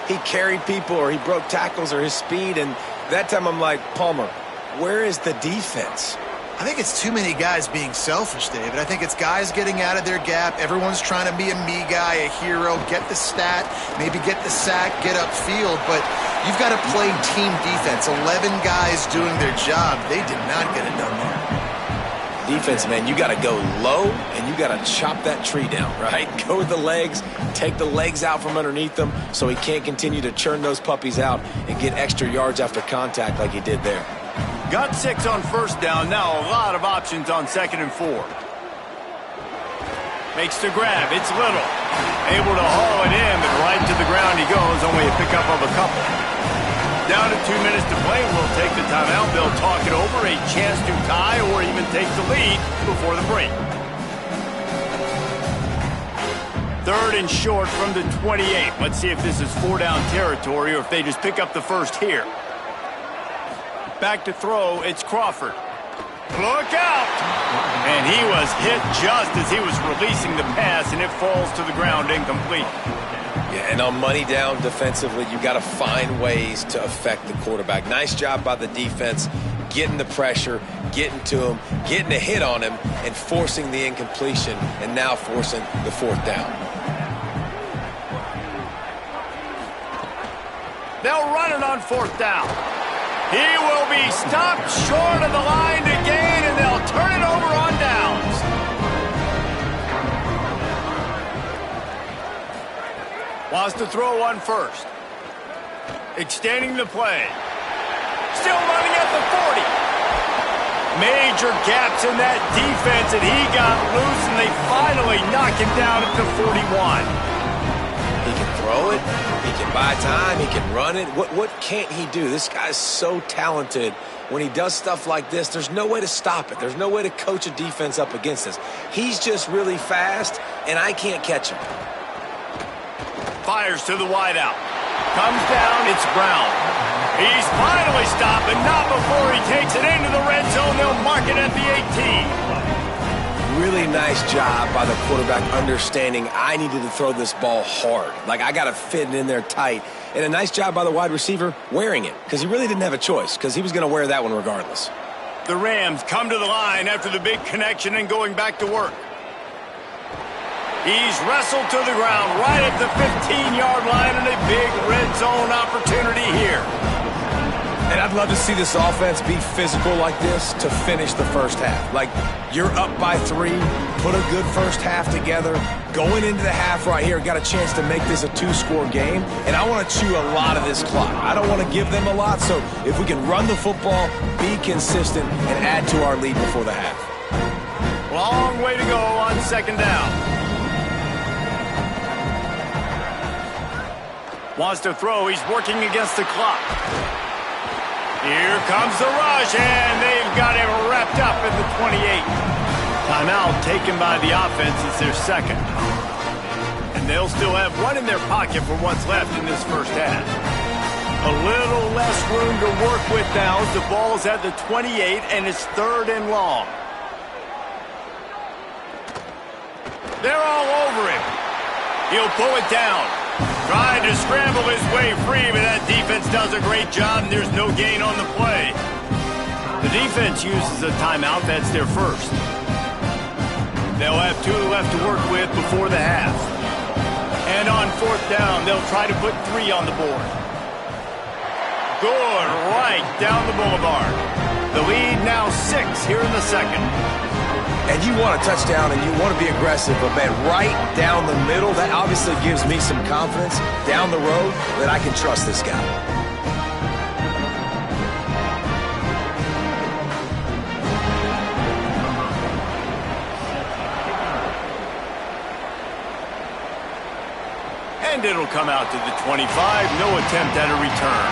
He carried people, or he broke tackles, or his speed, and that time I'm like, Palmer, where is the defense? I think it's too many guys being selfish, David. I think it's guys getting out of their gap. Everyone's trying to be a me guy, a hero, get the stat, maybe get the sack, get upfield. But you've got to play team defense. 11 guys doing their job. They did not get it done there. Defense, man, you got to go low, and you got to chop that tree down, right? Go with the legs, take the legs out from underneath them so he can't continue to churn those puppies out and get extra yards after contact like he did there. Got 6 on 1st down. Now a lot of options on 2nd and 4. Makes the grab. It's Little. Able to haul it in, but right to the ground he goes. Only a pickup of a couple. Down to 2 minutes to play. We'll take the timeout. They'll talk it over. A chance to tie or even take the lead before the break. 3rd and short from the 28. Let's see if this is 4-down territory or if they just pick up the first here. Back to throw, it's Crawford. Look out! And he was hit just as he was releasing the pass, and it falls to the ground incomplete. Yeah, and on money down defensively, you got to find ways to affect the quarterback. Nice job by the defense, getting the pressure, getting to him, getting a hit on him, and forcing the incompletion, and now forcing the 4th down. They'll run it on 4th down. He will be stopped short of the line to gain, and they'll turn it over on downs. Wants to throw on 1st. Extending the play. Still running at the 40. Major gaps in that defense, and he got loose, and they finally knock him down at the 41. He can throw it, he can buy time, he can run it. What can't he do? This guy's so talented. When he does stuff like this, there's no way to stop it. There's no way to coach a defense up against this. He's just really fast, and I can't catch him. Fires to the wideout. Comes down, it's Brown. He's finally stopped, but not before he takes it into the red zone. They'll mark it at the 18. Really nice job by the quarterback understanding I needed to throw this ball hard. Like, I got to fit it in there tight. And a nice job by the wide receiver wearing it, because he really didn't have a choice, because he was going to wear that one regardless. The Rams come to the line after the big connection and going back to work. He's wrestled to the ground right at the 15-yard line, and a big red zone opportunity here. And I'd love to see this offense be physical like this to finish the first half. Like, you're up by 3, put a good first half together. Going into the half right here, got a chance to make this a 2-score game, and I want to chew a lot of this clock. I don't want to give them a lot, so if we can run the football, be consistent, and add to our lead before the half. Long way to go on 2nd down. Wants to throw. He's working against the clock. Here comes the rush, and they've got him wrapped up at the 28. Timeout taken by the offense. It's their second. And they'll still have one in their pocket for what's left in this first half. A little less room to work with now as the ball's at the 28, and it's 3rd and long. They're all over him. He'll pull it down. Trying to scramble his way free, but that defense does a great job, and there's no gain on the play. The defense uses a timeout. That's their first. They'll have 2 left to work with before the half. And on 4th down, they'll try to put 3 on the board. Good, right down the boulevard. The lead now 6 here in the second. And you want a touchdown and you want to be aggressive, but man, right down the middle, that obviously gives me some confidence down the road that I can trust this guy. And it'll come out to the 25. No attempt at a return.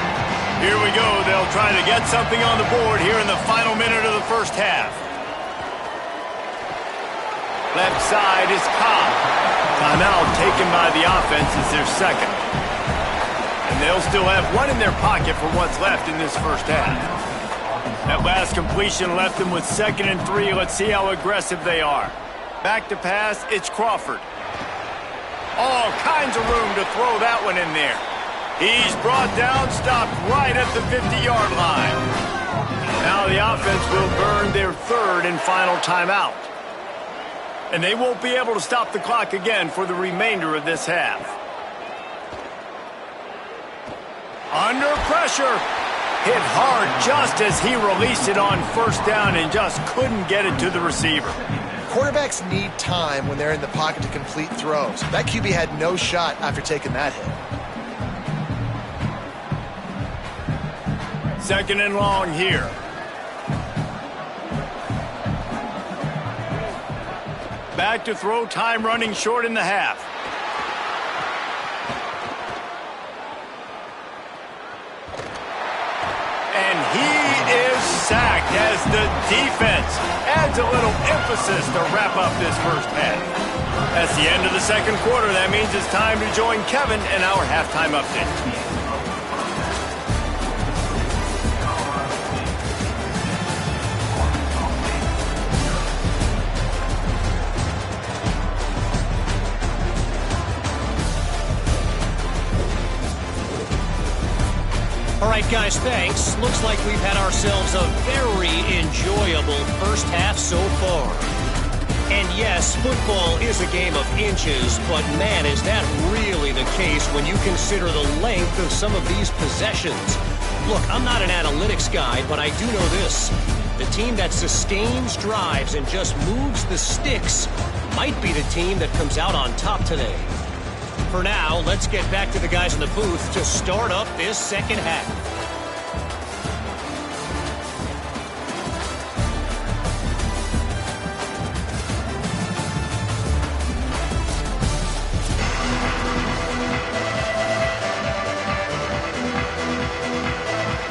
Here we go. They'll try to get something on the board here in the final minute of the first half. Left side is Cobb. Timeout taken by the offense is their second. And they'll still have 1 in their pocket for what's left in this first half. That last completion left them with 2nd and 3. Let's see how aggressive they are. Back to pass, it's Crawford. All kinds of room to throw that one in there. He's brought down, stopped right at the 50-yard line. Now the offense will burn their 3rd and final timeout. And they won't be able to stop the clock again for the remainder of this half. Under pressure. Hit hard just as he released it on 1st down and just couldn't get it to the receiver. Quarterbacks need time when they're in the pocket to complete throws. That QB had no shot after taking that hit. 2nd and long here. Back to throw, time running short in the half. And he is sacked as the defense adds a little emphasis to wrap up this first half. That's the end of the second quarter. That means it's time to join Kevin in our halftime update. All right, guys, thanks. Looks like we've had ourselves a very enjoyable first half so far. And yes, football is a game of inches, but man, is that really the case when you consider the length of some of these possessions. Look, I'm not an analytics guy, but I do know this. The team that sustains drives and just moves the sticks might be the team that comes out on top today. For now, let's get back to the guys in the booth to start up this second half.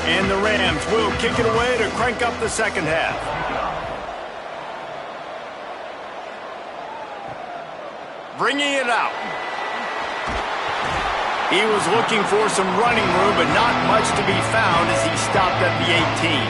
And the Rams will kick it away to crank up the second half. Bringing it out. He was looking for some running room, but not much to be found as he stopped at the 18.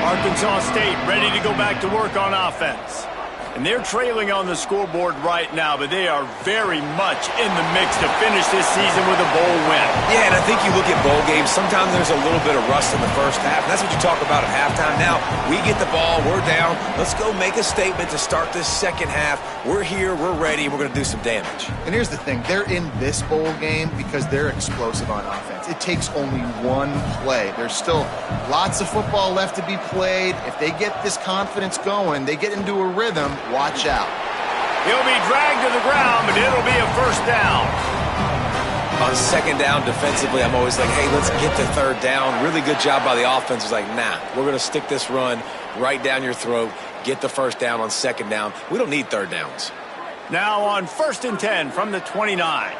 Arkansas State ready to go back to work on offense. And they're trailing on the scoreboard right now, but they are very much in the mix to finish this season with a bowl win. Yeah, and I think you look at bowl games, sometimes there's a little bit of rust in the first half. And that's what you talk about at halftime. Now, we get the ball, we're down. Let's go make a statement to start this second half. We're here, we're ready, we're going to do some damage. And here's the thing. They're in this bowl game because they're explosive on offense. It takes only one play. There's still lots of football left to be played. If they get this confidence going, they get into a rhythm, watch out. He'll be dragged to the ground, but it'll be a first down. On second down defensively, I'm always like, hey, let's get to third down. Really good job by the offense. It's like, nah, we're going to stick this run right down your throat, get the first down on second down. We don't need third downs. Now on 1st and 10 from the 29.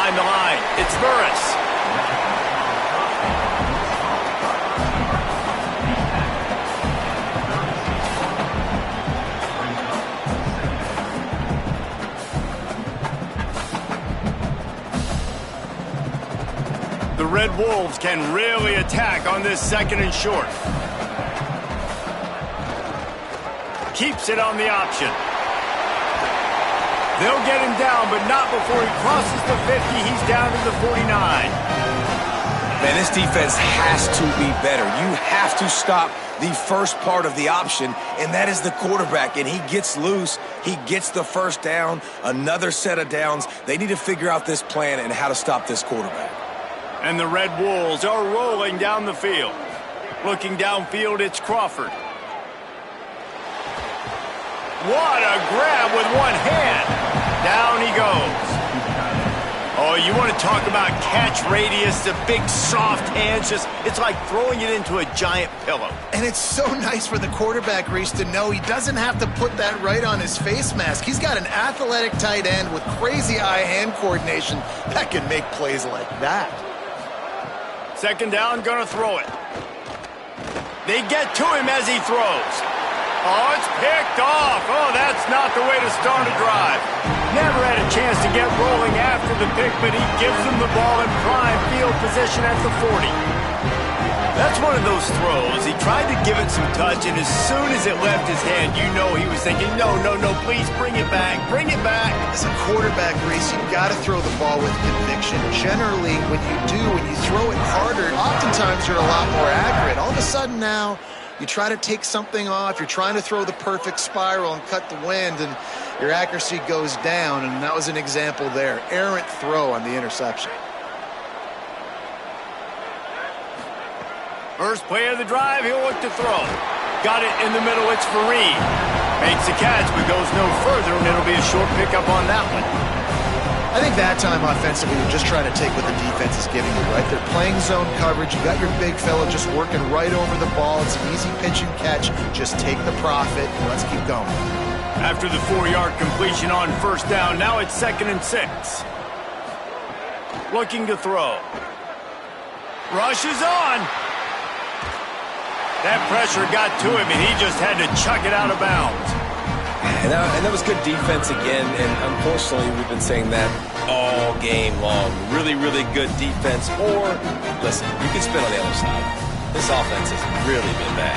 behind the line. It's Burris. The Red Wolves can really attack on this 2nd and short. Keeps it on the option. They'll get him down, but not before he crosses the 50. He's down to the 49. Man, this defense has to be better. You have to stop the first part of the option, and that is the quarterback. And he gets loose. He gets the first down, another set of downs. They need to figure out this plan and how to stop this quarterback. And the Red Wolves are rolling down the field. Looking downfield, it's Crawford. What a grab with one hand. Down he goes. Oh, you want to talk about catch radius, the big soft hands, it's like throwing it into a giant pillow. And it's so nice for the quarterback, Reese, to know he doesn't have to put that right on his face mask. He's got an athletic tight end with crazy eye-hand coordination that can make plays like that. 2nd down, gonna throw it. They get to him as he throws. Oh, it's picked off. Oh, that's not the way to start a drive. Never had a chance to get rolling after the pick, but he gives them the ball in prime field position at the 40. That's one of those throws. He tried to give it some touch, and as soon as it left his hand, you know he was thinking, no, please bring it back, bring it back. As a quarterback, Reese, you've got to throw the ball with conviction. Generally, when you throw it harder, oftentimes you're a lot more accurate. All of a sudden now, you try to take something off, you're trying to throw the perfect spiral and cut the wind, and your accuracy goes down, and that was an example there. Errant throw on the interception. First play of the drive, he'll look to throw. Got it in the middle, it's Fareed. Makes the catch, but goes no further, and it'll be a short pickup on that one. I think that time offensively, you're just trying to take what the defense is giving you, right? They're playing zone coverage. You got your big fella just working right over the ball. It's an easy pitch and catch. Just take the profit, and let's keep going. After the 4-yard completion on 1st down, now it's 2nd and 6. Looking to throw. Rushes on. That pressure got to him, and he just had to chuck it out of bounds. And that was good defense again, and unfortunately we've been saying that all game long. Really, really good defense, or, listen, you can spin on the other side. This offense has really been bad.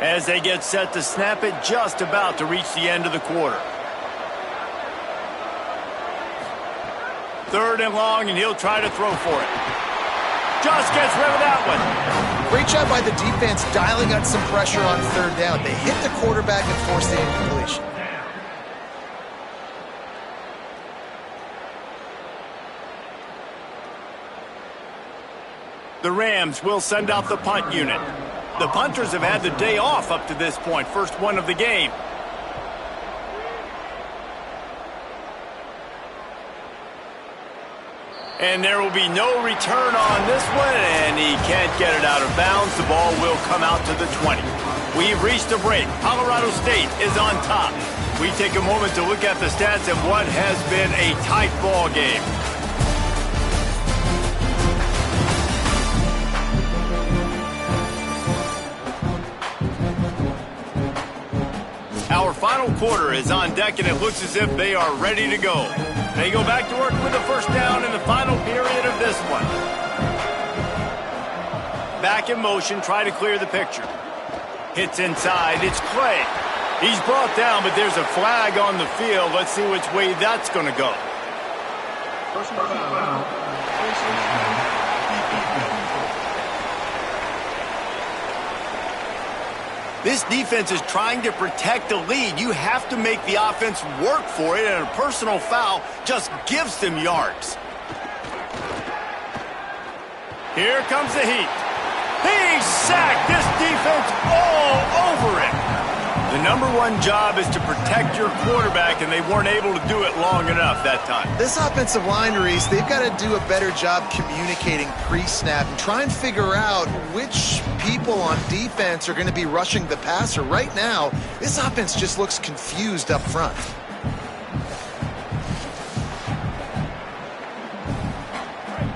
As they get set to snap it, just about to reach the end of the quarter. 3rd and long, and he'll try to throw for it. Just gets rid of that one. Great job by the defense dialing out some pressure on 3rd down. They hit the quarterback and forced the incompletion. The Rams will send out the punt unit. The punters have had the day off up to this point. First one of the game. And there will be no return on this one, and he can't get it out of bounds. The ball will come out to the 20. We've reached a break. Colorado State is on top. We take a moment to look at the stats of what has been a tight ball game. Our final quarter is on deck, and it looks as if they are ready to go. They go back to work with the 1st down in the final period of this one. Back in motion, try to clear the picture. Hits inside, it's Clay. He's brought down, but there's a flag on the field. Let's see which way that's going to go. Personal foul. This defense is trying to protect the lead. You have to make the offense work for it, and a personal foul just gives them yards. Here comes the heat. He sacked this defense all over it. The number one job is to protect your quarterback, and they weren't able to do it long enough that time. This offensive line, Reese, they've got to do a better job communicating pre-snap and try and figure out which people on defense are going to be rushing the passer. Right now, this offense just looks confused up front.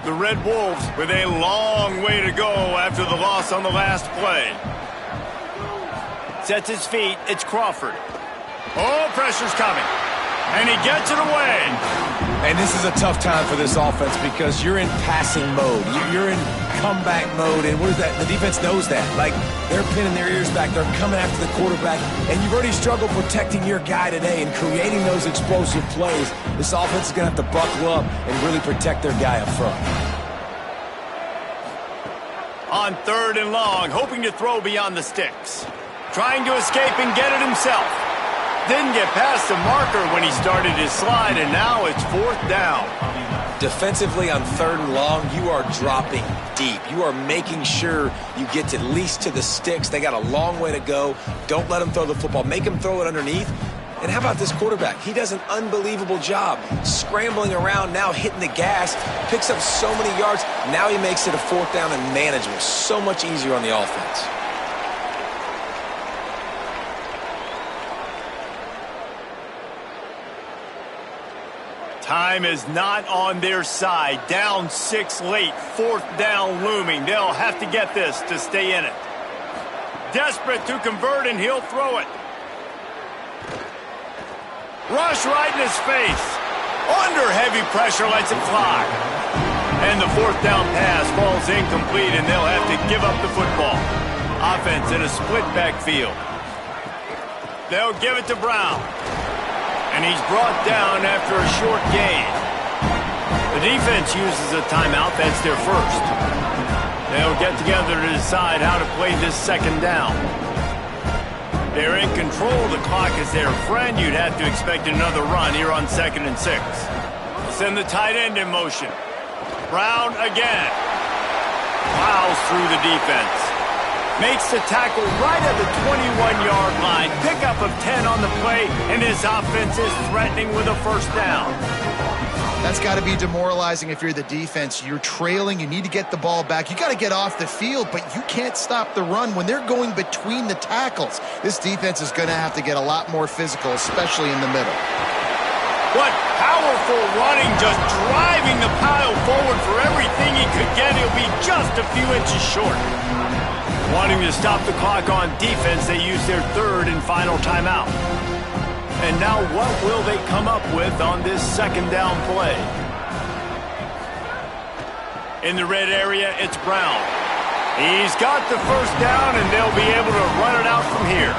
The Red Wolves with a long way to go after the loss on the last play. Sets his feet. It's Crawford. Oh, pressure's coming. And he gets it away. And this is a tough time for this offense because you're in passing mode. You're in comeback mode. And what is that? The defense knows that. Like, they're pinning their ears back. They're coming after the quarterback. And you've already struggled protecting your guy today and creating those explosive plays. This offense is going to have to buckle up and really protect their guy up front. On 3rd and long, hoping to throw beyond the sticks. Trying to escape and get it himself. Didn't get past the marker when he started his slide, and now it's 4th down. Defensively on 3rd and long, you are dropping deep. You are making sure you get at least to the sticks. They got a long way to go. Don't let them throw the football. Make them throw it underneath. And how about this quarterback? He does an unbelievable job scrambling around, now hitting the gas, picks up so many yards. Now he makes it a 4th down and manageable. So much easier on the offense. Time is not on their side. Down 6 late. 4th down looming. They'll have to get this to stay in it. Desperate to convert, and he'll throw it. Rush right in his face. Under heavy pressure, lets it fly. And the 4th down pass falls incomplete, and they'll have to give up the football. Offense in a split backfield. They'll give it to Brown. And he's brought down after a short gain. The defense uses a timeout. That's their first. They'll get together to decide how to play this 2nd down. They're in control of the clock as their friend. You'd have to expect another run here on 2nd and 6. Send the tight end in motion. Brown again. Plows through the defense. Makes the tackle right at the 21-yard line. Pickup of 10 on the play, and his offense is threatening with a 1st down. That's got to be demoralizing if you're the defense. You're trailing. You need to get the ball back. You got to get off the field, but you can't stop the run when they're going between the tackles. This defense is going to have to get a lot more physical, especially in the middle. What powerful running, just driving the pile forward for everything he could get. He'll be just a few inches short. Wanting to stop the clock on defense, they use their 3rd and final timeout. And now what will they come up with on this 2nd down play? In the red area, it's Brown. He's got the 1st down, and they'll be able to run it out from here.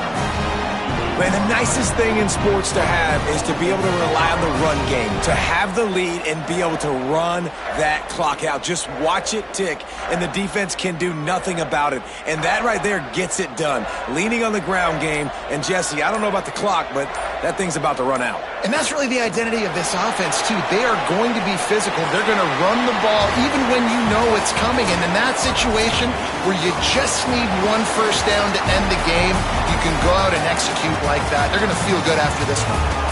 Man, the nicest thing in sports to have is to be able to rely on the run game, to have the lead and be able to run that clock out. Just watch it tick, and the defense can do nothing about it. And that right there gets it done. Leaning on the ground game. And, Jesse, I don't know about the clock, but that thing's about to run out. And that's really the identity of this offense, too. They are going to be physical. They're going to run the ball even when you know it's coming. And in that situation where you just need one 1st down to end the game, you can go out and execute like that. They're going to feel good after this one.